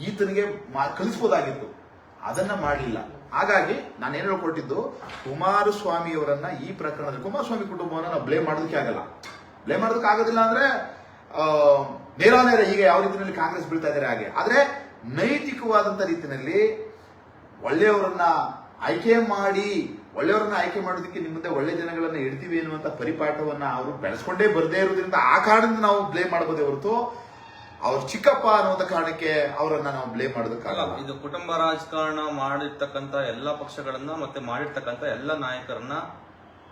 ಈತನಿಗೆ ಕಲಿಸಬಹುದಾಗಿತ್ತು. ಅದನ್ನ ಮಾಡಲಿಲ್ಲ. ಹಾಗಾಗಿ ನಾನು ಏನು ಹೇಳ್ಕೊಟ್ಟಿದ್ದು, ಕುಮಾರಸ್ವಾಮಿ ಅವರನ್ನ ಈ ಪ್ರಕರಣದಲ್ಲಿ ಕುಮಾರಸ್ವಾಮಿ ಕುಟುಂಬವನ್ನು ನಾವು ಬ್ಲೇಮ್ ಮಾಡೋದಕ್ಕೆ ಆಗಲ್ಲ. ಬ್ಲೇಮ್ ಮಾಡೋದಕ್ಕೆ ಆಗೋದಿಲ್ಲ ಅಂದ್ರೆ ನೇರ ಈಗ ಯಾವ ರೀತಿಯಲ್ಲಿ ಕಾಂಗ್ರೆಸ್ ಬೀಳ್ತಾ ಇದ್ದಾರೆ ಹಾಗೆ. ಆದ್ರೆ ನೈತಿಕವಾದಂತ ರೀತಿಯಲ್ಲಿ ಒಳ್ಳೆಯವರನ್ನ ಆಯ್ಕೆ ಮಾಡೋದಕ್ಕೆ ನಿಮ್ಮ ಮುಂದೆ ಒಳ್ಳೆ ಜನಗಳನ್ನ ಇಡ್ತೀವಿ ಎನ್ನುವಂತ ಪರಿಪಾಠವನ್ನ ಅವರು ಬೆಳೆಸ್ಕೊಂಡೇ ಬರದೇ ಇರೋದ್ರಿಂದ ಆ ಕಾರಣದಿಂದ ನಾವು ಬ್ಲೇಮ್ ಮಾಡಬಹುದೇ ಹೊರತು ಅವ್ರ ಚಿಕ್ಕಪ್ಪ ಅನ್ನುವಂತ ಕಾರಣಕ್ಕೆ ಅವರನ್ನ ನಾವು ಬ್ಲೇಮ್ ಮಾಡೋದಕ್ಕಾಗಲ್ಲ. ಇದು ಕುಟುಂಬ ರಾಜಕಾರಣ ಮಾಡಿರ್ತಕ್ಕಂತ ಎಲ್ಲಾ ಪಕ್ಷಗಳನ್ನ ಮತ್ತೆ ಮಾಡಿರ್ತಕ್ಕಂತ ಎಲ್ಲ ನಾಯಕರನ್ನ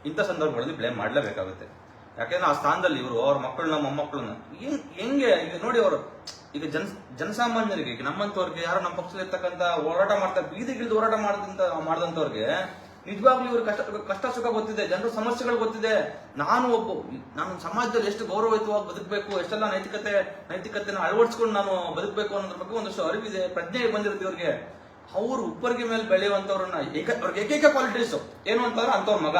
ಇಂಥ ಸಂದರ್ಭಗಳಲ್ಲಿ ಬ್ಲೇಮ್ ಮಾಡಲೇಬೇಕಾಗುತ್ತೆ. ಯಾಕೆಂದ್ರೆ ಆ ಸ್ಥಾನದಲ್ಲಿ ಇವರು ಅವ್ರ ಮಕ್ಕಳನ್ನ ಮೊಮ್ಮಕ್ಕಳನ್ನ ಹೆಂಗೆ ಈಗ ನೋಡಿ, ಅವರು ಈಗ ಜನಸಾಮಾನ್ಯರಿಗೆ, ಈಗ ನಮ್ಮಂತವ್ರಿಗೆ, ಯಾರು ನಮ್ಮ ಪಕ್ಷದಲ್ಲಿ ಇರ್ತಕ್ಕಂಥ ಹೋರಾಟ ಮಾಡ್ತಾರೆ, ಬೀದಿಗಿಳಿದು ಹೋರಾಟ ಮಾಡಿದಂತವ್ರಿಗೆ ನಿಜವಾಗ್ಲೂ ಇವ್ರ ಕಷ್ಟ ಸುಖ ಗೊತ್ತಿದೆ, ಜನರ ಸಮಸ್ಯೆಗಳು ಗೊತ್ತಿದೆ. ನಾನು ಸಮಾಜದಲ್ಲಿ ಎಷ್ಟು ಗೌರವಯುತವಾಗಿ ಬದುಕಬೇಕು, ಎಷ್ಟೆಲ್ಲ ನೈತಿಕತೆನ ಅಳವಡಿಸ್ಕೊಂಡು ನಾನು ಬದುಕಬೇಕು ಅನ್ನೋದ್ರ ಬಗ್ಗೆ ಒಂದಷ್ಟು ಅರಿವಿದೆ, ಪ್ರಜ್ಞೆ ಬಂದಿರುತ್ತೆ ಇವ್ರಿಗೆ. ಅವ್ರು ಉಪ್ಪರಿಗೆ ಮೇಲೆ ಬೆಳೆಯುವಂತವ್ರನ್ನ ಅವ್ರಿಗೆ ಏಕೈಕ ಕ್ವಾಲಿಟೀಸ್ ಏನು ಅಂತಂದ್ರೆ ಅಂತವ್ರ ಮಗ.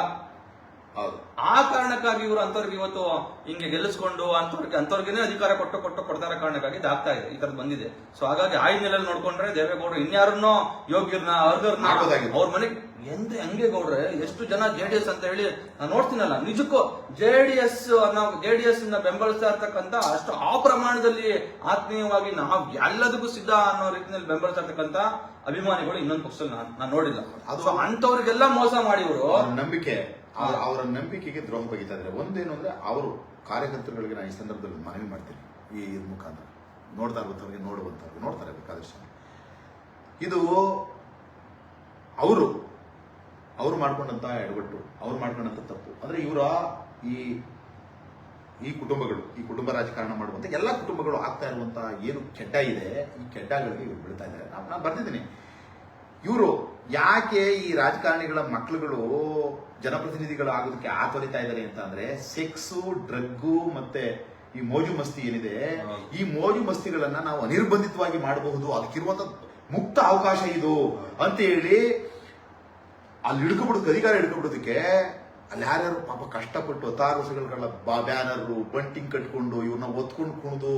ಆ ಕಾರಣಕ್ಕಾಗಿ ಇವರು ಅಂತವ್ರಿಗೆ ಇವತ್ತು ಹಿಂಗೆ ಗೆಲ್ಲಿಸ್ಕೊಂಡು ಅಂತವ್ರಿಗೇನೆ ಅಧಿಕಾರ ಕೊಡ್ತಾರ ಕಾರಣಕ್ಕಾಗಿ ಇದಾಗ್ತಾ ಇದೆ, ಈ ತರದ್ ಬಂದಿದೆ. ಸೊ ಹಾಗಾಗಿ ಆ ಹಿನ್ನೆಲೆಯಲ್ಲಿ ನೋಡ್ಕೊಂಡ್ರೆ ದೇವೇಗೌಡರು ಇನ್ಯಾರನ್ನೋ ಯೋಗ್ಯರನ್ನ ಅರ್ಧರ್ನ ಅವ್ರ ಮನೆಗೆ ಹಂಗೆ ಗೌಡ್ರೆ ಎಷ್ಟು ಜನ JDS ಅಂತ ಹೇಳಿ ನಾನು ನೋಡ್ತೀನಲ್ಲ, ನಿಜಕ್ಕೂ JDS ಬೆಂಬಲಿಸ್ತಾ ಇರ್ತಕ್ಕಂಥ ಅಷ್ಟು ಆ ಪ್ರಮಾಣದಲ್ಲಿ ಆತ್ಮೀಯವಾಗಿ ನಾವು ಎಲ್ಲದಕ್ಕೂ ಸಿದ್ಧ ಅನ್ನೋ ರೀತಿಯಲ್ಲಿ ಬೆಂಬಲಿಸ್ತಾ ಇರ್ತಕ್ಕಂಥ ಅಭಿಮಾನಿಗಳು ಇನ್ನೊಂದು ಪಕ್ಷದಲ್ಲಿ ನಾನು ನೋಡಿಲ್ಲ. ಅದು ಅಂತವ್ರಿಗೆಲ್ಲ ಮೋಸ ಮಾಡಿ ಇವರು ಅವರ ನಂಬಿಕೆಗೆ ದ್ರೋಹ ಬಗೆತಾ ಇದ್ದಾರೆ. ಒಂದೇನು ಅಂದ್ರೆ ಅವರು ಕಾರ್ಯಕರ್ತರುಗಳಿಗೆ ನಾನು ಈ ಸಂದರ್ಭದಲ್ಲಿ ಮನವಿ ಮಾಡ್ತೀನಿ, ಈ ಮುಖಾಂತರ ನೋಡ್ತಾ ಇರುವಂತವ್ರಿಗೆ ನೋಡ್ತಾರೆ ಬೇಕಾದಷ್ಟು. ಇದು ಅವರು ಮಾಡ್ಕೊಂಡಂತ ಎಡವಟ್ಟು, ಅವ್ರು ಮಾಡ್ಕೊಂಡಂತ ತಪ್ಪು. ಅಂದ್ರೆ ಇವರ ಈ ಕುಟುಂಬ ರಾಜಕಾರಣ ಮಾಡುವಂತ ಎಲ್ಲಾ ಕುಟುಂಬಗಳು ಆಗ್ತಾ ಇರುವಂತ ಏನು ಕೆಡ್ಡ ಇದೆ, ಈ ಕೆಡ್ಡಗಳಿಗೆ ಇವ್ರು ಬೀಳ್ತಾ ಇದ್ದಾರೆ. ನಾನು ಬರ್ತಿದ್ದೀನಿ, ಇವರು ಯಾಕೆ ಈ ರಾಜಕಾರಣಿಗಳ ಮಕ್ಕಳುಗಳು ಜನಪ್ರತಿನಿಧಿಗಳು ಆಗೋದಕ್ಕೆ ಆತೊರಿತಾ ಇದ್ದಾರೆ ಅಂತ ಅಂದ್ರೆ ಸೆಕ್ಸು, ಡ್ರಗ್ಗು ಮತ್ತೆ ಈ ಮೋಜು ಮಸ್ತಿ ಏನಿದೆ, ಈ ಮೋಜು ಮಸ್ತಿಗಳನ್ನ ನಾವು ಅನಿರ್ಬಂಧಿತವಾಗಿ ಮಾಡಬಹುದು, ಅದಕ್ಕಿರುವಂತ ಮುಕ್ತ ಅವಕಾಶ ಇದು ಅಂತ ಹೇಳಿ ಅಲ್ಲಿ ಅಧಿಕಾರ ಹಿಡ್ಕೊಬಿಡೋದಕ್ಕೆ ಅಲ್ಲಿ ಯಾರ್ಯಾರು ಪಾಪ ಕಷ್ಟಪಟ್ಟು 16 ವರ್ಷಗಳ ಬ್ಯಾನರು ಬಂಟಿಂಗ್ ಕಟ್ಕೊಂಡು ಇವ್ರನ್ನ ಒತ್ಕೊಂಡು ಕುಣಿದು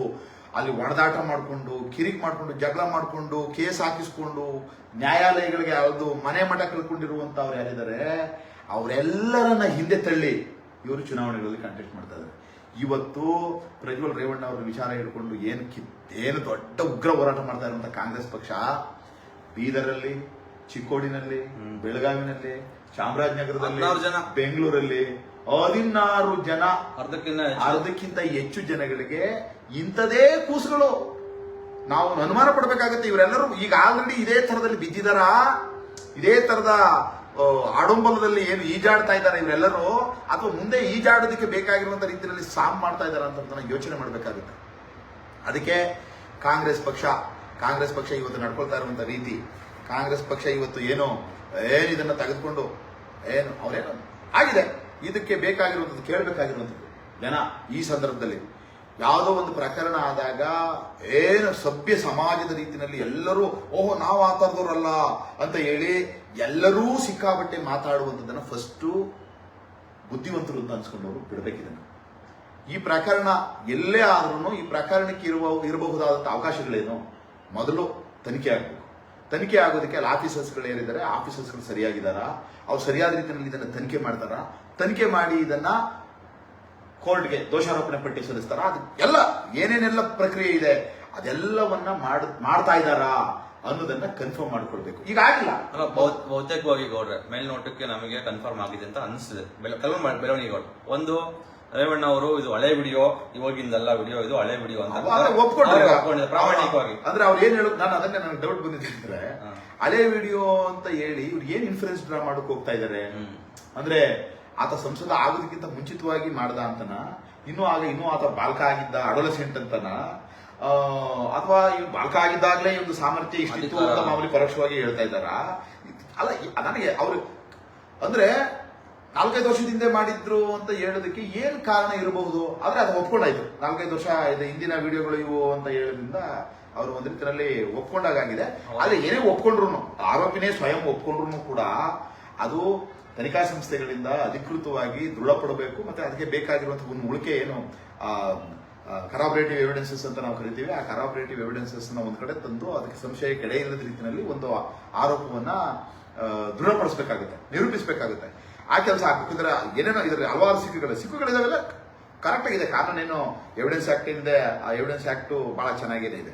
ಅಲ್ಲಿ ಒಣದಾಟ ಮಾಡ್ಕೊಂಡು ಕಿರಿಕ್ ಮಾಡ್ಕೊಂಡು ಜಗಳ ಮಾಡ್ಕೊಂಡು ಕೇಸ್ ಹಾಕಿಸ್ಕೊಂಡು ನ್ಯಾಯಾಲಯಗಳಿಗೆ ಯಾವ್ದು ಮನೆ ಮಠ ಕಳ್ಕೊಂಡಿರುವಂತ ಅವ್ರು ಯಾರಿದ್ದಾರೆ ಅವರೆಲ್ಲರನ್ನ ಹಿಂದೆ ತಳ್ಳಿ ಇವರು ಚುನಾವಣೆಗಳಲ್ಲಿ ಕಂಟೆಸ್ಟ್ ಮಾಡ್ತಾ ಇದ್ದಾರೆ. ಇವತ್ತು ಪ್ರಜ್ವಲ್ ರೇವಣ್ಣ ಅವರ ವಿಚಾರ ಹಿಡ್ಕೊಂಡು ಏನು ದೊಡ್ಡ ಉಗ್ರ ಹೋರಾಟ ಮಾಡ್ತಾ ಇರುವಂತ ಕಾಂಗ್ರೆಸ್ ಪಕ್ಷ ಬೀದರಲ್ಲಿ, ಚಿಕ್ಕೋಡಿನಲ್ಲಿ, ಬೆಳಗಾವಿನಲ್ಲಿ, ಚಾಮರಾಜನಗರದಲ್ಲಿ, ಬೆಂಗಳೂರಲ್ಲಿ 16 ಜನ, ಅರ್ಧಕ್ಕಿಂತ ಹೆಚ್ಚು ಜನಗಳಿಗೆ ಇಂಥದೇ ಕೂಸುಗಳು ನಾವು ಅನುಮಾನ ಪಡ್ಬೇಕಾಗತ್ತೆ. ಇವರೆಲ್ಲರೂ ಈಗ ಆಲ್ರೆಡಿ ಇದೇ ತರದಲ್ಲಿ ಬಿದ್ದಿದಾರಾ, ಇದೇ ತರದ ಆಡಂಬರದಲ್ಲಿ ಏನು ಈಜಾಡ್ತಾ ಇದ್ದಾರೆ ಇವರೆಲ್ಲರೂ, ಅಥವಾ ಮುಂದೆ ಈಜಾಡೋದಕ್ಕೆ ಬೇಕಾಗಿರುವಂತ ರೀತಿಯಲ್ಲಿ ಸಾಮ್ ಮಾಡ್ತಾ ಇದಾರ ಅಂತ ಯೋಚನೆ ಮಾಡಬೇಕಾಗುತ್ತೆ. ಅದಕ್ಕೆ ಕಾಂಗ್ರೆಸ್ ಪಕ್ಷ ಇವತ್ತು ನಡ್ಕೊಳ್ತಾ ಇರುವಂತ ರೀತಿ, ಕಾಂಗ್ರೆಸ್ ಪಕ್ಷ ಇವತ್ತು ಇದನ್ನ ತೆಗೆದುಕೊಂಡು ಅವರೇನು ಆಗಿದೆ, ಇದಕ್ಕೆ ಬೇಕಾಗಿರುವಂಥದ್ದು ಕೇಳಬೇಕಾಗಿರುವಂಥದ್ದು ಜನ. ಈ ಸಂದರ್ಭದಲ್ಲಿ ಯಾವುದೋ ಒಂದು ಪ್ರಕರಣ ಆದಾಗ ಸಭ್ಯ ಸಮಾಜದ ರೀತಿಯಲ್ಲಿ ಎಲ್ಲರೂ ನಾವು ಆ ಥರದವ್ರಲ್ಲ ಅಂತ ಹೇಳಿ ಎಲ್ಲರೂ ಸಿಕ್ಕಾಬಟ್ಟೆ ಮಾತಾಡುವಂಥದ್ದನ್ನ ಫಸ್ಟು ಬುದ್ಧಿವಂತರು ಅಂತ ಅನ್ಸ್ಕೊಂಡವರು ಬಿಡಬೇಕಿದನ್ನು. ಈ ಪ್ರಕರಣ ಎಲ್ಲೇ ಆದ್ರೂ ಈ ಪ್ರಕರಣಕ್ಕೆ ಇರಬಹುದಾದಂಥ ಅವಕಾಶಗಳೇನು ಮೊದಲು ತನಿಖೆ ಆಗಬೇಕು. ತನಿಖೆ ಆಗೋದಕ್ಕೆ ಅಲ್ಲಿ ಆಫೀಸರ್ಸ್ಗಳು ಏನಿದ್ದಾರೆ, ಆಫೀಸರ್ಸ್ಗಳು ಸರಿಯಾಗಿದ್ದಾರಾ, ಅವ್ರು ಸರಿಯಾದ ರೀತಿಯಲ್ಲಿ ಇದನ್ನು ತನಿಖೆ ಮಾಡ್ತಾರಾ, ತನಿಖೆ ಮಾಡಿ ಇದನ್ನ ಕೋರ್ಟ್ಗೆ ದೋಷಾರೋಪಣೆ ಪಟ್ಟಿ ಸಲ್ಲಿಸ್ತಾರ, ಅದು ಎಲ್ಲ ಏನೇನೆಲ್ಲ ಪ್ರಕ್ರಿಯೆ ಇದೆ ಅದೆಲ್ಲವನ್ನ ಮಾಡ್ತಾ ಇದ್ದಾರಾ ಅನ್ನೋದನ್ನ ಕನ್ಫರ್ಮ್ ಮಾಡ್ಕೊಳ್ಬೇಕು. ಈಗ ಆಗಿಲ್ಲ. ಬಹುತೇಕವಾಗಿ ಗೌಡ್ರೆ ಮೇಲ್ನೋಟಕ್ಕೆ ನಮಗೆ ಕನ್ಫರ್ಮ್ ಆಗಿದೆ ಅಂತ ಅನಿಸ್ತದೆ. ಕೆಲವು ಬೆಳವಣಿಗೆಗಳು, ಒಂದು ರೇವಣ್ಣ ಅವರು ಇದು ಹಳೆ ವಿಡಿಯೋ, ಇವಾಗಿಂದಲ್ಲ ವಿಡಿಯೋ, ಇದು ಹಳೆ ವಿಡಿಯೋ ಅಂತ ಒಪ್ಕೊಂಡಿದ್ದಾರೆ ಪ್ರಾಮಾಣಿಕವಾಗಿ. ಅಂದ್ರೆ ಅವ್ರು ಏನ್ ಹೇಳೋದು, ನಾನು ಅದನ್ನೇ ನನಗೆ ಡೌಟ್ ಬಂದಿದೆ ಅಂದ್ರೆ, ಹಳೆ ವಿಡಿಯೋ ಅಂತ ಹೇಳಿ ಇವ್ರು ಏನ್ ಇನ್ಫ್ಲೂಯೆನ್ಸ್ ಡ್ರಾ ಮಾಡಕ್ ಹೋಗ್ತಾ ಇದ್ದಾರೆ ಅಂದ್ರೆ, ಆತ ಸಂಸದ ಆಗೋದಕ್ಕಿಂತ ಮುಂಚಿತವಾಗಿ ಮಾಡ್ದ ಅಂತನ, ಇನ್ನೂ ಆತ ಬಾಲ್ಕ ಆಗಿದ್ದ ಅಡೋಲಸೆಂಟ್ ಅಂತನ, ಅಥವಾ ಇವ್ ಬಾಲ್ಕ ಆಗಿದ್ದಾಗಲೇ ಈ ಒಂದು ಸಾಮರ್ಥ್ಯ ಇಷ್ಟಿತ್ತು ಅಂತ ಮಾಮೂಲಿ ಪರೋಕ್ಷವಾಗಿ ಹೇಳ್ತಾ ಇದ್ದಾರ. ಅಲ್ಲ, ನನಗೆ ಅವ್ರು ಅಂದ್ರೆ 4-5 ವರ್ಷದಿಂದ ಮಾಡಿದ್ರು ಅಂತ ಹೇಳೋದಕ್ಕೆ ಏನ್ ಕಾರಣ ಇರಬಹುದು. ಆದ್ರೆ ಅದು ಒಪ್ಕೊಂಡಾಯ್ತು, 4-5 ವರ್ಷ ಇದೆ ಹಿಂದಿನ ವಿಡಿಯೋಗಳು ಇವು ಅಂತ ಹೇಳೋದ್ರಿಂದ ಅವರು ಒಂದ್ ರೀತಿಯಲ್ಲಿ ಒಪ್ಕೊಂಡಾಗಿದೆ. ಆದ್ರೆ ಏನೇ ಒಪ್ಕೊಂಡ್ರು, ಆರೋಪಿನೇ ಸ್ವಯಂ ಒಪ್ಕೊಂಡ್ರು ಕೂಡ ಅದು ತನಿಖಾ ಸಂಸ್ಥೆಗಳಿಂದ ಅಧಿಕೃತವಾಗಿ ದೃಢಪಡಬೇಕು. ಮತ್ತೆ ಅದಕ್ಕೆ ಬೇಕಾಗಿರುವಂತಹ ಒಂದು ಉಳಿಕೆ ಏನು ಕರಾಬರೇಟಿವ್ ಎವಿಡೆನ್ಸಸ್ ಅಂತ ನಾವು ಕರಿತೀವಿ, ಆ ಕರಾಬರೇಟಿವ್ ಎವಿಡೆನ್ಸಸ್ ನ ಒಂದ್ ಕಡೆ ತಂದು ಅದಕ್ಕೆ ಸಂಶಯಕ್ಕೆಡೆ ಇಲ್ಲದ ರೀತಿಯಲ್ಲಿ ಒಂದು ಆರೋಪವನ್ನ ದೃಢಪಡಿಸಬೇಕಾಗುತ್ತೆ, ನಿರೂಪಿಸಬೇಕಾಗುತ್ತೆ. ಆ ಕೆಲಸ ಆಗ್ಬೇಕಂದ್ರೆ ಏನೇನೋ ಇದರಲ್ಲಿ ಹಲವಾರು ಸಿಕ್ಕುಗಳಿದಾವೆಲ್ಲ ಕರೆಕ್ಟ್ ಆಗಿದೆ. ಕಾನೂನು ಏನು ಎವಿಡೆನ್ಸ್ ಆಕ್ಟ್ ಇದೆ, ಆ ಎವಿಡೆನ್ಸ್ ಆಕ್ಟ್ ಬಹಳ ಚೆನ್ನಾಗಿದೆ ಇದೆ.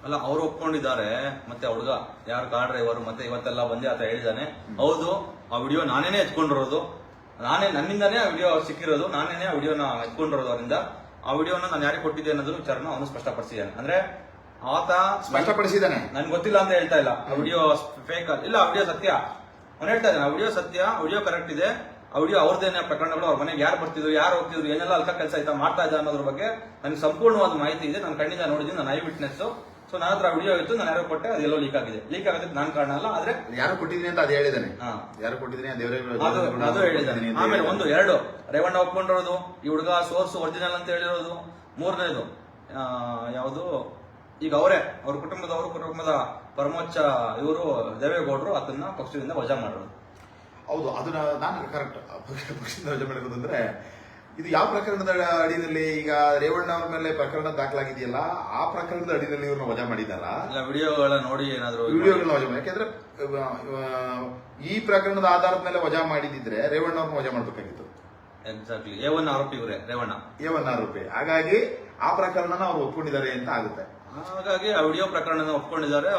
ಅಲ್ಲ, ಅವ್ರು ಒಪ್ಕೊಂಡಿದ್ದಾರೆ. ಮತ್ತೆ ಹುಡುಗ ಯಾರು ಕಾರ್ ಡ್ರೈವರ್ ಮತ್ತೆ ಇವತ್ತೆಲ್ಲ ಬಂದೆ ಅಂತ ಹೇಳಿದಾನೆ. ಹೌದು, ಆ ವಿಡಿಯೋ ನಾನೇನೆ ಎತ್ಕೊಂಡಿರೋದು, ನನ್ನಿಂದಾನೇ ಆ ವಿಡಿಯೋ ಸಿಕ್ಕಿರೋದು, ನಾನೇನೆ ಆ ವಿಡಿಯೋನ ಎತ್ಕೊಂಡಿರೋದು. ಅವರಿಂದ ಆ ವಿಡಿಯೋನ ನಾನು ಯಾರಿಗೆ ಕೊಟ್ಟಿದ್ದೆ ಅನ್ನೋದು ವಿಚಾರನ ಅವನು ಸ್ಪಷ್ಟಪಡಿಸಿದ್ದಾನೆ. ಅಂದ್ರೆ ಆತ ಸ್ಪಷ್ಟಪಡಿಸಿದ್ದಾನೆ, ನನ್ಗೆ ಗೊತ್ತಿಲ್ಲ ಅಂತ ಹೇಳ್ತಾ ಇಲ್ಲ. ಆ ವಿಡಿಯೋ ಫೇಕ್ ಇಲ್ಲ, ಆ ವಿಡಿಯೋ ಸತ್ಯ. ಅವನು ಹೇಳ್ತಾ ಇದ್ದಾನೆ, ಆ ವಿಡಿಯೋ ಸತ್ಯ, ವಿಡಿಯೋ ಕರೆಕ್ಟ್ ಇದೆ. ಆ ವಿಡಿಯೋ ಅವ್ರದ್ದೇನೆ ಪ್ರಕರಣಗಳು, ಅವ್ರ ಮನೆಗೆ ಯಾರು ಬರ್ತಿದ್ರು, ಯಾರು ಹೋಗ್ತಿದ್ರು, ಏನೆಲ್ಲ ಅಲ್ಕ ಕೆಲಸ ಆಯ್ತಾ ಮಾಡ್ತಾ ಇದ್ದ ಅನ್ನೋದ್ರ ಬಗ್ಗೆ ನನಗೆ ಸಂಪೂರ್ಣವಾದ ಮಾಹಿತಿ ಇದೆ. ನಾನು ಕಣ್ಣಿಂದ ನೋಡಿದ್ದೀನಿ, ನಾನು ಐ ವಿಟ್ನೆಸ್. ಸೊ ನನ್ನ ಹತ್ರ ವಿಡಿಯೋ ಇತ್ತು, ನಾನು ಯಾರೋ ಕೊಟ್ಟೆ, ಅದೆಲ್ಲೋ ಲೀಕ್ ಆಗಿದೆ. ಲೀಕ್ ಆಗೋದಕ್ಕೆ ನಾನು ಕಾರಣ ಅಲ್ಲ, ಆದ್ರೆ ಯಾರು ಕೊಟ್ಟಿದ್ದೀನಿ ಅಂತ ಅದು ಹೇಳಿದಾನೆ. ಯಾರು ಕೊಟ್ಟಿದ್ದೀನಿ ಅದು ಹೇಳಿದಾನೆ. ಆಮೇಲೆ 1, 2 ರೇವಣ್ಣ ಒಪ್ಕೊಂಡಿರೋದು, ಈ ಹುಡುಗ ಸೋರ್ಸ್ ಒರಿಜಿನಲ್ ಅಂತ ಹೇಳಿರೋದು. 3ನೇದು ಯಾವುದು, ಈಗ ಅವ್ರ ಕುಟುಂಬದ ಪರಮೋಚ್ಚ ಇವರು ದೇವೇಗೌಡರು ಅದನ್ನ ಪಕ್ಷದಿಂದ ವಜಾ ಮಾಡಿರೋದು. ಹೌದು, ಅದನ್ನ ನಾನು ಕರೆಕ್ಟ್ ಪಕ್ಷದಿಂದ ವಜಾ ಮಾಡಿರೋದು. ಅಂದ್ರೆ ಇದು ಯಾವ ಪ್ರಕರಣದ ಅಡಿಯಲ್ಲಿ, ಈಗ ರೇವಣ್ಣ ಅವ್ರ ಮೇಲೆ ಪ್ರಕರಣ ದಾಖಲಾಗಿದೆಯಲ್ಲ, ಆ ಪ್ರಕರಣದ ಅಡಿಯಲ್ಲಿ ಇವ್ರನ್ನ ವಜಾ ಮಾಡಿದಾರ. ವಿಡಿಯೋಗಳ ನೋಡಿ ಏನಾದ್ರು ವಿಡಿಯೋಗಳನ್ನ ವಜಾ ಮಾಡಿ, ಯಾಕೆಂದ್ರೆ ಈ ಪ್ರಕರಣದ ಆಧಾರದ ಮೇಲೆ ವಜಾ ಮಾಡಿದಿದ್ರೆ ರೇವಣ್ಣ ಅವ್ರನ್ನ ವಜಾ ಮಾಡ್ಬೇಕಾಗಿತ್ತು. ಎಕ್ಸಾಕ್ಟ್ಲಿ, A1 ಆರೋಪಿ ಇವರೇ, ರೇವಣ್ಣ A1 ಆರೋಪಿ. ಹಾಗಾಗಿ ಆ ಪ್ರಕರಣನ ಅವ್ರು ಒಪ್ಕೊಂಡಿದ್ದಾರೆ ಅಂತ ಆಗುತ್ತೆ. ಹಾಗಾಗಿ ಆ ವಿಡಿಯೋ ಪ್ರಕರಣನ ಒಪ್ಕೊಂಡಿದ್ದಾರೆ.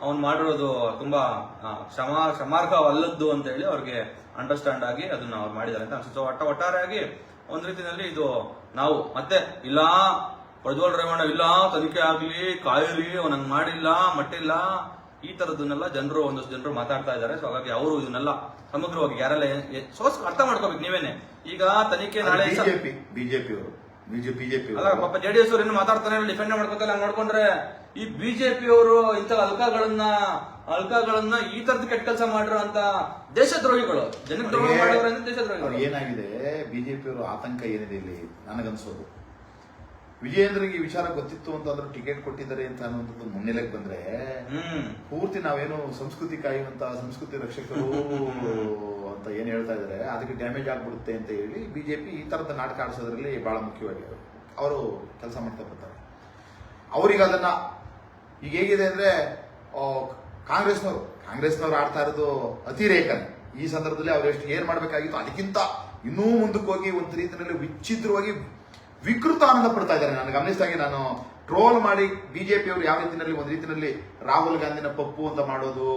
ಅವನು ಮಾಡಿರೋದು ತುಂಬಾ ಕ್ಷಮಾರ್ಹವಲ್ಲದ್ದು ಅಂತ ಹೇಳಿ ಅವ್ರಿಗೆ ಅಂಡರ್ಸ್ಟ್ಯಾಂಡ್ ಆಗಿ ಅದನ್ನ ಅವ್ರು ಮಾಡಿದ್ದಾರೆ ಅಂತ ಅನ್ಸುತ್ತೆ. ಒಟ್ಟಾರೆಯಾಗಿ ಒಂದ್ ರೀತಿಯಲ್ಲಿ ಇದು ನಾವು ಮತ್ತೆ ಇಲ್ಲ ಪ್ರಜ್ವಲ್ ರೇವಣ್ಣ ಇಲ್ಲ, ತನಿಖೆ ಆಗ್ಲಿ, ಕಾಯಿರಿ, ಅವನಂಗ್ ಮಾಡಿಲ್ಲ, ಮಟ್ಟಿಲ್ಲ, ಈ ತರದನ್ನೆಲ್ಲ ಒಂದಷ್ಟು ಜನರು ಮಾತಾಡ್ತಾ ಇದ್ದಾರೆ. ಸೊ ಹಾಗಾಗಿ ಅವರು ಇದನ್ನೆಲ್ಲ ಸಮಗ್ರವಾಗಿ ಯಾರೆಲ್ಲ ಸೋರ್ಸ್ ಅರ್ಥ ಮಾಡ್ಕೋಬೇಕು ನೀವೇನೆ. ಈಗ ತನಿಖೆ ನಾಳೆ ಬಿಜೆಪಿ ಅಲ್ಲ, ಪಾಪ JDS ಅವ್ರು ಏನು ಮಾತಾಡ್ತಾನೆ, ಡಿಫೆಂಡ್ ಮಾಡ್ಕೋತಲ್ಲ. ಹಂಗ್ ನೋಡ್ಕೊಂಡ್ರೆ ಈ ಬಿಜೆಪಿ ಅವರು ಇಂಥ ಅಲ್ಕಾಗಳನ್ನ ಈ ತರದ ಕೆಟ್ಟ ಕೆಲಸ ಮಾಡಿರೋ ಅಂತ ದೇಶದ್ರೋಹಿಗಳು, ಜನದ್ರೋಹ ಮಾಡಿರೋ ದೇಶದ್ರೋಹಿಗಳು. ಏನಾಗಿದೆ, ಬಿಜೆಪಿ ಅವರು ಆತಂಕ ಏನಿದೆ ಇಲ್ಲಿ ನನಗನ್ಸೋದು, ವಿಜಯೇಂದ್ರಗೆ ಈ ವಿಚಾರ ಗೊತ್ತಿತ್ತು ಅಂತಂದ್ರೆ ಟಿಕೆಟ್ ಕೊಟ್ಟಿದ್ದಾರೆ ಅಂತ ಅನ್ನುವಂಥದ್ದು ಮುನ್ನೆಲೆಗೆ ಬಂದ್ರೆ ಪೂರ್ತಿ ನಾವೇನು ಸಂಸ್ಕೃತಿ ಕಾಯುವಂತ ಸಂಸ್ಕೃತಿ ರಕ್ಷಕರು ಅಂತ ಏನ್ ಹೇಳ್ತಾ ಇದಾರೆ ಅದಕ್ಕೆ ಡ್ಯಾಮೇಜ್ ಆಗ್ಬಿಡುತ್ತೆ ಅಂತ ಹೇಳಿ ಬಿಜೆಪಿ ಈ ತರದ ನಾಟಕ ಆಡಿಸೋದ್ರಲ್ಲಿ ಬಹಳ ಮುಖ್ಯವಾಗಿ ಅವರು ಕೆಲಸ ಮಾಡ್ತಾ ಬರ್ತಾರೆ. ಅವ್ರಿಗೆ ಅದನ್ನ ಈಗ ಹೇಗಿದೆ ಅಂದ್ರೆ ಕಾಂಗ್ರೆಸ್ನವ್ರು ಆಡ್ತಾ ಇರೋದು ಅತಿರೇಕನೆ. ಈ ಸಂದರ್ಭದಲ್ಲಿ ಅವ್ರು ಎಷ್ಟು ಏನ್ ಮಾಡ್ಬೇಕಾಗಿತ್ತು ಅದಕ್ಕಿಂತ ಇನ್ನೂ ಮುಂದಕ್ಕೆ ಹೋಗಿ ಒಂದು ರೀತಿಯಲ್ಲಿ ವಿಚಿತ್ರವಾಗಿ ವಿಕೃತ ಆನಂದ ಪಡ್ತಾ ಇದ್ದಾರೆ. ನಾನು ಗಮನಿಸಿದಾಗೆ, ನಾನು ಟ್ರೋಲ್ ಮಾಡಿ ಬಿಜೆಪಿ ಅವರು ಯಾವ ರೀತಿಯಲ್ಲಿ ಒಂದು ರೀತಿಯಲ್ಲಿ ರಾಹುಲ್ ಗಾಂಧಿನ ಪಪ್ಪು ಅಂತ ಮಾಡೋದು,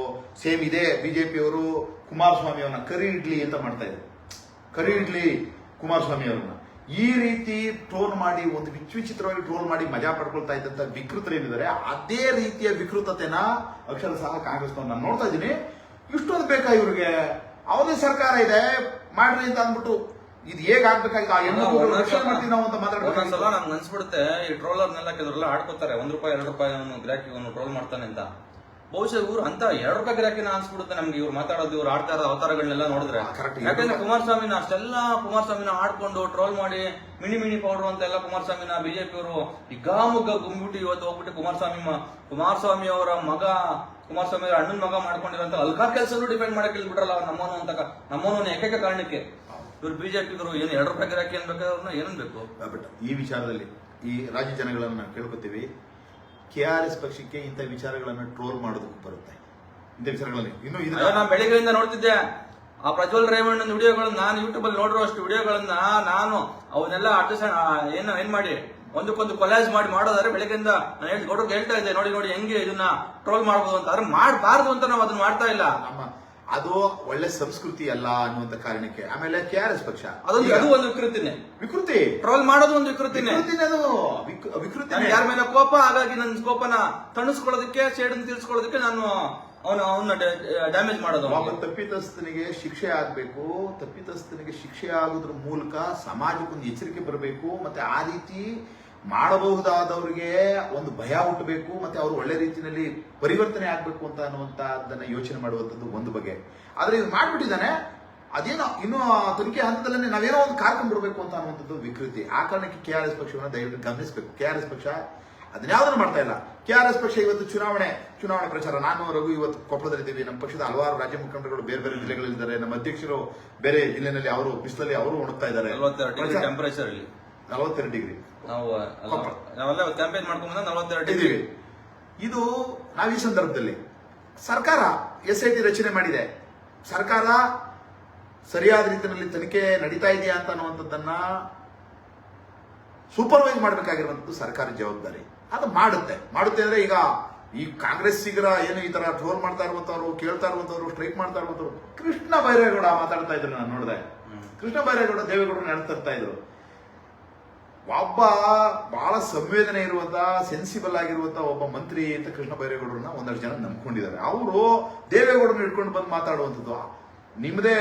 ಸೇಮ್ ಇದೇ ಬಿಜೆಪಿ ಅವರು ಕುಮಾರಸ್ವಾಮಿ ಅವರನ್ನ ಕರಿ ಇಡ್ಲಿ ಅಂತ ಮಾಡ್ತಾ ಇದ್ರು. ಕರಿ ಇಡ್ಲಿ ಕುಮಾರಸ್ವಾಮಿ ಅವರನ್ನ ಈ ರೀತಿ ಟ್ರೋಲ್ ಮಾಡಿ ಒಂದು ವಿಚಿತ್ರವಾಗಿ ಟ್ರೋಲ್ ಮಾಡಿ ಮಜಾ ಪಡ್ಕೊಳ್ತಾ ಇದ್ದಂತ ವಿಕೃತರು ಏನಿದ್ದಾರೆ ಅದೇ ರೀತಿಯ ವಿಕೃತತೆನ ಅಕ್ಷರ ಸಹ ಕಾಂಗ್ರೆಸ್ ನಾನು ನೋಡ್ತಾ ಇದ್ದೀನಿ. ಇಷ್ಟೊಂದು ಬೇಕಾ ಇವ್ರಿಗೆ? ಅವರೇ ಸರ್ಕಾರ ಇದೆ ಮಾಡ್ರಿ ಅಂತ ಅಂದ್ಬಿಟ್ಟು ಇದು ಹೇಗ್ ಆಗ್ಬೇಕಾಗಿದೆ ರಕ್ಷಣೆ ಮಾಡ್ತೀವಿ ನಾವು ಅಂತ ಮಾತಾಡ್ತಾರೆ. ಒಂದೊಂದ್ಸಲ ನಮ್ಗೆ ಅನ್ಸ್ಬಿಡುತ್ತೆ ಈ ಟ್ರೋಲರ್ನೆಲ್ಲ ಕೆಲವರೆಲ್ಲ ಆಡ್ಕೋತಾರೆ, ₹1 ₹2 ಗಿರಾಕಿ ಟ್ರೋಲ್ ಮಾಡ್ತಾನೆ ಅಂತ. ಬಹುಶಃ ಇವ್ರು ಅಂತ ₹2 ಗಿರಾಕಿನ ಅನ್ಸ್ಬಿಡುತ್ತೆ ನಮ್ಗೆ ಇವ್ರು ಮಾತಾಡೋದು, ಇವ್ರು ಆಡ್ತಾ ಇರೋ ಅವತಾರಗಳನ್ನೆಲ್ಲ ನೋಡಿದ್ರೆ. ಯಾಕಂದ್ರೆ ಕುಮಾರಸ್ವಾಮಿನ ಅಷ್ಟೆಲ್ಲ ಕುಮಾರಸ್ವಾಮಿನ ಆಡ್ಕೊಂಡು ಟ್ರೋಲ್ ಮಾಡಿ ಮಿನಿ ಪೌಡರ್ ಅಂತ ಎಲ್ಲ ಕುಮಾರಸ್ವಾಮಿನ ಬಿಜೆಪಿ ಅವರು ಹಿಗ್ಗಾಮುಗ್ಗ ಗುಂಬಿಟ್ಟು ಇವತ್ತು ಹೋಗ್ಬಿಟ್ಟು ಕುಮಾರಸ್ವಾಮಿ ಅವರ ಮಗ, ಕುಮಾರಸ್ವಾಮಿ ಅವರ ಅಣ್ಣನ ಮಗ ಮಾಡ್ಕೊಂಡಿರೋಂತ ಅಲ್ಕಾ ಕೆಲಸನೂ ಡಿಪೆಂಡ್ ಮಾಡಕ್ಕೆ ಇಲ್ಬಿಟ್ರಲ್ಲ ನಮ್ಮನ್ನು ಏಕೈಕ ಕಾರಣಕ್ಕೆ ಇವ್ರು ಬಿಜೆಪಿಗರು ಏನು ₹2 ಗಿರಾಕಿ ಅನ್ಬೇಕಾದ್ರೆ ಏನನ್ಬೇಕು? ಬಟ್ ಈ ವಿಚಾರದಲ್ಲಿ ಈ ರಾಜ್ಯ ಜನಗಳನ್ನ ಕೇಳ್ಕೊತೀವಿ, KRS ಪಕ್ಷಕ್ಕೆ ಇಂಥ ವಿಚಾರಗಳನ್ನ ಟ್ರೋಲ್ ಮಾಡೋದಕ್ಕೆ ಬರುತ್ತೆ. ಇಂಥ ವಿಚಾರಗಳಲ್ಲಿ ಇನ್ನು ನಾನು ಬೆಳಿಗ್ಗೆಯಿಂದ ನೋಡ್ತಿದ್ದೆ ಆ ಪ್ರಜ್ವಲ್ ರೇವಣ್ಣನ ವಿಡಿಯೋಗಳನ್ನ, ನಾನು ಯೂಟ್ಯೂಬ್ ಅಲ್ಲಿ ನೋಡಿರೋ ಅಷ್ಟು ವಿಡಿಯೋಗಳನ್ನ ನಾನು ಅವನ್ನೆಲ್ಲ ಏನ್ ಮಾಡಿ ಒಂದಕ್ಕೊಂದು ಕೊಲಾಜ್ ಮಾಡೋದಾದ್ರೆ ಬೆಳಗ್ಗೆಯಿಂದ ನಾನು ಗೌಡ್ರಿಗೆ ಹೇಳ್ತಾ ಇದ್ದೆ, ನೋಡಿ ಹೆಂಗೆ ಇದನ್ನ ಟ್ರೋಲ್ ಮಾಡ್ಬೋದು ಅಂತ. ಆದ್ರೆ ಮಾಡಬಾರ್ದು ಅಂತ ನಾವು ಅದನ್ನ ಮಾಡ್ತಾ ಇಲ್ಲ. ಅದು ಒಳ್ಳೆ ಸಂಸ್ಕೃತಿ ಅಲ್ಲ ಅನ್ನುವಂತ ಕಾರಣಕ್ಕೆ. ಆಮೇಲೆ KRS ಪಕ್ಷ ಅದು ಒಂದು ವಿಕೃತಿ ಟ್ರೋಲ್ ಮಾಡೋದು ಒಂದು ವಿಕೃತಿನೇ. ಯಾರ ಮೇಲೆ ಕೋಪ, ಹಾಗಾಗಿ ನನ್ನ ಕೋಪನ ತಣಿಸ್ಕೊಳ್ಳೋದಕ್ಕೆ, ಸೇಡನ್ನು ತೀರ್ಸ್ಕೊಳ್ಳೋದಕ್ಕೆ ನಾನು ಅವನ್ನ ಡ್ಯಾಮೇಜ್ ಮಾಡೋದು. ತಪ್ಪಿತಸ್ಥನಿಗೆ ಶಿಕ್ಷೆ ಆಗ್ಬೇಕು. ತಪ್ಪಿತಸ್ಥನಿಗೆ ಶಿಕ್ಷೆ ಆಗೋದ್ರ ಮೂಲಕ ಸಮಾಜಕ್ಕೊಂದು ಎಚ್ಚರಿಕೆ ಬರಬೇಕು. ಮತ್ತೆ ಆ ರೀತಿ ಮಾಡಬಹುದಾದವ್ರಿಗೆ ಒಂದು ಭಯ ಹುಟ್ಟಬೇಕು. ಮತ್ತೆ ಅವರು ಒಳ್ಳೆ ರೀತಿಯಲ್ಲಿ ಪರಿವರ್ತನೆ ಆಗ್ಬೇಕು ಅಂತ ಅನ್ನುವಂತದ್ದನ್ನ ಯೋಚನೆ ಮಾಡುವಂತದ್ದು ಒಂದು ಬಗೆ. ಆದ್ರೆ ಇದು ಮಾಡ್ಬಿಟ್ಟಿದ್ದಾನೆ, ಅದೇನೋ ಇನ್ನು ತನಿಖೆ ಹಂತದಲ್ಲೇ ನಾವೇನೋ ಒಂದು ಕಾರ್ಕೊಂಡು ಬಿಡಬೇಕು ಅಂತ ಅನ್ನುವಂಥದ್ದು ವಿಕೃತಿ. ಆ ಕಾರಣಕ್ಕೆ KRS ಪಕ್ಷವನ್ನು ದಯವಿಟ್ಟು ಗಮನಿಸಬೇಕು. KRS ಪಕ್ಷ ಅದನ್ಯಾವುದನ್ನು ಮಾಡ್ತಾ ಇಲ್ಲ. KRS ಪಕ್ಷ ಇವತ್ತು ಚುನಾವಣೆ ಪ್ರಚಾರ, ನಾನು ರಘು ಇವತ್ತು ಕೊಪ್ಪಳದಲ್ಲಿದ್ದೀವಿ. ನಮ್ಮ ಪಕ್ಷದ ಹಲವಾರು ರಾಜ್ಯ ಮುಖಂಡರುಗಳು ಬೇರೆ ಬೇರೆ ಜಿಲ್ಲೆಗಳಿದ್ದಾರೆ. ನಮ್ಮ ಅಧ್ಯಕ್ಷರು ಬೇರೆ ಜಿಲ್ಲೆನಲ್ಲಿ, ಅವರು ಬಿಸಿಲಲ್ಲಿ ಅವರು ಒಣಗ್ತಾ ಇದ್ದಾರೆ. 42 ಡಿಗ್ರಿ ನಾವೆಲ್ಲ ಕ್ಯಾಂಪೇನ್ ಮಾಡ್ಕೊಂಡ್ 42 ಡಿಗ್ರಿ. ಇದು ನಾವು ಈ ಸಂದರ್ಭದಲ್ಲಿ ಸರ್ಕಾರ SIT ರಚನೆ ಮಾಡಿದೆ. ಸರ್ಕಾರ ಸರಿಯಾದ ರೀತಿಯಲ್ಲಿ ತನಿಖೆ ನಡೀತಾ ಇದೆಯಾ ಅಂತ ಅನ್ನುವಂಥದ್ದನ್ನ ಸೂಪರ್ವೈಸ್ ಮಾಡಬೇಕಾಗಿರುವಂಥದ್ದು ಸರ್ಕಾರದ ಜವಾಬ್ದಾರಿ. ಅದು ಮಾಡುತ್ತೆ ಅಂದ್ರೆ ಈಗ ಈ ಕಾಂಗ್ರೆಸ್ಸಿಗರ ಏನು ಈ ತರ ಟ್ರೋಲ್ ಮಾಡ್ತಾ ಇರುವಂತವ್ರು, ಕೇಳ್ತಾ ಇರುವಂತವ್ರು, ಸ್ಟ್ರೈಕ್ ಮಾಡ್ತಾ ಇರುವಂತವ್ರು, ಕೃಷ್ಣ ಬೈರೇಗೌಡ ಮಾತಾಡ್ತಾ ಇದ್ರು. ನಾನು ನೋಡಿದೆ, ಕೃಷ್ಣ ಬೈರೇಗೌಡ ದೇವೇಗೌಡರು ನಡೆಸ್ತಾ ಇದ್ರು. ಒಬ್ಬ ಬಹಳ ಸಂವೇದನೆ ಇರುವಂತ, ಸೆನ್ಸಿಬಲ್ ಆಗಿರುವಂತ ಒಬ್ಬ ಮಂತ್ರಿ ಅಂತ ಕೃಷ್ಣ ಬೈರೇಗೌಡರನ್ನ ಒಂದಷ್ಟು ಜನ ನಂಬ್ಕೊಂಡಿದ್ದಾರೆ. ಅವರು ದೇವೇಗೌಡರನ್ನ ಇಟ್ಕೊಂಡು ಬಂದು ಮಾತಾಡುವಂಥದ್ದು. ನಿಮ್ಮದೇ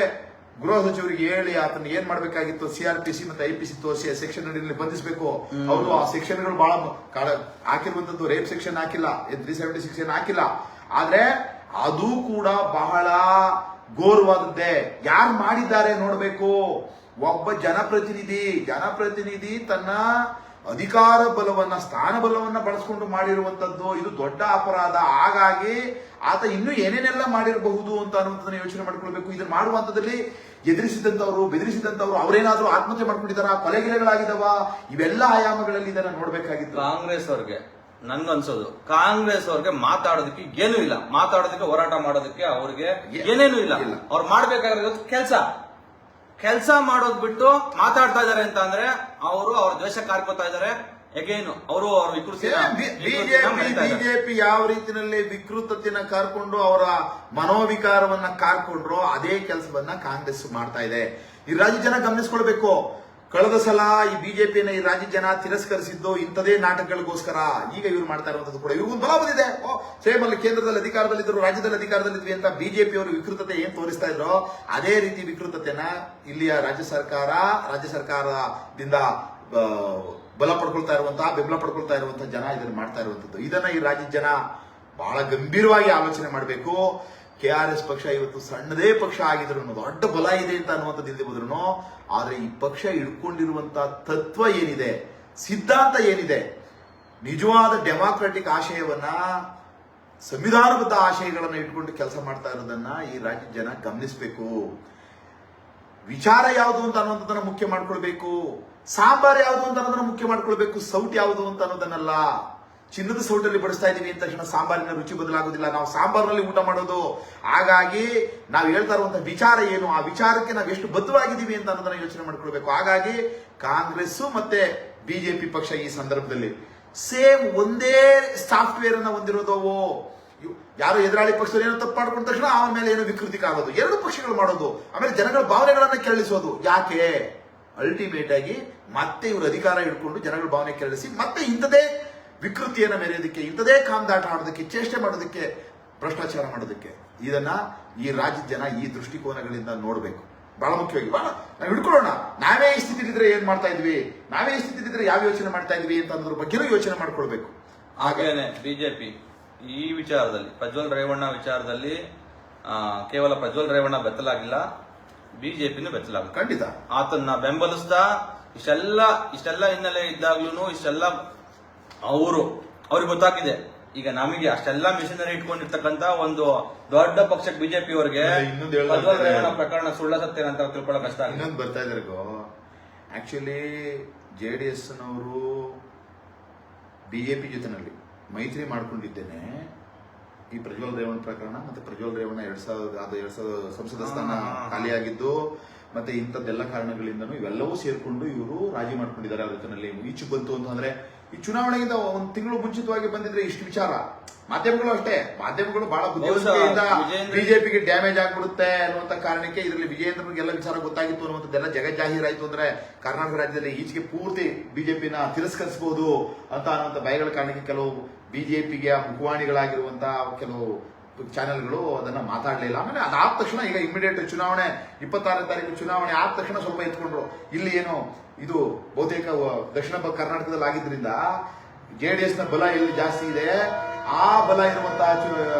ಗೃಹ ಸಚಿವರಿಗೆ ಹೇಳಿ ಆತನ ಏನ್ ಮಾಡ್ಬೇಕಾಗಿತ್ತು, CRPC ಮತ್ತೆ IPC ತೋರಿಸಿ ಸೆಕ್ಷನ್ ಅಡಿಯಲ್ಲಿ ಬಂಧಿಸಬೇಕು. ಅವರು ಆ ಸೆಕ್ಷನ್ಗಳು ಬಹಳ ಹಾಕಿರುವಂತದ್ದು, ರೇಪ್ ಸೆಕ್ಷನ್ ಹಾಕಿಲ್ಲ, 376 ಹಾಕಿಲ್ಲ. ಆದ್ರೆ ಅದು ಕೂಡ ಬಹಳ ಘೋರವಾದದ್ದೇ. ಯಾರು ಮಾಡಿದ್ದಾರೆ ನೋಡ್ಬೇಕು. ಒಬ್ಬ ಜನಪ್ರತಿನಿಧಿ ತನ್ನ ಅಧಿಕಾರ ಬಲವನ್ನ, ಸ್ಥಾನ ಬಲವನ್ನ ಬಳಸ್ಕೊಂಡು ಮಾಡಿರುವಂತದ್ದು ಇದು ದೊಡ್ಡ ಅಪರಾಧ. ಹಾಗಾಗಿ ಆತ ಇನ್ನೂ ಏನೇನೆಲ್ಲ ಮಾಡಿರಬಹುದು ಅಂತ ಅನ್ನೋದನ್ನ ಯೋಚನೆ ಮಾಡ್ಕೊಳ್ಬೇಕು. ಇದನ್ನ ಮಾಡುವಂತದಲ್ಲಿ ಎದುರಿಸಿದಂತವ್ರು, ಬೆದರಿಸಿದಂತವ್ರು, ಅವರೇನಾದ್ರೂ ಆತ್ಮಹತ್ಯೆ ಮಾಡ್ಕೊಂಡಿದಾರ, ಕೊಲೆಗಿಲೆಗಳಾಗಿದಾವ, ಇವೆಲ್ಲ ಆಯಾಮಗಳಲ್ಲಿ ಇದನ್ನ ನೋಡ್ಬೇಕಾಗಿತ್ತು. ಕಾಂಗ್ರೆಸ್ ಅವ್ರಿಗೆ ನನ್ಗನ್ಸೋದು, ಕಾಂಗ್ರೆಸ್ ಅವ್ರಿಗೆ ಮಾತಾಡೋದಕ್ಕೆ ಏನೂ ಇಲ್ಲ, ಮಾತಾಡೋದಕ್ಕೆ ಹೋರಾಟ ಮಾಡೋದಕ್ಕೆ ಅವ್ರಿಗೆ ಏನೇನು ಇಲ್ಲ. ಅವ್ರು ಮಾಡ್ಬೇಕಾಗಿರೋದು ಕೆಲಸ ಮಾಡೋದ್ ಬಿಟ್ಟು ಮಾತಾಡ್ತಾ ಇದಾರೆ ಅಂತ ಅಂದ್ರೆ ಅವರು ಅವ್ರ ದ್ವೇಷ ಕಾರ್ಕೋತಾ ಇದಾರೆ. ಎಗೇನು ಅವರು ಬಿಜೆಪಿ ಯಾವ ರೀತಿಯಲ್ಲಿ ವಿಕೃತತೆನ ಕಾರ್ಕೊಂಡು ಅವರ ಮನೋವಿಕಾರವನ್ನ ಕಾರ್ಕೊಂಡ್ರು ಅದೇ ಕೆಲಸವನ್ನ ಕಾಂಗ್ರೆಸ್ ಮಾಡ್ತಾ ಇದೆ. ಈ ರಾಜ್ಯ ಜನ ಗಮನಿಸ್ಕೊಳ್ಬೇಕು. ಕಳೆದ ಸಲ ಈ ಬಿಜೆಪಿಯನ್ನ ಈ ರಾಜ್ಯ ಜನ ತಿರಸ್ಕರಿಸಿದ್ದು ಇಂಥದೇ ನಾಟಕಗಳಿಗೋಸ್ಕರ. ಈಗ ಇವ್ರು ಮಾಡ್ತಾ ಇರುವಂತದ್ದು ಕೂಡ ಇವ್ರಿಗೊಂದು ಬಲ ಬಂದಿದೆ. ಸೇಮ್ ಅಲ್ಲಿ ಕೇಂದ್ರದಲ್ಲಿ ಅಧಿಕಾರದಲ್ಲಿದ್ದರು, ರಾಜ್ಯದಲ್ಲಿ ಅಧಿಕಾರದಲ್ಲಿದ್ವಿ ಅಂತ ಬಿಜೆಪಿ ಅವರು ವಿಕೃತತೆ ಏನ್ ತೋರಿಸ್ತಾ ಇದ್ರು ಅದೇ ರೀತಿ ವಿಕೃತತೆನ ಇಲ್ಲಿಯ ರಾಜ್ಯ ಸರ್ಕಾರದಿಂದ ಬಲ ಪಡ್ಕೊಳ್ತಾ ಇರುವಂತಹ, ಬೆಂಬಲ ಪಡ್ಕೊಳ್ತಾ ಇರುವಂತಹ ಜನ ಇದನ್ನ ಮಾಡ್ತಾ ಇರುವಂತದ್ದು. ಇದನ್ನ ಈ ರಾಜ್ಯದ ಜನ ಬಹಳ ಗಂಭೀರವಾಗಿ ಆಲೋಚನೆ ಮಾಡಬೇಕು. KRS ಪಕ್ಷ ಇವತ್ತು ಸಣ್ಣದೇ ಪಕ್ಷ ಆಗಿದ್ರು, ದೊಡ್ಡ ಬಲ ಇದೆ ಅಂತ ಅನ್ನುವಂಥದ್ದು ಇಲ್ಲದೆ ಹೋದ್ರು, ಆದ್ರೆ ಈ ಪಕ್ಷ ಇಟ್ಕೊಂಡಿರುವಂತಹ ತತ್ವ ಏನಿದೆ, ಸಿದ್ಧಾಂತ ಏನಿದೆ, ನಿಜವಾದ ಡೆಮಾಕ್ರೆಟಿಕ್ ಆಶಯವನ್ನ, ಸಂವಿಧಾನಬದ್ಧ ಆಶಯಗಳನ್ನ ಇಟ್ಕೊಂಡು ಕೆಲಸ ಮಾಡ್ತಾ ಇರೋದನ್ನ ಈ ರಾಜ್ಯದ ಜನ ಗಮನಿಸಬೇಕು. ವಿಚಾರ ಯಾವುದು ಅಂತ ಅನ್ನೋದನ್ನ ಮುಖ್ಯ ಮಾಡ್ಕೊಳ್ಬೇಕು. ಸಾಂಬಾರ್ ಯಾವುದು ಅಂತ ಅನ್ನೋದನ್ನ ಮುಖ್ಯ ಮಾಡ್ಕೊಳ್ಬೇಕು. ಸೌಟ್ ಯಾವುದು ಅಂತ ಅನ್ನೋದನ್ನಲ್ಲ. ಚಿನ್ನದ ಸೌಟಲ್ಲಿ ಬಡಿಸ್ತಾ ಇದೀವಿ ಅಂತ ತಕ್ಷಣ ಸಾಂಬಾರಿನ ರುಚಿ ಬದಲಾಗೋದಿಲ್ಲ. ನಾವು ಸಾಂಬಾರ್ನಲ್ಲಿ ಊಟ ಮಾಡೋದು. ಹಾಗಾಗಿ ನಾವು ಹೇಳ್ತಾ ಇರುವಂತಹ ವಿಚಾರ ಏನು, ಆ ವಿಚಾರಕ್ಕೆ ನಾವು ಎಷ್ಟು ಬದ್ಧವಾಗಿದ್ದೀವಿ ಅಂತ ಅನ್ನೋದನ್ನ ಯೋಚನೆ ಮಾಡ್ಕೊಳ್ಬೇಕು. ಹಾಗಾಗಿ ಕಾಂಗ್ರೆಸ್ ಮತ್ತೆ ಬಿಜೆಪಿ ಪಕ್ಷ ಈ ಸಂದರ್ಭದಲ್ಲಿ ಸೇಮ್ ಒಂದೇ ಸಾಫ್ಟ್ವೇರ್ ಅನ್ನ ಹೊಂದಿರೋದವು. ಯಾರು ಎದುರಾಳಿ ಪಕ್ಷದಲ್ಲಿ ಏನೋ ತಪ್ಪು ಮಾಡ್ಕೊಂಡ ತಕ್ಷಣ ಅವನ ಮೇಲೆ ಏನೋ ವಿಕೃತಿ ಕಾಗೋದು, ಎರಡು ಪಕ್ಷಗಳು ಮಾಡೋದು, ಆಮೇಲೆ ಜನಗಳ ಭಾವನೆಗಳನ್ನ ಕೆರಳಿಸೋದು. ಯಾಕೆ ಅಲ್ಟಿಮೇಟ್ ಆಗಿ ಮತ್ತೆ ಇವರು ಅಧಿಕಾರ ಹಿಡ್ಕೊಂಡು ಜನಗಳ ಭಾವನೆ ಕೆರಳಿಸಿ ಮತ್ತೆ ಇಂಥದೇ ವಿಕೃತಿಯನ್ನ ಮೆರೆಯೋದಕ್ಕೆ, ಇಂಥದೇ ಕಾಮದಾಟ ಆಡೋದಕ್ಕೆ, ಚೇಷ್ಟೆ ಮಾಡೋದಕ್ಕೆ, ಭ್ರಷ್ಟಾಚಾರ ಮಾಡೋದಕ್ಕೆ, ಇದನ್ನ ಈ ರಾಜ್ಯದ ಜನ ಈ ದೃಷ್ಟಿಕೋನಗಳಿಂದ ನೋಡ್ಬೇಕು. ಬಹಳ ಮುಖ್ಯವಾಗಿ ನಾವು ಹಿಡ್ಕೊಳ್ಳೋಣ. ನಾವೇ ಈ ಸ್ಥಿತಿಲಿದ್ರೆ ಏನ್ ಮಾಡ್ತಾ ಇದ್ವಿ, ನಾವೇ ಈ ಸ್ಥಿತಿಲಿದ್ರೆ ಯಾವ ಯೋಚನೆ ಮಾಡ್ತಾ ಇದ್ವಿ ಅಂತ ಅನ್ನೋದ್ರ ಬಗ್ಗೆನೂ ಯೋಚನೆ ಮಾಡ್ಕೊಳ್ಬೇಕು. ಹಾಗೇನೆ ಬಿಜೆಪಿ ಈ ವಿಚಾರದಲ್ಲಿ ಪ್ರಜ್ವಲ್ ರೇವಣ್ಣ ವಿಚಾರದಲ್ಲಿ ಕೇವಲ ಪ್ರಜ್ವಲ್ ರೇವಣ್ಣ ಬೆತ್ತಲಾಗಿಲ್ಲ, ಬಿಜೆಪಿನೂ ಬೆತ್ತಲಾಗ ಖಂಡಿತ ಆತನ್ನ ಬೆಂಬಲಿಸ್ತಾ ಇಷ್ಟೆಲ್ಲ ಹಿನ್ನೆಲೆ ಇದ್ದಾಗ್ಲೂ ಇಷ್ಟೆಲ್ಲ ಅವ್ರಿಗೆ ಗೊತ್ತಾಗಿದೆ. ಈಗ ನಮಗೆ ಅಷ್ಟೆಲ್ಲ ಮಿಷನರಿ ಇಟ್ಕೊಂಡಿರ್ತಕ್ಕಂತ ಒಂದು ದೊಡ್ಡ ಪಕ್ಷಕ್ಕೆ ಬಿಜೆಪಿ ಅವರಿಗೆ ಇನ್ನೊಂದು ಹೇಳ್ತಾ ಪ್ರಜ್ವಲ್ ರೇವಣ್ಣ ಪ್ರಕರಣ ಸುಳ್ಳ ಸತ್ಯ ಅಂತ ತಿಳ್ಕೊಳ್ಳೋ ಕಷ್ಟ ಆಗಿದೆ. ಇನ್ನೊಂದು ಬರ್ತಾ ಇದ್ದಾರೆ ಆಕ್ಚುಲಿ JDS ನವರು ಬಿಜೆಪಿ ಜೊತೆನಲ್ಲಿ ಮೈತ್ರಿ ಮಾಡ್ಕೊಂಡಿದ್ದೇನೆ ಈ ಪ್ರಜ್ವಲ್ ರೇವಣ್ಣ ಪ್ರಕರಣ ಮತ್ತೆ ಪ್ರಜ್ವಲ್ ರೇವಣ್ಣ 2000 ಸಂಸದ ಸ್ಥಾನ ಖಾಲಿಯಾಗಿದ್ದು ಮತ್ತೆ ಇಂಥದ್ದೆಲ್ಲ ಕಾರಣಗಳಿಂದನೂ ಇವೆಲ್ಲವೂ ಸೇರ್ಕೊಂಡು ಇವರು ರಾಜಿ ಮಾಡ್ಕೊಂಡಿದ್ದಾರೆ. ಅವ್ರ ಜೊತೆನಲ್ಲಿ ಈಚೆ ಬಂತು ಅಂತಂದ್ರೆ ಈ ಚುನಾವಣೆಯಿಂದ ಒಂದು ತಿಂಗಳು ಮುಂಚಿತವಾಗಿ ಬಂದಿದ್ರೆ ಇಷ್ಟು ವಿಚಾರ. ಮಾಧ್ಯಮಗಳು ಅಷ್ಟೇ, ಮಾಧ್ಯಮಗಳು ಬಹಳ ಬುದ್ಧಿವಂತಿಕೆಯಿಂದ ಬಿಜೆಪಿಗೆ ಡ್ಯಾಮೇಜ್ ಆಗ್ಬಿಡುತ್ತೆ ಅನ್ನುವಂತ ಕಾರಣಕ್ಕೆ ಇದರಲ್ಲಿ ವಿಜಯೇಂದ್ರನಿಗೆ ಎಲ್ಲ ವಿಚಾರ ಗೊತ್ತಾಗಿತ್ತು ಅನ್ನುವಂಥದ್ದೆಲ್ಲ ಜಗಜ್ಜಾಹೀರಾಯ್ತು ಅಂದ್ರೆ ಕರ್ನಾಟಕ ರಾಜ್ಯದಲ್ಲಿ ಈಚೆಗೆ ಪೂರ್ತಿ ಬಿಜೆಪಿನ ತಿರಸ್ಕರಿಸಬಹುದು ಅಂತ ಅನ್ನುವಂಥ ಭಯಗಳ ಕಾರಣಕ್ಕೆ ಕೆಲವು ಬಿಜೆಪಿಗೆ ಮುಖವಾಣಿಗಳಾಗಿರುವಂತಹ ಕೆಲವು ಚಾನೆಲ್ಗಳು ಅದನ್ನ ಮಾತಾಡಲಿಲ್ಲ. ಆಮೇಲೆ ಅದಾದ ತಕ್ಷಣ ಈಗ ಇಮಿಡಿಯೇಟ್ ಚುನಾವಣೆ 26ನೇ ತಾರೀಕು ಚುನಾವಣೆ ಆದ ತಕ್ಷಣ ಸ್ವಲ್ಪ ಎತ್ಕೊಂಡ್ರು. ಇಲ್ಲಿ ಏನು ಇದು ಬಹುತೇಕ ದಕ್ಷಿಣ ಕರ್ನಾಟಕದಲ್ಲಿ ಆಗಿದ್ರಿಂದ JDS ನ ಬಲ ಎಲ್ಲಿ ಜಾಸ್ತಿ ಇದೆ ಆ ಬಲ ಇರುವಂತಹ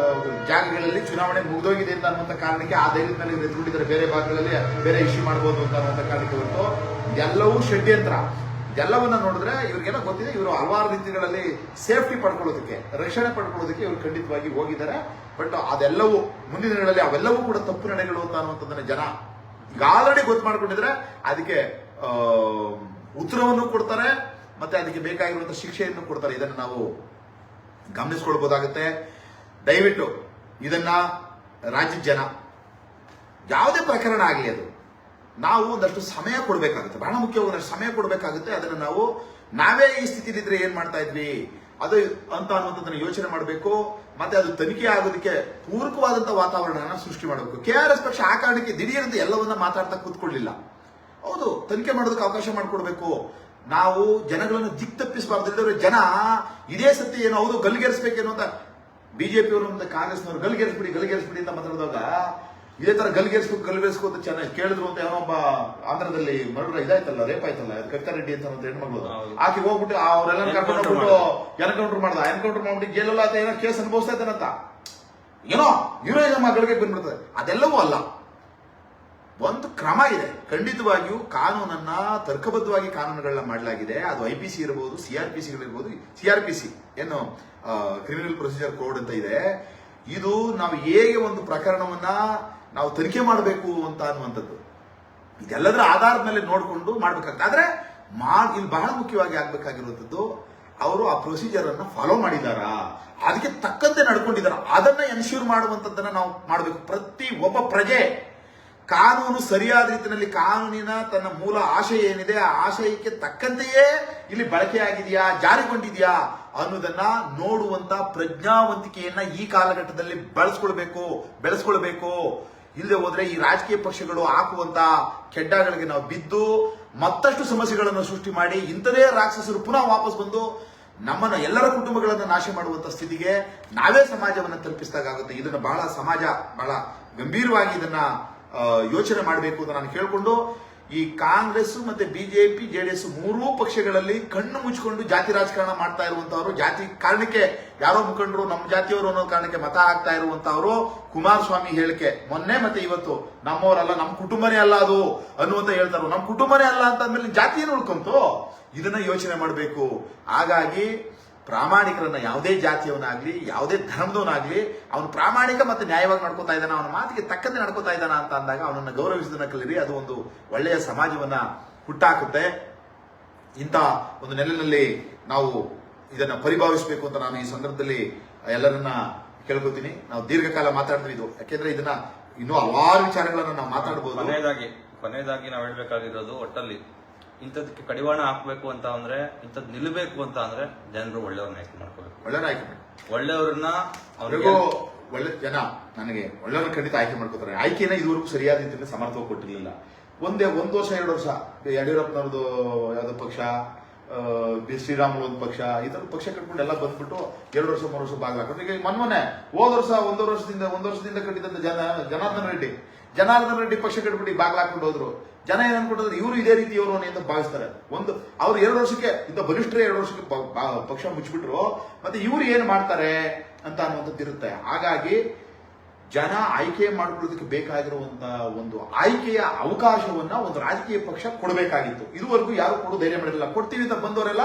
ಜಾಗಗಳಲ್ಲಿ ಚುನಾವಣೆ ಮುಗಿದೋಗಿದೆ ಅಂತ ಅನ್ನುವಂಥ ಕಾರಣಕ್ಕೆ ಆ ಧೈರ್ಯದ ಮೇಲೆ ಎತ್ಕೊಂಡಿದ್ದಾರೆ. ಬೇರೆ ಭಾಗಗಳಲ್ಲಿ ಬೇರೆ ಇಶ್ಯೂ ಮಾಡಬಹುದು ಅಂತ ಅನ್ನುವಂಥ ಕಾರಣಕ್ಕೆ ಹೊರತು ಇದೆಲ್ಲವೂ ಷಡ್ಯಂತ್ರ. ಇದೆಲ್ಲವನ್ನ ನೋಡಿದ್ರೆ ಇವ್ರಿಗೆಲ್ಲ ಗೊತ್ತಿದೆ, ಇವರು ಹಲವಾರು ರೀತಿಗಳಲ್ಲಿ ಸೇಫ್ಟಿ ಪಡ್ಕೊಳ್ಳೋದಕ್ಕೆ, ರಕ್ಷಣೆ ಪಡ್ಕೊಳ್ಳೋದಕ್ಕೆ ಇವರು ಖಂಡಿತವಾಗಿ ಹೋಗಿದ್ದಾರೆ. ಬಟ್ ಅದೆಲ್ಲವೂ ಮುಂದಿನ ದಿನಗಳಲ್ಲಿ ಅವೆಲ್ಲವೂ ಕೂಡ ತಪ್ಪು ನಡೆಗಳು ಅಂತ ಅನ್ನುವಂಥದ್ದನ್ನ ಜನ ಈಗ ಆಲ್ರೆಡಿ ಗೊತ್ತು ಮಾಡ್ಕೊಂಡಿದ್ರೆ ಅದಕ್ಕೆ ಉತ್ತರವನ್ನು ಕೊಡ್ತಾರೆ ಮತ್ತೆ ಅದಕ್ಕೆ ಬೇಕಾಗಿರುವಂತಹ ಶಿಕ್ಷೆಯನ್ನು ಕೊಡ್ತಾರೆ. ಇದನ್ನು ನಾವು ಗಮನಿಸ್ಕೊಳ್ಬಹುದಾಗುತ್ತೆ. ದಯವಿಟ್ಟು ಇದನ್ನ ರಾಜ್ಯದ ಜನ ಯಾವುದೇ ಪ್ರಕರಣ ಆಗಲಿ ಅದು ನಾವು ಒಂದಷ್ಟು ಸಮಯ ಕೊಡಬೇಕಾಗುತ್ತೆ. ಬಹಳ ಮುಖ್ಯವಾಗಿ ಒಂದಷ್ಟು ಸಮಯ ಕೊಡಬೇಕಾಗುತ್ತೆ. ಅದನ್ನು ನಾವೇ ಈ ಸ್ಥಿತಿಲಿದ್ರೆ ಏನ್ ಮಾಡ್ತಾ ಇದ್ವಿ ಅದು ಅಂತ ಅನ್ನುವಂಥದ್ದನ್ನ ಯೋಚನೆ ಮಾಡಬೇಕು. ಮತ್ತೆ ಅದು ತನಿಖೆ ಆಗೋದಕ್ಕೆ ಪೂರಕವಾದಂತಹ ವಾತಾವರಣನ ಸೃಷ್ಟಿ ಮಾಡಬೇಕು. KRS ಪಕ್ಷ ಆ ಕಾರಣಕ್ಕೆ ದಿಢೀರಂತ ಎಲ್ಲವನ್ನ ಮಾತಾಡ್ತಾ ಕೂತ್ಕೊಳ್ಳಿಲ್ಲ. ಹೌದು, ತನಿಖೆ ಮಾಡೋದಕ್ಕೆ ಅವಕಾಶ ಮಾಡಿಕೊಡ್ಬೇಕು. ನಾವು ಜನಗಳನ್ನು ದಿಕ್ ತಪ್ಪಿಸಬಾರ್ದು. ಜನ ಇದೇ ಸತ್ಯ ಏನು ಹೌದು ಗಲ್ಲಿಗೇರಿಸಬೇಕೇನು ಅಂತ ಬಿಜೆಪಿಯವರು ಮತ್ತೆ ಕಾಂಗ್ರೆಸ್ನವರು ಗಲ್ಲಿಗೇರಿಸ್ಬಿಡಿ ಅಂತ ಮಾತಾಡಿದಾಗ ಇದೇ ತರ ಗಲ್ಲಿಗೇರಿಸ್ಬೇಕು ಅಂತ ಚೆನ್ನಾಗಿ ಕೇಳಿದ್ರು ಅಂತ ಏನೊಬ್ಬ ಆಂಧ್ರದಲ್ಲಿ ಮರ್ಡರ್ ಇದಾಯ್ತಲ್ಲ, ರೇಪ್ ಆಯ್ತಲ್ಲ, ಕವಿತಾ ರೆಡ್ಡಿ ಅಂತ ಹೆಣ್ಮಗಳು ಆಕೆ ಹೋಗ್ಬಿಟ್ಟು ಅವರೆಲ್ಲ ಕರ್ಕೊಂಡು ಹೋಗ್ಬಿಟ್ಟು ಎನ್ಕೌಂಟರ್ ಮಾಡ್ಬಿಟ್ಟು ಜೈಲಲ್ಲ ಅಂತ ಏನೋ ಕೇಸ್ ಅನುಭವಿಸ್ತಾ ಇದ್ದಾನಂತ ಏನೋ ಹೀರೋಯಿಸಮ್ ಗಳಿಗೆ ಬಂದ್ಬಿಡ್ತದೆ. ಅದೆಲ್ಲವೂ ಅಲ್ಲ, ಒಂದು ಕ್ರಮ ಇದೆ. ಖಂಡಿತವಾಗಿಯೂ ಕಾನೂನನ್ನ ತರ್ಕಬದ್ಧವಾಗಿ ಕಾನೂನುಗಳನ್ನ ಮಾಡಲಾಗಿದೆ. ಅದು IPC ಇರಬಹುದು, CRPCಗಳಿರ್ಬೋದು. CRPC ಏನು ಕ್ರಿಮಿನಲ್ ಪ್ರೊಸೀಜರ್ ಕೋಡ್ ಅಂತ ಇದೆ. ಇದು ನಾವು ಹೇಗೆ ಒಂದು ಪ್ರಕರಣವನ್ನ ನಾವು ತನಿಖೆ ಮಾಡಬೇಕು ಅಂತ ಅನ್ನುವಂಥದ್ದು ಇದೆಲ್ಲದರ ಆಧಾರದ ಮೇಲೆ ನೋಡಿಕೊಂಡು ಮಾಡ್ಬೇಕಾಗ್ತದೆ. ಆದ್ರೆ ಇಲ್ಲಿ ಬಹಳ ಮುಖ್ಯವಾಗಿ ಆಗ್ಬೇಕಾಗಿರುವಂಥದ್ದು ಅವರು ಆ ಪ್ರೊಸೀಜರ್ ಅನ್ನ ಫಾಲೋ ಮಾಡಿದಾರಾ, ಅದಕ್ಕೆ ತಕ್ಕಂತೆ ನಡ್ಕೊಂಡಿದಾರ, ಅದನ್ನ ಎನ್ಶ್ಯೂರ್ ಮಾಡುವಂತದ್ದನ್ನ ನಾವು ಮಾಡಬೇಕು. ಪ್ರತಿ ಒಬ್ಬ ಪ್ರಜೆ ಕಾನೂನು ಸರಿಯಾದ ರೀತಿಯಲ್ಲಿ ಕಾನೂನಿನ ತನ್ನ ಮೂಲ ಆಶಯ ಏನಿದೆ ಆ ಆಶಯಕ್ಕೆ ತಕ್ಕಂತೆಯೇ ಇಲ್ಲಿ ಬಳಕೆಯಾಗಿದೆಯಾ, ಜಾರಿಗೊಂಡಿದೆಯಾ ಅನ್ನೋದನ್ನ ನೋಡುವಂತ ಪ್ರಜ್ಞಾವಂತಿಕೆಯನ್ನ ಈ ಕಾಲಘಟ್ಟದಲ್ಲಿ ಬೆಳೆಸ್ಕೊಳ್ಬೇಕು. ಇಲ್ಲದೆ ಹೋದ್ರೆ ಈ ರಾಜಕೀಯ ಪಕ್ಷಗಳು ಹಾಕುವಂತ ಕೆಡ್ಡಗಳಿಗೆ ನಾವು ಬಿದ್ದು ಮತ್ತಷ್ಟು ಸಮಸ್ಯೆಗಳನ್ನು ಸೃಷ್ಟಿ ಮಾಡಿ ಇಂಥದೇ ರಾಕ್ಷಸರು ಪುನಃ ವಾಪಸ್ ಬಂದು ನಮ್ಮನ್ನ ಎಲ್ಲರ ಕುಟುಂಬಗಳನ್ನ ನಾಶ ಮಾಡುವಂತ ಸ್ಥಿತಿಗೆ ನಾವೇ ಸಮಾಜವನ್ನ ತಲುಪಿಸಿದಾಗುತ್ತೆ. ಇದನ್ನ ಸಮಾಜ ಬಹಳ ಗಂಭೀರವಾಗಿ ಇದನ್ನ ಯೋಚನೆ ಮಾಡಬೇಕು ಅಂತ ನಾನು ಕೇಳ್ಕೊಂಡು ಈ ಕಾಂಗ್ರೆಸ್ ಮತ್ತೆ ಬಿಜೆಪಿ JDS ಮೂರೂ ಪಕ್ಷಗಳಲ್ಲಿ ಕಣ್ಣು ಮುಚ್ಚಿಕೊಂಡು ಜಾತಿ ರಾಜಕಾರಣ ಮಾಡ್ತಾ ಇರುವಂತವರು, ಜಾತಿ ಕಾರಣಕ್ಕೆ ಯಾರೋ ಮುಖಂಡರು ನಮ್ಮ ಜಾತಿಯವರು ಅನ್ನೋ ಕಾರಣಕ್ಕೆ ಮತ ಹಾಕ್ತಾ ಇರುವಂತವರು, ಕುಮಾರಸ್ವಾಮಿ ಹೇಳಿಕೆ ಮೊನ್ನೆ ಮತ್ತೆ ಇವತ್ತು ನಮ್ಮವರಲ್ಲ ನಮ್ಮ ಕುಟುಂಬನೇ ಅಲ್ಲ ಅದು ಅನ್ನುವಂತ ಹೇಳ್ತಾರೆ. ನಮ್ಮ ಕುಟುಂಬನೇ ಅಲ್ಲ ಅಂತ ಅಂದ್ಮೇಲೆ ಜಾತಿ ಏನು ಉಳ್ಕೊಂತು? ಇದನ್ನ ಯೋಚನೆ ಮಾಡಬೇಕು. ಹಾಗಾಗಿ ಪ್ರಾಮಾಣಿಕರನ್ನ ಯಾವುದೇ ಜಾತಿಯವನಾಗ್ಲಿ ಯಾವುದೇ ಧರ್ಮದವನಾಗ್ಲಿ ಅವನು ಪ್ರಾಮಾಣಿಕ ಮತ್ತೆ ನ್ಯಾಯವಾಗಿ ನಡ್ಕೋತಾ ಇದ್ದಾನ, ಅವನ ಮಾತಿಗೆ ತಕ್ಕಂತೆ ನಡ್ಕೋತಾ ಇದ್ದಾನ ಅಂತ ಅಂದಾಗ ಅವನನ್ನ ಗೌರವಿಸೋದನ್ನ ಕಲಿರಿ. ಅದು ಒಂದು ಒಳ್ಳೆಯ ಸಮಾಜವನ್ನ ಹುಟ್ಟಾಕುತ್ತೆ. ಇಂಥ ಒಂದು ನೆಲೆಯಲ್ಲಿ ನಾವು ಇದನ್ನ ಪರಿಭಾವಿಸಬೇಕು ಅಂತ ನಾನು ಈ ಸಂದರ್ಭದಲ್ಲಿ ಎಲ್ಲರನ್ನ ಕೇಳ್ಕೊತೀನಿ. ನಾವು ದೀರ್ಘಕಾಲ ಮಾತಾಡಿದ್ವಿ ಇದು, ಯಾಕೆಂದ್ರೆ ಇದನ್ನ ಇನ್ನೂ ಹಲವಾರು ವಿಚಾರಗಳನ್ನ ನಾವು ಮಾತಾಡಬಹುದು. ಕೊನೆಯದಾಗಿ ನಾವು ಹೇಳ್ಬೇಕಾಗಿರೋದು ಒಟ್ಟಲ್ಲಿ ಇಂಥದಕ್ಕೆ ಕಡಿವಾಣ ಹಾಕ್ಬೇಕು ಅಂತ ಅಂದ್ರೆ, ಇಂಥದ್ದು ನಿಲ್ಲಬೇಕು ಅಂತ ಅಂದ್ರೆ ಜನರು ಒಳ್ಳೆಯವ್ರನ್ನ ಆಯ್ಕೆ ಮಾಡ್ಕೋಬೇಕು. ಒಳ್ಳೆಯವ್ರನ್ನ ಅವರಿಗೂ ಒಳ್ಳೆ ಜನ ನನಗೆ ಒಳ್ಳೆಯವ್ರನ್ನ ಖಂಡಿತ ಆಯ್ಕೆ ಮಾಡ್ಕೋತಾರೆ. ಆಯ್ಕೆನ ಇದುವರೆಗೂ ಸರಿಯಾದ ರೀತಿಯಲ್ಲಿ ಸಮರ್ಥವಾಗಿ ಕೊಟ್ಟಿರಲಿಲ್ಲ. ಒಂದು ವರ್ಷ 2 ವರ್ಷ ಯಡಿಯೂರಪ್ಪನವ್ರದ್ದು ಯಾವ್ದು ಪಕ್ಷ, ಶ್ರೀರಾಮುಲು ಒಂದು ಪಕ್ಷ, ಈ ತರ ಪಕ್ಷ ಕಟ್ಕೊಂಡು ಎಲ್ಲ ಬಂದ್ಬಿಟ್ಟು 2 ವರ್ಷ 3 ವರ್ಷ ಬಾಗ್ಲಾಕೊಂಡು ಈಗ ಮೊನ್ನೆ ಹೋದ ವರ್ಷ ಒಂದು ವರ್ಷದಿಂದ ಕಟ್ಟಿದಂತ ಜನಾರ್ದನ ರೆಡ್ಡಿ ಪಕ್ಷ ಕಟ್ಬಿಟ್ಟು ಬಾಗ್ಲಾಕೊಂಡು ಹೋದ್ರು. ಜನ ಏನ್ ಅನ್ಕೊಂಡಿದ್ರೆ ಇವರು ಇದೇ ರೀತಿ ಇವರು ಅಂತ ಭಾವಿಸ್ತಾರೆ. ಅವ್ರು 2 ವರ್ಷಕ್ಕೆ ಇಂತ ಬಲಿಷ್ಠರೇ 2 ವರ್ಷಕ್ಕೆ ಪಕ್ಷ ಮುಚ್ಚಿಬಿಟ್ರು, ಮತ್ತೆ ಇವ್ರು ಏನ್ ಮಾಡ್ತಾರೆ ಅಂತ ಅನ್ನುವಂಥದ್ದು ಇರುತ್ತೆ. ಹಾಗಾಗಿ ಜನ ಆಯ್ಕೆ ಮಾಡ್ಕೊಳ್ಳೋದಕ್ಕೆ ಬೇಕಾಗಿರುವಂತ ಒಂದು ಆಯ್ಕೆಯ ಅವಕಾಶವನ್ನ ಒಂದು ರಾಜಕೀಯ ಪಕ್ಷ ಕೊಡಬೇಕಾಗಿತ್ತು. ಇದುವರೆಗೂ ಯಾರು ಕೊಡೋ ಧೈರ್ಯ ಮಾಡಿರಲಿಲ್ಲ. ಕೊಡ್ತೀವಿ ಅಂತ ಬಂದವರೆಲ್ಲ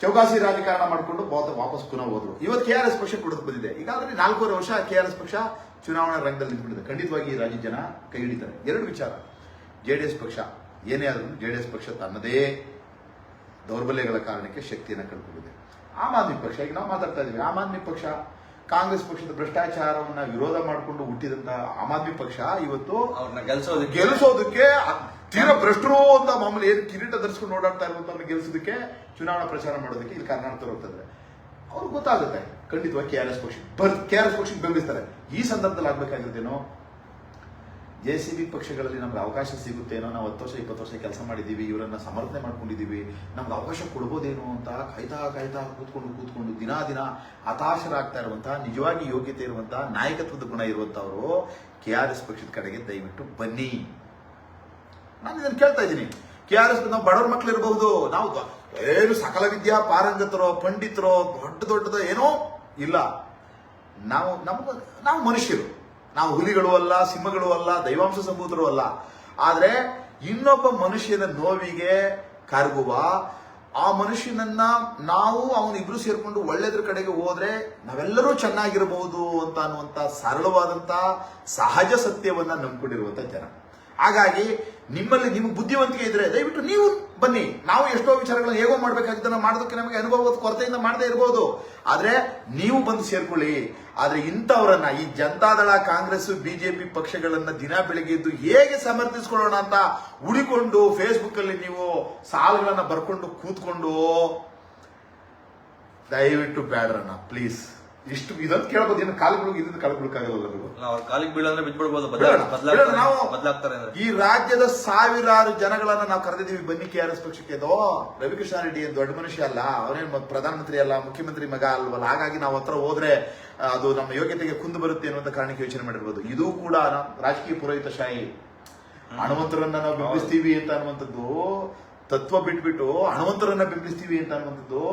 ಚೌಕಾಸಿ ರಾಜಕಾರಣ ಮಾಡಿಕೊಂಡು ವಾಪಸ್ ಪುನಃ ಹೋದ್ರು. ಇವತ್ತು KRS ಪಕ್ಷ ಕೊಡೋದು ಬಂದಿದೆ. ಈಗಾಗಲೇ 4.5 ವರ್ಷ KRS ಪಕ್ಷ ಚುನಾವಣಾ ರಂಗದಲ್ಲಿ ನಿಂತ್ಕೊಂಡಿದೆ. ಖಂಡಿತವಾಗಿ ಈ ರಾಜ್ಯ ಜನ ಕೈ ಹಿಡಿತಾರೆ. 2 ವಿಚಾರ, JDS ಪಕ್ಷ ಏನೇ ಆದ್ರೂ JDS ಪಕ್ಷ ತನ್ನದೇ ದೌರ್ಬಲ್ಯಗಳ ಕಾರಣಕ್ಕೆ ಶಕ್ತಿಯನ್ನು ಕಳ್ಕೊಂಡಿದೆ. ಆಮ್ ಆದ್ಮಿ ಪಕ್ಷ, ಈಗ ನಾವು ಮಾತಾಡ್ತಾ ಇದೀವಿ, ಆಮ್ ಆದ್ಮಿ ಪಕ್ಷ ಕಾಂಗ್ರೆಸ್ ಪಕ್ಷದ ಭ್ರಷ್ಟಾಚಾರವನ್ನ ವಿರೋಧ ಮಾಡಿಕೊಂಡು ಹುಟ್ಟಿದಂತ ಆಮ್ ಆದ್ಮಿ ಪಕ್ಷ ಇವತ್ತು ಅವ್ರನ್ನ ಗೆಲ್ಲಿಸೋದಕ್ಕೆ ತೀರಾ ಭ್ರಷ್ಟರು ಅಂತ ಮಾಮೂಲಿ ಏನು ಕಿರೀಟ ಧರಿಸ್ಕೊಂಡು ಓಡಾಡ್ತಾ ಇರುವಂತವ್ರನ್ನ ಗೆಲ್ಲಿಸೋದಕ್ಕೆ ಚುನಾವಣಾ ಪ್ರಚಾರ ಮಾಡೋದಕ್ಕೆ ಇಲ್ಲಿ ಕರ್ನಾಟಕ ಹೋಗ್ತದೆ. ಅವ್ರಿಗೆ ಗೊತ್ತಾಗುತ್ತೆ ಖಂಡಿತವಾಗಿ KRS ಪಕ್ಷಕ್ಕೆ ಬೆಂಬಲಿಸ್ತಾರೆ. ಈ ಸಂದರ್ಭದಲ್ಲಿ ಆಗ್ಬೇಕಾಗಿರ್ತೇನೋ JCB ಪಕ್ಷಗಳಲ್ಲಿ ನಮ್ಗೆ ಅವಕಾಶ ಸಿಗುತ್ತೇನೋ, ನಾವು 10 ವರ್ಷ 20 ವರ್ಷ ಕೆಲಸ ಮಾಡಿದೀವಿ, ಇವರನ್ನ ಸಮರ್ಥನೆ ಮಾಡ್ಕೊಂಡಿದೀವಿ, ನಮ್ಗೆ ಅವಕಾಶ ಕೊಡ್ಬೋದೇನೋ ಅಂತ ಕಾಯ್ತಾ ಕೂತ್ಕೊಂಡು ದಿನ ಹತಾಶರಾಗ್ತಾ ಇರುವಂತಹ, ನಿಜವಾಗಿ ಯೋಗ್ಯತೆ ಇರುವಂತಹ, ನಾಯಕತ್ವದ ಗುಣ ಇರುವಂತವರು KRS ಪಕ್ಷದ ಕಡೆಗೆ ದಯವಿಟ್ಟು ಬನ್ನಿ. ನಾನು ಇದನ್ನು ಕೇಳ್ತಾ ಇದ್ದೀನಿ. KRS ನಾವು ಬಡವ್ರ ಮಕ್ಳು ಇರಬಹುದು, ನಾವು ಏನು ಸಕಲ ವಿದ್ಯಾ ಪಾರಂಗತರೋ ಪಂಡಿತರೋ ದೊಡ್ಡದ ಏನೋ ಇಲ್ಲ, ನಾವು ಮನುಷ್ಯರು, ನಾವು ಹುಲಿಗಳು ಅಲ್ಲ, ಸಿಂಹಗಳು ಅಲ್ಲ, ದೈವಾಂಶ ಸಂಭೂತರು ಅಲ್ಲ. ಆದ್ರೆ ಇನ್ನೊಬ್ಬ ಮನುಷ್ಯನ ನೋವಿಗೆ ಕರಗುವ ಆ ಮನುಷ್ಯನನ್ನ ನಾವು ಅವನಿಬ್ರು ಸೇರ್ಕೊಂಡು ಒಳ್ಳೆದ್ರ ಕಡೆಗೆ ಹೋದ್ರೆ ನಾವೆಲ್ಲರೂ ಚೆನ್ನಾಗಿರಬಹುದು ಅಂತ ಅನ್ನುವಂತ ಸರಳವಾದಂತ ಸಹಜ ಸತ್ಯವನ್ನ ನಂಬ್ಕೊಂಡಿರುವಂತ ಜನ. ಹಾಗಾಗಿ ನಿಮಗೆ ಬುದ್ಧಿವಂತಿಕೆ ಇದ್ರೆ ದಯವಿಟ್ಟು ನೀವು ಬನ್ನಿ. ನಾವು ಎಷ್ಟೋ ವಿಚಾರಗಳನ್ನ ಹೇಗೋ ಮಾಡ್ಬೇಕಾಗಿದ್ದನ್ನ ಮಾಡೋದಕ್ಕೆ ನಮಗೆ ಅನುಭವದ ಕೊರತೆಯಿಂದ ಮಾಡದೇ ಇರಬಹುದು, ಆದ್ರೆ ನೀವು ಬಂದು ಸೇರ್ಕೊಳ್ಳಿ. ಆದ್ರೆ ಇಂಥವರನ್ನ, ಈ ಜನತಾದಳ, ಕಾಂಗ್ರೆಸ್, BJP ಪಕ್ಷಗಳನ್ನ ದಿನ ಬೆಳಿಗ್ಗೆ ಎದ್ದು ಹೇಗೆ ಸಮರ್ಥಿಸ್ಕೊಳ್ಳೋಣ ಅಂತ ಉಳಿಕೊಂಡು ಫೇಸ್ಬುಕ್ ಅಲ್ಲಿ ನೀವು ಸಾಲುಗಳನ್ನ ಬರ್ಕೊಂಡು ಕೂತ್ಕೊಂಡು ದಯವಿಟ್ಟು ಬ್ಯಾಡ್ರನ್ನ ಪ್ಲೀಸ್. ಇದನ್ನು ಕೇಳಬಹುದು. ಇನ್ನು ಕಾಲಿಗೆ ಬೀಳಂದ್ರೆ ಬಿಟ್ಬಿಡ್ಬೋದು, ಬದಲಾಗ್ತಾರೆ. ಈ ರಾಜ್ಯದ ಸಾವಿರಾರು ಜನಗಳನ್ನ ನಾವು ಕರೆದಿದ್ದೀವಿ, ಬನ್ನಿ KRS ಪಕ್ಷಕ್ಕೆ. ರವಿಕೃಷ್ಣ ರೆಡ್ಡಿ ಏನು ದೊಡ್ಡ ಮನುಷ್ಯ ಅಲ್ಲ, ಅವನೇನು ಪ್ರಧಾನಮಂತ್ರಿ ಅಲ್ಲ, ಮುಖ್ಯಮಂತ್ರಿ ಮಗ ಅಲ್ವಲ್ಲ. ಹಾಗಾಗಿ ನಾವು ಹತ್ರ ಹೋದ್ರೆ ಅದು ನಮ್ಮ ಯೋಗ್ಯತೆಗೆ ಕುಂದು ಬರುತ್ತೆ ಅನ್ನುವಂತ ಕಾರಣಕ್ಕೆ ಯೋಚನೆ ಮಾಡಿರ್ಬೋದು. ಇದು ಕೂಡ ರಾಜಕೀಯ ಪುರೋಹಿತಶಾಹಿ. ಹಣವಂತರನ್ನ ನಾವು ಬೆಂಬಲಿಸ್ತೀವಿ ಅಂತ ಅನ್ನುವಂಥದ್ದು ತತ್ವ ಬಿಟ್ಬಿಟ್ಟು ಹಣವಂತರನ್ನ ಬೆಂಬಲಿಸ್ತೀವಿ ಅಂತ ಅನ್ನುವಂಥದ್ದು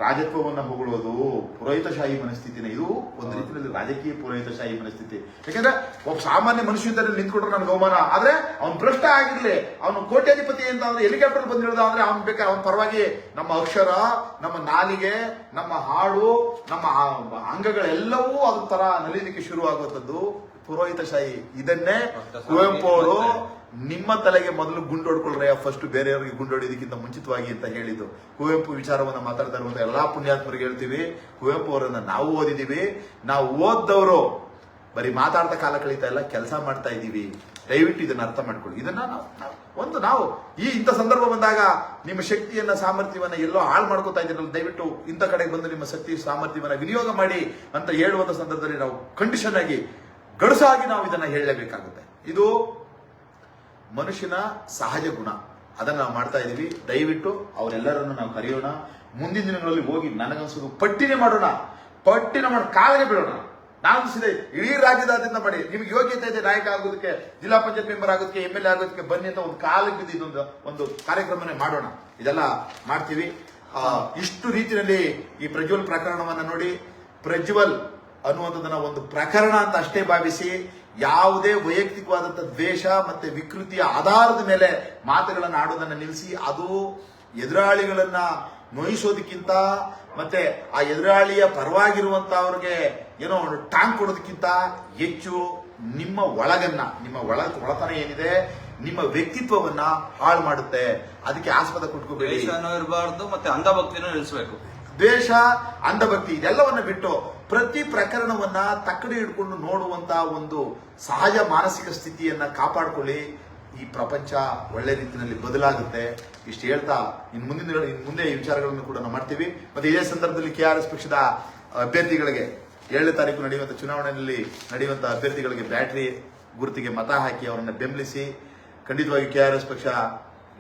ರಾಜತ್ವವನ್ನ ಹೊಗಳೋದು ಪುರೋಹಿತಶಾಹಿ ಮನಸ್ಥಿತಿನ. ಇದು ಒಂದು ರೀತಿಯಲ್ಲಿ ರಾಜಕೀಯ ಪುರೋಹಿತಶಾಹಿ ಮನಸ್ಥಿತಿ. ಯಾಕಂದ್ರೆ ಒಬ್ಬ ಸಾಮಾನ್ಯ ಮನುಷ್ಯದಲ್ಲಿ ನಿಂತ್ಕೊಂಡ್ರೆ ನನಗೆ ಅವಮಾನ, ಆದ್ರೆ ಅವ್ನು ಭ್ರಷ್ಟ ಆಗಿರ್ಲಿ, ಅವನು ಕೋಟ್ಯಾಧಿಪತಿ ಅಂತ ಅಂದ್ರೆ ಹೆಲಿಕಾಪ್ಟರ್ ಬಂದಿರೋದು ಅಂದ್ರೆ ಅವ್ನು ಬೇಕಾ, ಅವನ ಪರವಾಗಿ ನಮ್ಮ ಅಕ್ಷರ, ನಮ್ಮ ನಾಲಿಗೆ, ನಮ್ಮ ಹಾಡು, ನಮ್ಮ ಅಂಗಗಳೆಲ್ಲವೂ ಅದ್ರ ತರ ನಲಿಲಿಕ್ಕೆ ಶುರು ಆಗುವಂಥದ್ದು ಪುರೋಹಿತಶಾಹಿ. ಇದನ್ನೇ ಕುವೆಂಪು ಅವರು ನಿಮ್ಮ ತಲೆಗೆ ಮೊದಲು ಗುಂಡು ಹೊಡ್ಕೊಳ್ರೆ ಫಸ್ಟ್ ಬೇರೆಯವರಿಗೆ ಗುಂಡು ಹೊಡಿಯೋದಕ್ಕಿಂತ ಮುಂಚಿತವಾಗಿ ಅಂತ ಹೇಳಿದ್ದು. ಕುವೆಂಪು ವಿಚಾರವನ್ನ ಮಾತಾಡ್ತಾ ಇರುವಂತ ಎಲ್ಲಾ ಪುಣ್ಯಾತ್ಮರಿಗೆ ಹೇಳ್ತೀವಿ, ಕುವೆಂಪು ಅವರನ್ನ ನಾವು ಓದಿದೀವಿ. ನಾವು ಓದ್ದವರು ಬರೀ ಮಾತಾಡ್ತಾ ಕಾಲ ಕಳೀತಾ ಇಲ್ಲ, ಕೆಲಸ ಮಾಡ್ತಾ ಇದ್ದೀವಿ. ದಯವಿಟ್ಟು ಇದನ್ನ ಅರ್ಥ ಮಾಡ್ಕೊಳ್ಳಿ. ಇದನ್ನ ನಾವು ಇಂಥ ಸಂದರ್ಭ ಬಂದಾಗ ನಿಮ್ಮ ಶಕ್ತಿಯನ್ನ, ಸಾಮರ್ಥ್ಯವನ್ನ ಎಲ್ಲೋ ಹಾಳು ಮಾಡ್ಕೋತಾ ಇದ್ದೀರಲ್ಲ, ದಯವಿಟ್ಟು ಇಂಥ ಕಡೆಗೆ ಬಂದು ನಿಮ್ಮ ಶಕ್ತಿ ಸಾಮರ್ಥ್ಯವನ್ನ ವಿನಿಯೋಗ ಮಾಡಿ ಅಂತ ಹೇಳುವಂತ ಸಂದರ್ಭದಲ್ಲಿ ನಾವು ಕಂಡೀಷನ್ ಆಗಿ ಗಡುಸಾಗಿ ನಾವು ಇದನ್ನ ಹೇಳಲೇಬೇಕಾಗುತ್ತೆ. ಇದು ಮನುಷ್ಯನ ಸಹಜ ಗುಣ, ಅದನ್ನ ನಾವು ಮಾಡ್ತಾ ಇದೀವಿ. ದಯವಿಟ್ಟು ಅವರೆಲ್ಲರನ್ನು ನಾವು ಕರೆಯೋಣ. ಮುಂದಿನ ದಿನಗಳಲ್ಲಿ ಹೋಗಿ ನನಗನ್ಸೋದು ಪಟ್ಟಿನೇ ಮಾಡೋಣ, ಕಾಲಿಗೆ ಬೀಳೋಣ. ನಾನು ಅನ್ಸಿದೆ ಇಡೀ ರಾಜ್ಯದಾದ್ಯಂತ ಮಾಡಿ, ನಿಮ್ಗೆ ಯೋಗ್ಯತೆ ಇದೆ ನಾಯಕ ಆಗೋದಕ್ಕೆ, ಜಿಲ್ಲಾ ಪಂಚಾಯತ್ ಮೆಂಬರ್ ಆಗೋದಕ್ಕೆ, MLA ಆಗೋದಕ್ಕೆ ಬನ್ನಿ ಅಂತ ಒಂದು ಕಾಲಿಗೆ ಬಿದ್ದು ಒಂದು ಕಾರ್ಯಕ್ರಮನೇ ಮಾಡೋಣ. ಇದೆಲ್ಲ ಮಾಡ್ತೀವಿ. ಇಷ್ಟು ರೀತಿಯಲ್ಲಿ ಈ ಪ್ರಜ್ವಲ್ ಪ್ರಕರಣವನ್ನ ನೋಡಿ, ಪ್ರಜ್ವಲ್ ಅನ್ನುವಂಥದ್ದನ್ನ ಒಂದು ಪ್ರಕರಣ ಅಂತ ಅಷ್ಟೇ ಭಾವಿಸಿ, ಯಾವುದೇ ವೈಯಕ್ತಿಕವಾದಂಥ ದ್ವೇಷ ಮತ್ತೆ ವಿಕೃತಿಯ ಆಧಾರದ ಮೇಲೆ ಮಾತುಗಳನ್ನು ಆಡೋದನ್ನ ನಿಲ್ಲಿಸಿ, ಅದು ಎದುರಾಳಿಗಳನ್ನ ನೋಯಿಸೋದಕ್ಕಿಂತ ಮತ್ತೆ ಆ ಎದುರಾಳಿಯ ಪರವಾಗಿರುವಂತ ಅವ್ರಿಗೆ ಏನೋ ಒಂದು ಟಾಂಗ್ ಕೊಡೋದಕ್ಕಿಂತ ಹೆಚ್ಚು ನಿಮ್ಮ ಒಳತನ ಏನಿದೆ, ನಿಮ್ಮ ವ್ಯಕ್ತಿತ್ವವನ್ನ ಹಾಳು ಮಾಡುತ್ತೆ. ಅದಕ್ಕೆ ಆಸ್ಪದ ಕೊಟ್ಕೋಬೇಡಿ. ಇರಬಾರ್ದು, ಮತ್ತೆ ಅಂಧಭಕ್ತಿನೂ ನಿಲ್ಲಿಸಬೇಕು. ದ್ವೇಷ, ಅಂಧಭಕ್ತಿ ಇದೆಲ್ಲವನ್ನ ಬಿಟ್ಟು ಪ್ರತಿ ಪ್ರಕರಣವನ್ನ ತಕ್ಕಡಿ ಹಿಡ್ಕೊಂಡು ನೋಡುವಂತ ಒಂದು ಸಹಜ ಮಾನಸಿಕ ಸ್ಥಿತಿಯನ್ನ ಕಾಪಾಡಿಕೊಳ್ಳಿ. ಈ ಪ್ರಪಂಚ ಒಳ್ಳೆ ರೀತಿಯಲ್ಲಿ ಬದಲಾಗುತ್ತೆ. ಇಷ್ಟು ಹೇಳ್ತಾ ಮುಂದೆ ಈ ವಿಚಾರಗಳನ್ನು ಕೂಡ ನಾವು ಮಾಡ್ತೀವಿ. ಮತ್ತೆ ಇದೇ ಸಂದರ್ಭದಲ್ಲಿ KRS ಪಕ್ಷದ ಅಭ್ಯರ್ಥಿಗಳಿಗೆ 7ನೇ ತಾರೀಕು ನಡೆಯುವಂತ ಚುನಾವಣೆಯಲ್ಲಿ ನಡೆಯುವಂತಹ ಅಭ್ಯರ್ಥಿಗಳಿಗೆ ಬ್ಯಾಟರಿ ಗುರುತಿಗೆ ಮತ ಹಾಕಿ ಅವರನ್ನ ಬೆಂಬಲಿಸಿ ಖಂಡಿತವಾಗಿ KRS ಪಕ್ಷ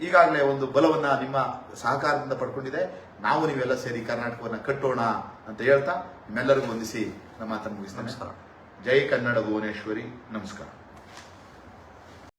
ಈಗಾಗಲೇ ಒಂದು ಬಲವನ್ನ ನಿಮ್ಮ ಸಹಕಾರದಿಂದ ಪಡ್ಕೊಂಡಿದೆ. ನಾವು ನೀವೆಲ್ಲ ಸೇರಿ ಕರ್ನಾಟಕವನ್ನ ಕಟ್ಟೋಣ ಅಂತ ಹೇಳ್ತಾ ನಿಮ್ಮೆಲ್ಲರಿಗೂ ವಂದಿಸಿ ನಮ್ಮ ಮಾತನ್ನು ಮುಗಿಸ್ತೇನೆ. ನಮಸ್ಕಾರ. ಜೈ ಕನ್ನಡ ಭುವನೇಶ್ವರಿ. ನಮಸ್ಕಾರ.